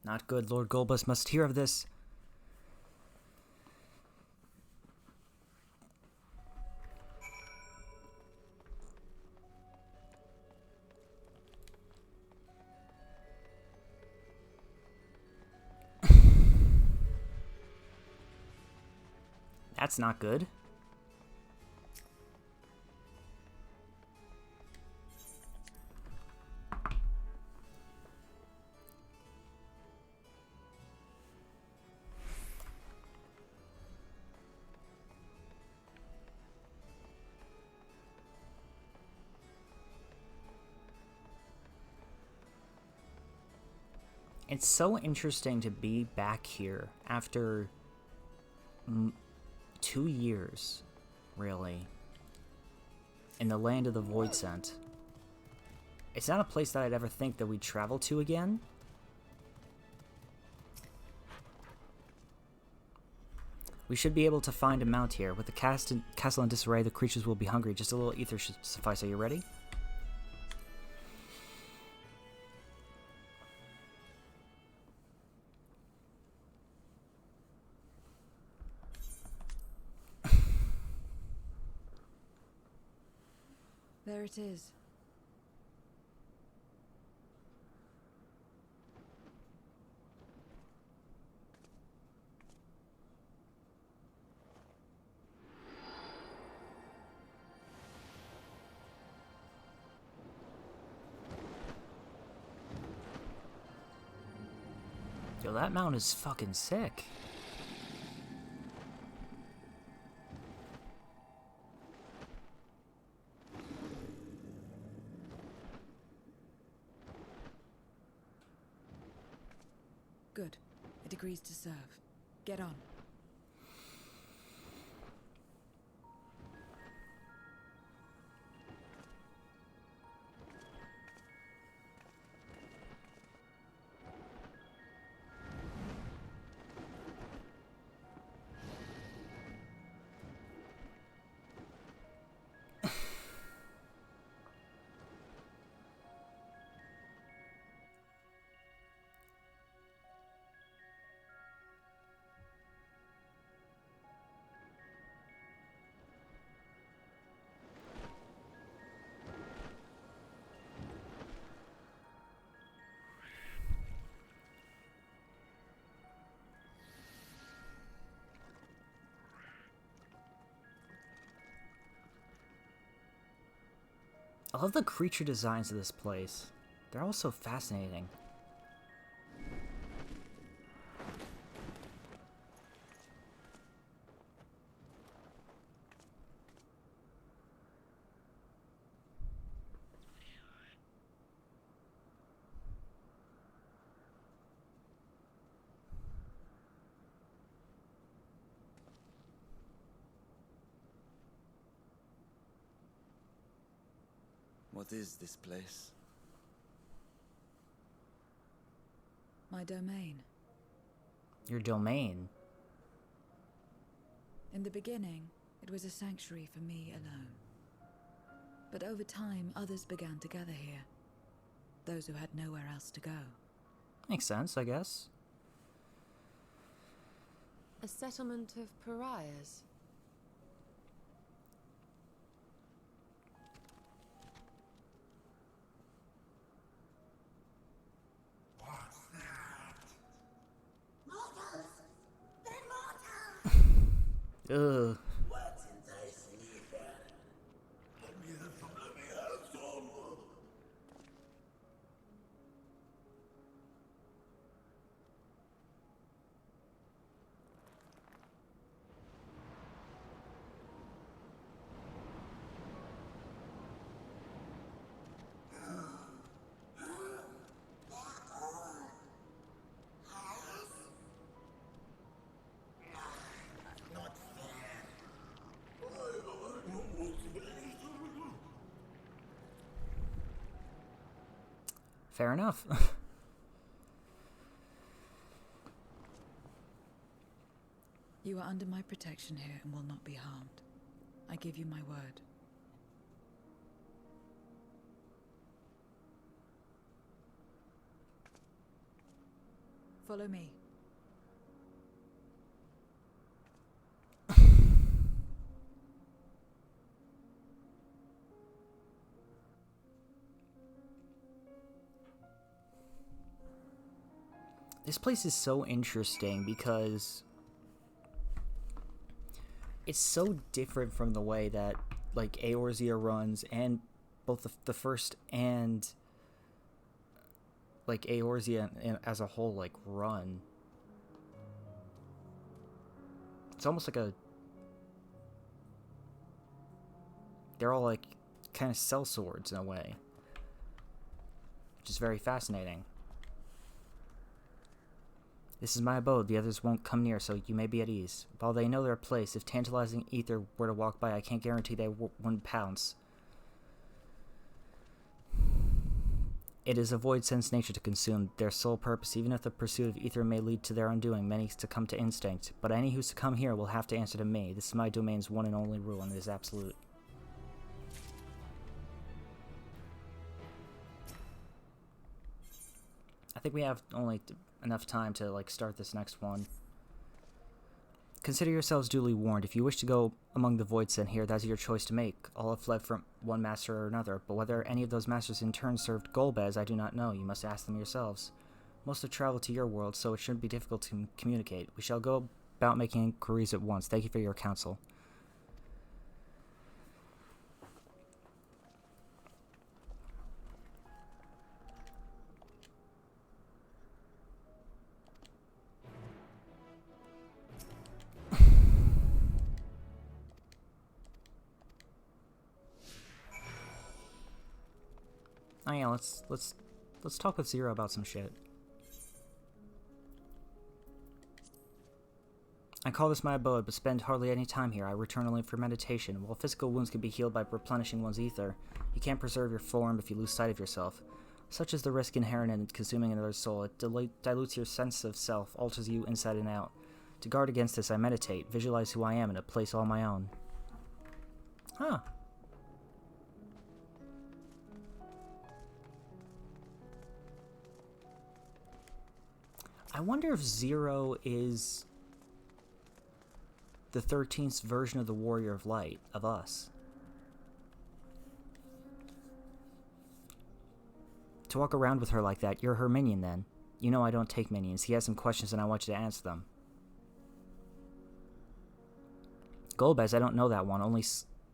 Not good. Lord Golbus must hear of this. That's not good. It's so interesting to be back here after 2 years, really, in the land of the Voidsent. It's not a place that I'd ever think that we'd travel to again. We should be able to find a mount here. With the castle in disarray, the creatures will be hungry. Just a little ether should suffice. Are you ready? There it is. Yo, that mount is fucking sick. Good. It agrees to serve. Get on. I love the creature designs of this place. They're all so fascinating. What is this place? My domain. Your domain? In the beginning, it was a sanctuary for me alone. But over time, others began to gather here. Those who had nowhere else to go. Makes sense, I guess. A settlement of pariahs. Ugh. Fair enough. You are under my protection here and will not be harmed. I give you my word. Follow me. This place is so interesting because it's so different from the way that, like, Eorzea runs, and both the first and, like, Eorzea as a whole, like, run. It's almost like a... They're all, like, kind of sellswords in a way. Which is very fascinating. This is my abode. The others won't come near, so you may be at ease. While they know their place, if tantalizing ether were to walk by, I can't guarantee they wouldn't pounce. It is a void sense nature to consume. Their sole purpose, even if the pursuit of ether may lead to their undoing, many succumb to instinct. But any who succumb here will have to answer to me. This is my domain's one and only rule, and it is absolute. I think we have only enough time to, like, start this next one. Consider yourselves duly warned. If you wish to go among the void sent here, that is your choice to make. All have fled from one master or another, but whether any of those masters in turn served Golbez, I do not know. You must ask them yourselves. Most have traveled to your world, so it shouldn't be difficult to communicate. We shall go about making inquiries at once. Thank you for your counsel. Oh yeah, let's talk with Zero about some shit. I call this my abode, but spend hardly any time here. I return only for meditation. While physical wounds can be healed by replenishing one's ether, you can't preserve your form if you lose sight of yourself. Such is the risk inherent in consuming another's soul. It dilutes your sense of self, alters you inside and out. To guard against this, I meditate, visualize who I am in a place all my own. Huh. I wonder if Zero is the 13th version of the Warrior of Light, of us. To walk around with her like that, you're her minion then. You know I don't take minions. He has some questions and I want you to answer them. Golbez, I don't know that one, only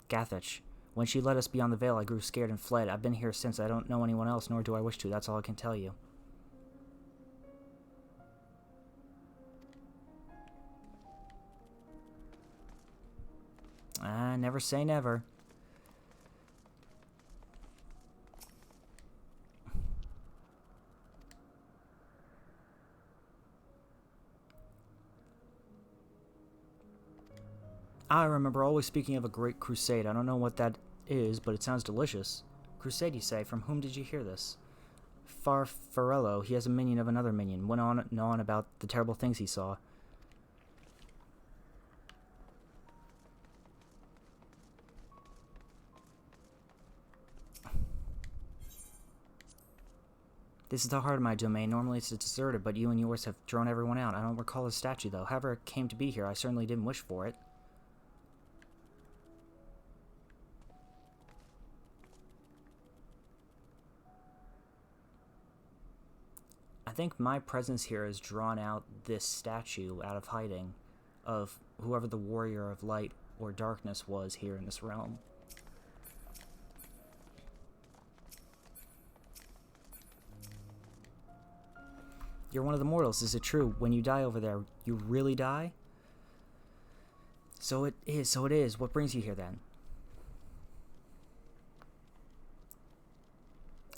Gathich. When she let us beyond the veil, I grew scared and fled. I've been here since. I don't know anyone else, nor do I wish to. That's all I can tell you. Never say never. I remember always speaking of a great crusade. I don't know what that is, but it sounds delicious. Crusade, you say? From whom did you hear this? Farfarello. He has a minion of another minion. Went on and on about the terrible things he saw. This is the heart of my domain. Normally it's deserted, but you and yours have drawn everyone out. I don't recall his statue, though. However it came to be here, I certainly didn't wish for it. I think my presence here has drawn out this statue out of hiding of whoever the warrior of light or darkness was here in this realm. You're one of the mortals, is it true? When you die over there, you really die? So it is. What brings you here then?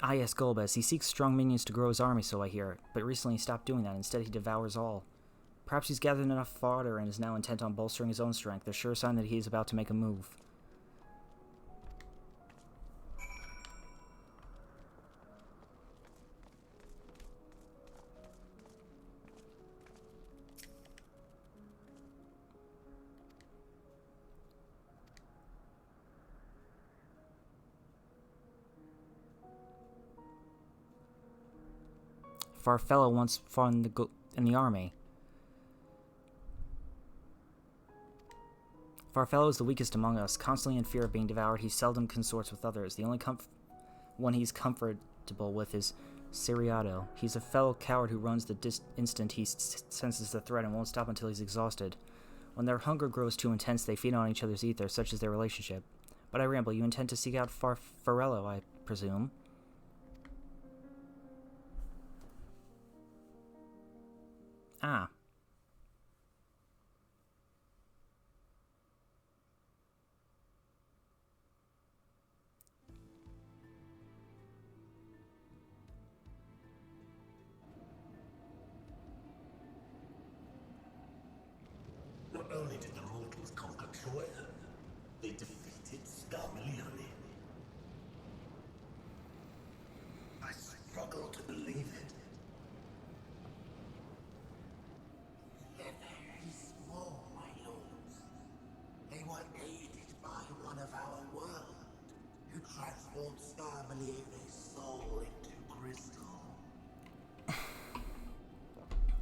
Ah yes, Golbez. He seeks strong minions to grow his army, so I hear. But recently he stopped doing that. Instead he devours all. Perhaps he's gathered enough fodder and is now intent on bolstering his own strength. A sure sign that he is about to make a move. Farfella once fought in the army. Farfella is the weakest among us. Constantly in fear of being devoured, he seldom consorts with others. The only one he's comfortable with is Siriato. He's a fellow coward who runs the instant he senses the threat and won't stop until he's exhausted. When their hunger grows too intense, they feed on each other's ether, such is their relationship. But I ramble. You intend to seek out Farfarello, I presume? Ah. Not only did the mortals conquer Troy, they defeated Scarmiglione. I struggle to believe it. They're very small, my lords. They were aided by one of our world, who transformed Scarmiglione's soul into crystal.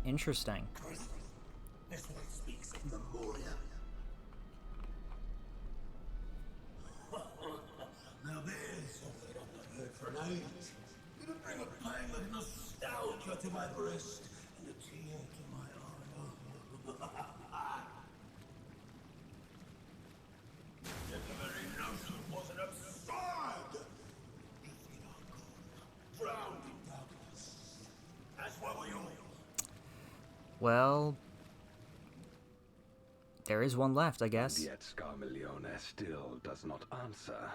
Interesting. Crystal? This one speaks of Memoria. Now there's something I've not heard for an age. It'll bring a pang of nostalgia to my breast and a tear to my eye. Yet the very notion was an absurd. Drifting our gold, drowned in darkness. As well we all. Well, there is one left, I guess. And yet Scarmiglione still does not answer.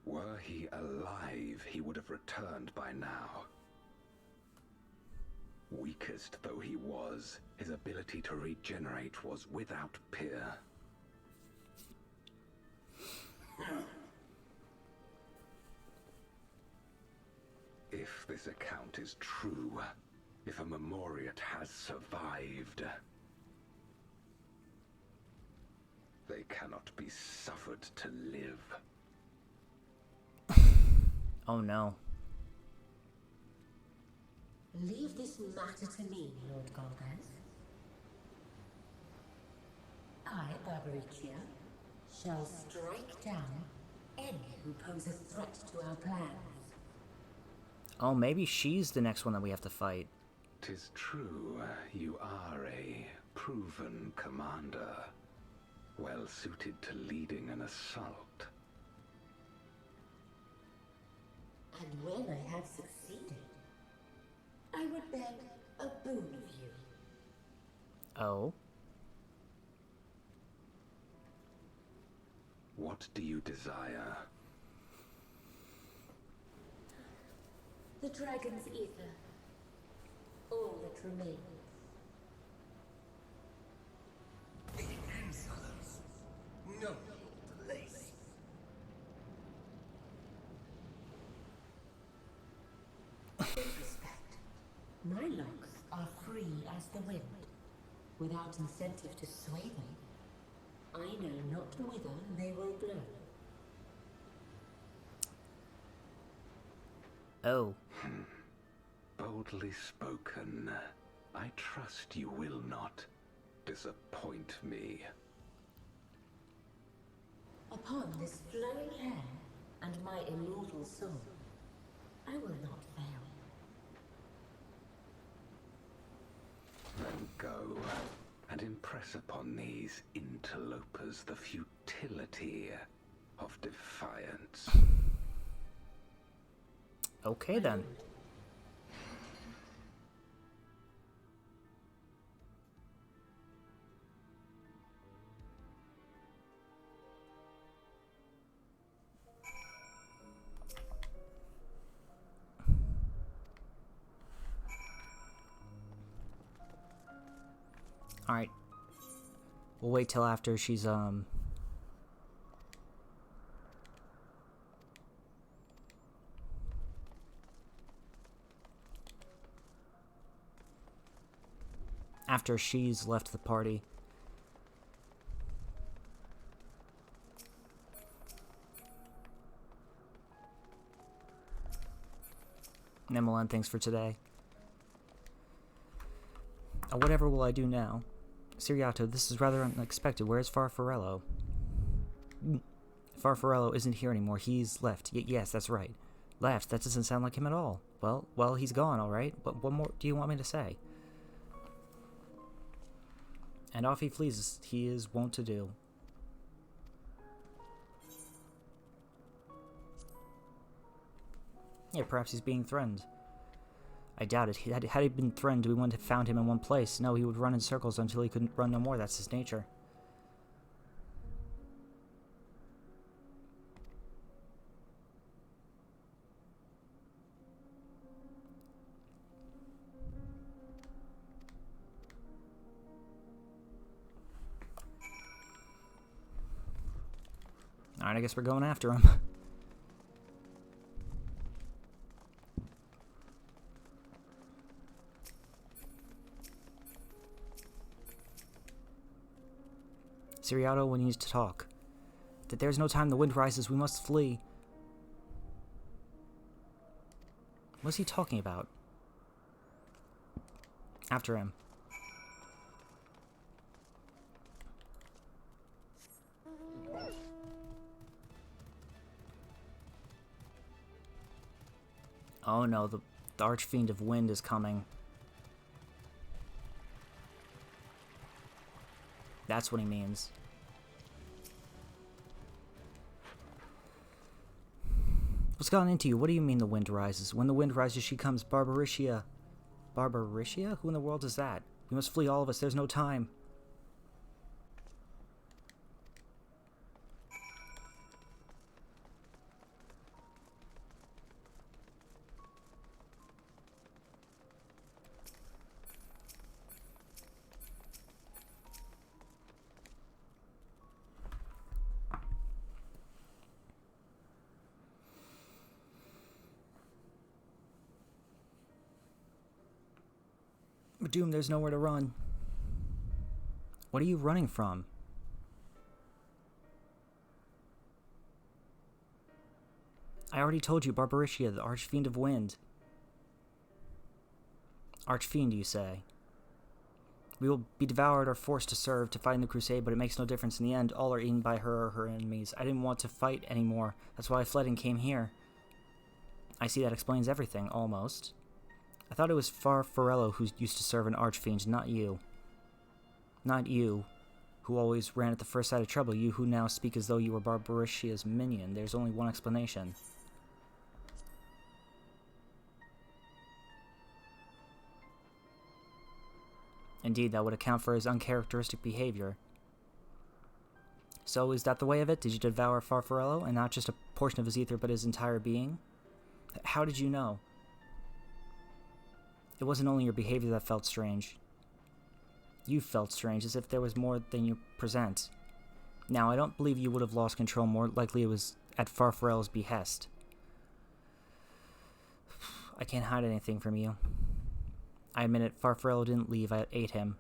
Were he alive, he would have returned by now. Weakest though he was, his ability to regenerate was without peer. If this account is true, if a Memoriat has survived, they cannot be suffered to live. Oh no. Leave this matter to me, Lord Golgaz. I, Barbaricia, shall strike down any who pose a threat to our plans. Oh, maybe she's the next one that we have to fight. 'Tis true, you are a proven commander, well suited to leading an assault. And when I have succeeded, I would beg a boon of you. Oh? What do you desire? The dragon's ether. All that remains. The insolence. No place. With respect, my locks are free as the wind, without incentive to sway them. I know not whither they will blow. Oh. Boldly spoken. I trust you will not disappoint me. Upon this flowing hair and my immortal soul, I will not fail. Then go and impress upon these interlopers the futility of defiance. Okay then. Alright. We'll wait till after she's, after she's left the party. And then we'll end things for today. Whatever will I do now? Siriato, this is rather unexpected. Where's Farfarello? Farfarello isn't here anymore. He's left. Yes, that's right. Left? That doesn't sound like him at all. Well, he's gone, alright. What more do you want me to say? And off he flees, as he is wont to do. Yeah, perhaps he's being threatened. I doubt it. Had he been threatened, we wouldn't have found him in one place. No, he would run in circles until he couldn't run no more. That's his nature. Alright, I guess we're going after him. Siriato, we need to talk. That there's no time, the wind rises, we must flee. What's he talking about? After him. Oh no, the Archfiend of Wind is coming. That's what he means. What's gotten into you? What do you mean the wind rises? When the wind rises, she comes. Barbaricia. Barbaricia? Who in the world is that? We must flee, all of us. There's no time. Doom, there's nowhere to run. What are you running from? I already told you, Barbaricia, the Archfiend of Wind. Archfiend, you say? We will be devoured or forced to serve to fight in the crusade, but it makes no difference. In the end, all are eaten by her or her enemies. I didn't want to fight anymore. That's why I fled and came here. I see that explains everything, almost. I thought it was Farfarello who used to serve an Archfiend, not you. Not you, who always ran at the first sight of trouble. You who now speak as though you were Barbaricia's minion. There's only one explanation. Indeed, that would account for his uncharacteristic behavior. So, is that the way of it? Did you devour Farfarello, and not just a portion of his ether, but his entire being? How did you know? It wasn't only your behavior that felt strange. You felt strange, as if there was more than you present. Now, I don't believe you would have lost control. More likely it was at Farfarello's behest. I can't hide anything from you. I admit it, Farfarello didn't leave, I ate him.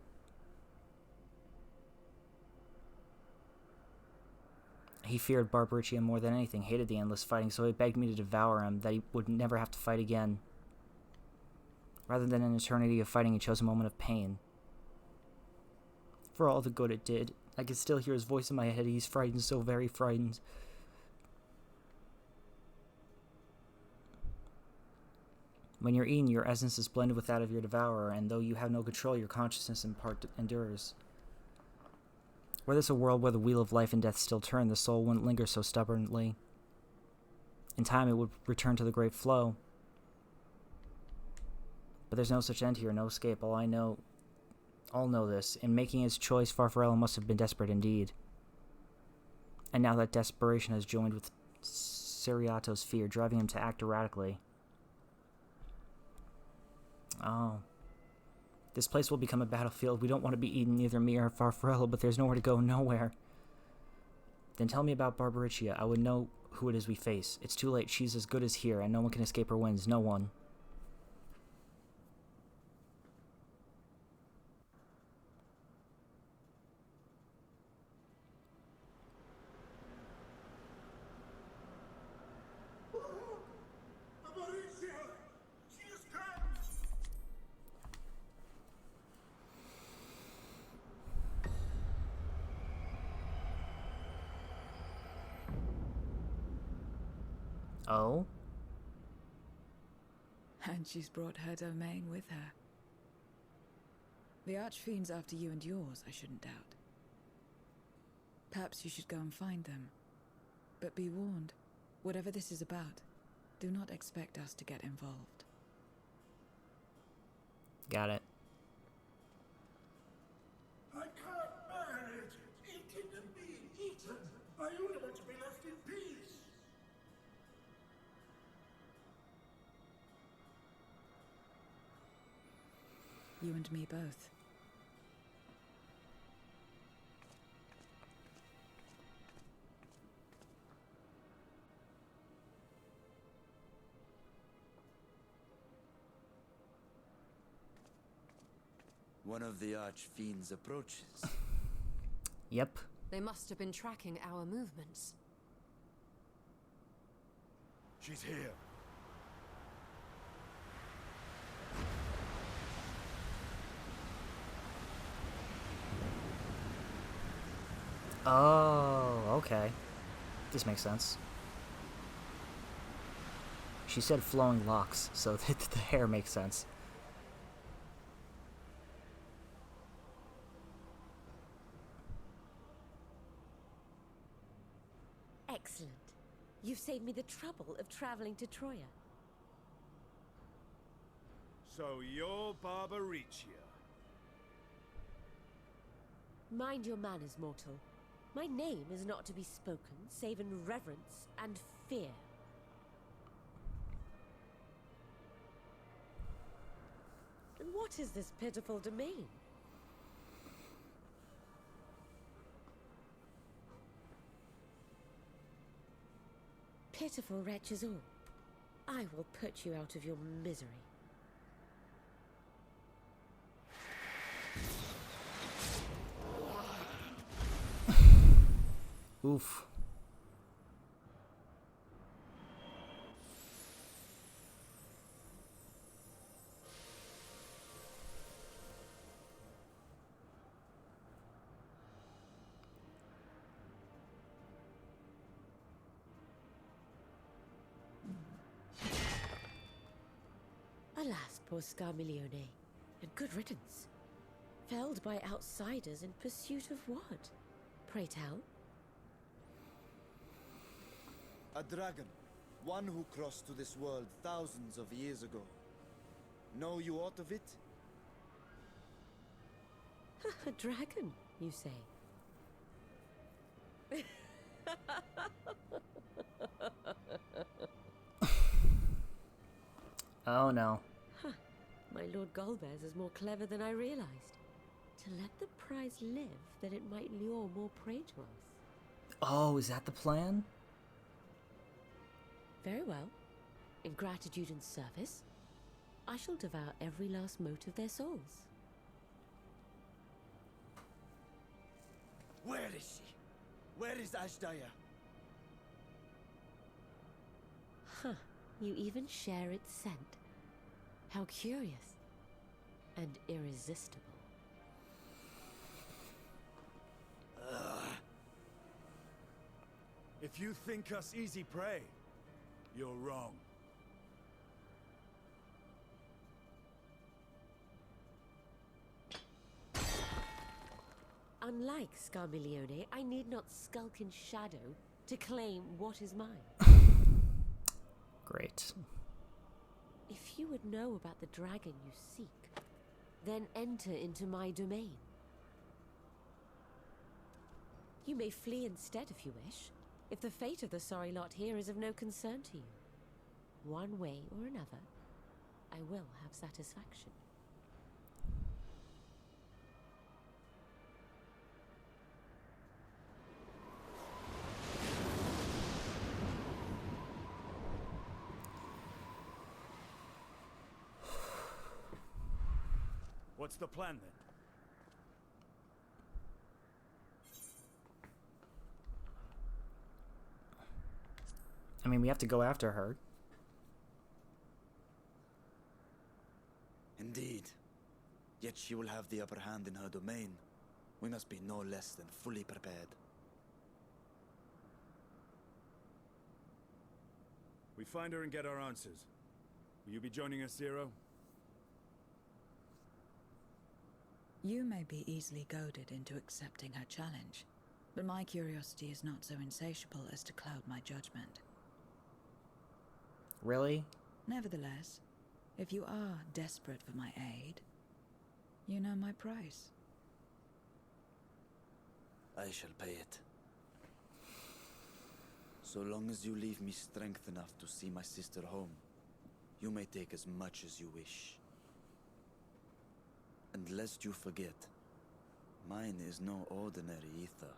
He feared Barbaricia more than anything, hated the endless fighting, so he begged me to devour him, that he would never have to fight again. Rather than an eternity of fighting, he chose a moment of pain. For all the good it did, I can still hear his voice in my head. He's frightened, so very frightened. When you're eaten, your essence is blended with that of your devourer, and though you have no control, your consciousness in part endures. Were this a world where the wheel of life and death still turned, the soul wouldn't linger so stubbornly. In time, it would return to the great flow. But there's no such end here, no escape. All know this. In making his choice, Farfarello must have been desperate indeed. And now that desperation has joined with Siriato's fear, driving him to act erratically. Oh. This place will become a battlefield. We don't want to be eaten, neither me or Farfarello, but there's nowhere to go, nowhere. Then tell me about Barbaricia. I would know who it is we face. It's too late. She's as good as here, and no one can escape her winds. No one. Oh? And she's brought her domain with her. The Archfiend's after you and yours, I shouldn't doubt. Perhaps you should go and find them. But be warned, whatever this is about, do not expect us to get involved. Got it. I can't bear it! Eating and being eaten! I only want to be left in peace! You and me both. One of the Archfiend's approaches. Yep. They must have been tracking our movements. She's here. Oh, okay. This makes sense. She said flowing locks, so the hair makes sense. Excellent. You've saved me the trouble of traveling to Troya. So you're Barbaricia. Mind your manners, mortal. My name is not to be spoken, save in reverence and fear. And what is this pitiful domain? Pitiful wretches all. I will put you out of your misery. Oof. Alas, poor Scarmiglione, and good riddance. Felled by outsiders in pursuit of what? Pray tell. A dragon. One who crossed to this world thousands of years ago. Know you aught of it? A dragon, you say? Oh no. Huh. My Lord Golbez is more clever than I realized. To let the prize live, that it might lure more prey to us. Oh, is that the plan? Very well. In gratitude and service, I shall devour every last mote of their souls. Where is she? Where is Ashdaya? Huh. You even share its scent. How curious. And irresistible. If you think us easy prey, you're wrong. Unlike Scarmiglione, I need not skulk in shadow to claim what is mine. Great. If you would know about the dragon you seek, then enter into my domain. You may flee instead if you wish, if the fate of the sorry lot here is of no concern to you. One way or another, I will have satisfaction. What's the plan then? I mean, we have to go after her. Indeed. Yet she will have the upper hand in her domain. We must be no less than fully prepared. We find her and get our answers. Will you be joining us, Zero? You may be easily goaded into accepting her challenge, but my curiosity is not so insatiable as to cloud my judgment. Really? Nevertheless, if you are desperate for my aid, you know my price. I shall pay it. So long as you leave me strength enough to see my sister home, you may take as much as you wish. And lest you forget, mine is no ordinary ether.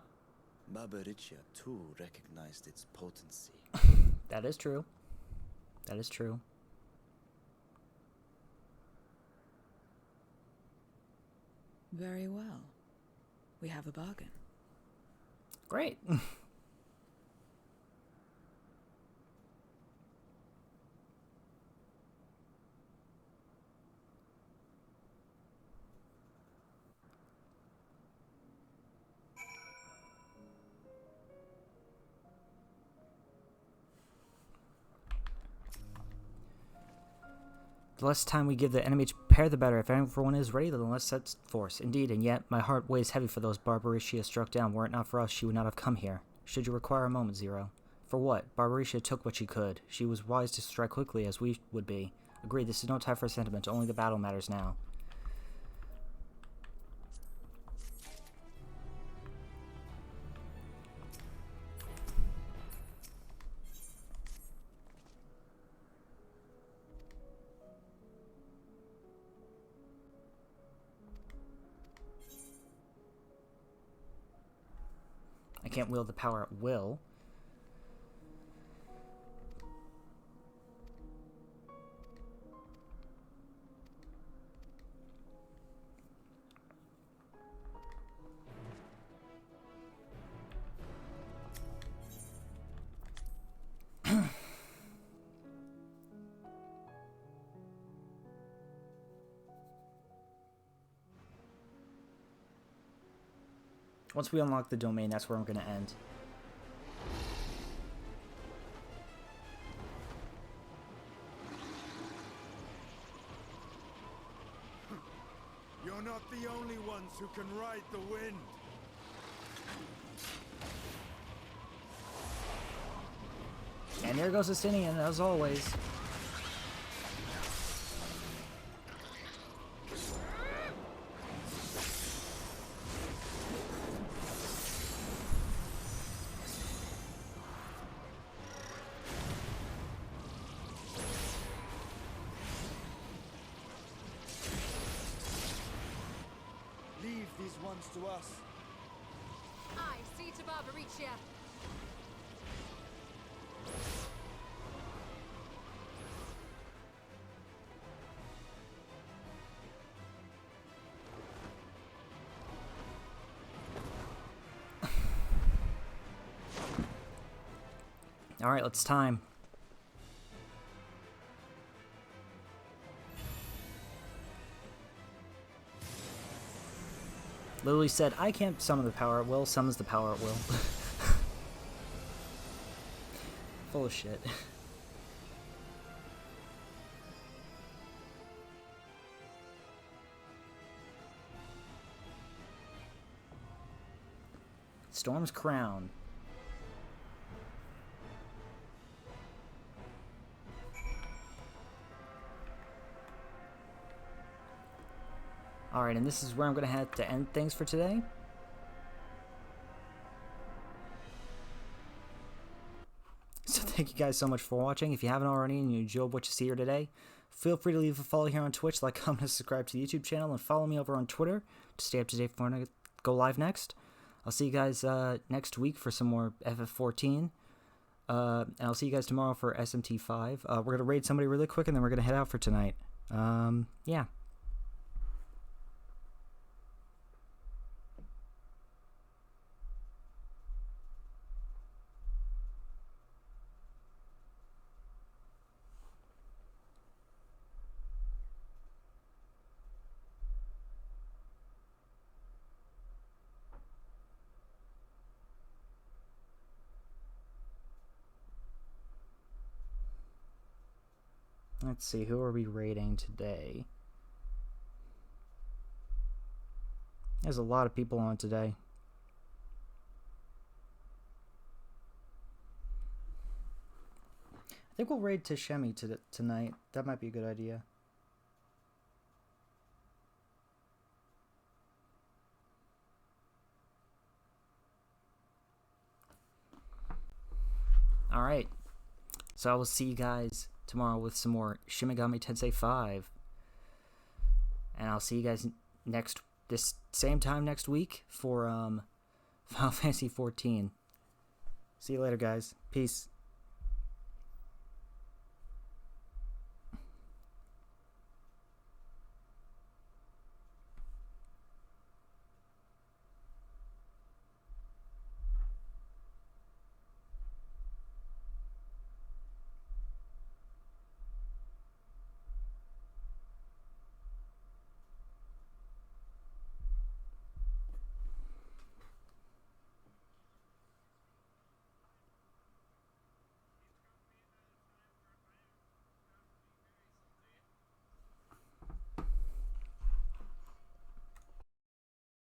Barbaricia too recognized its potency. That is true. That is true. Very well. We have a bargain. Great. The less time we give the enemy to prepare, the better. If everyone is ready, then let's set force. Indeed, and yet my heart weighs heavy for those Barbaricia struck down. Were it not for us, she would not have come here. Should you require a moment, Zero? For what? Barbaricia took what she could. She was wise to strike quickly, as we would be. Agreed, this is no time for sentiment. Only the battle matters now. I can't wield the power at will. Once we unlock the domain, that's where I'm going to end. You're not the only ones who can ride the wind. And there goes Justinian, as always. Leave these ones to us. I see to Barbaricia. Alright, it's time. Literally said, I can't summon the power at will, summons the power at will. Full of shit. Storm's Crown. Alright, and this is where I'm going to have to end things for today. So thank you guys so much for watching. If you haven't already and you enjoyed what you see here today, feel free to leave a follow here on Twitch, like, comment, and subscribe to the YouTube channel, and follow me over on Twitter to stay up to date for when I go live next. I'll see you guys next week for some more FF14. And I'll see you guys tomorrow for SMT5. We're going to raid somebody really quick, and then we're going to head out for tonight. Yeah. Let's see, who are we raiding today? There's a lot of people on today. I think we'll raid Tishemi tonight. That might be a good idea. Alright. So I will see you guys tomorrow with some more Shin Megami Tensei 5. And I'll see you guys this same time next week for Final Fantasy 14. See you later, guys. Peace.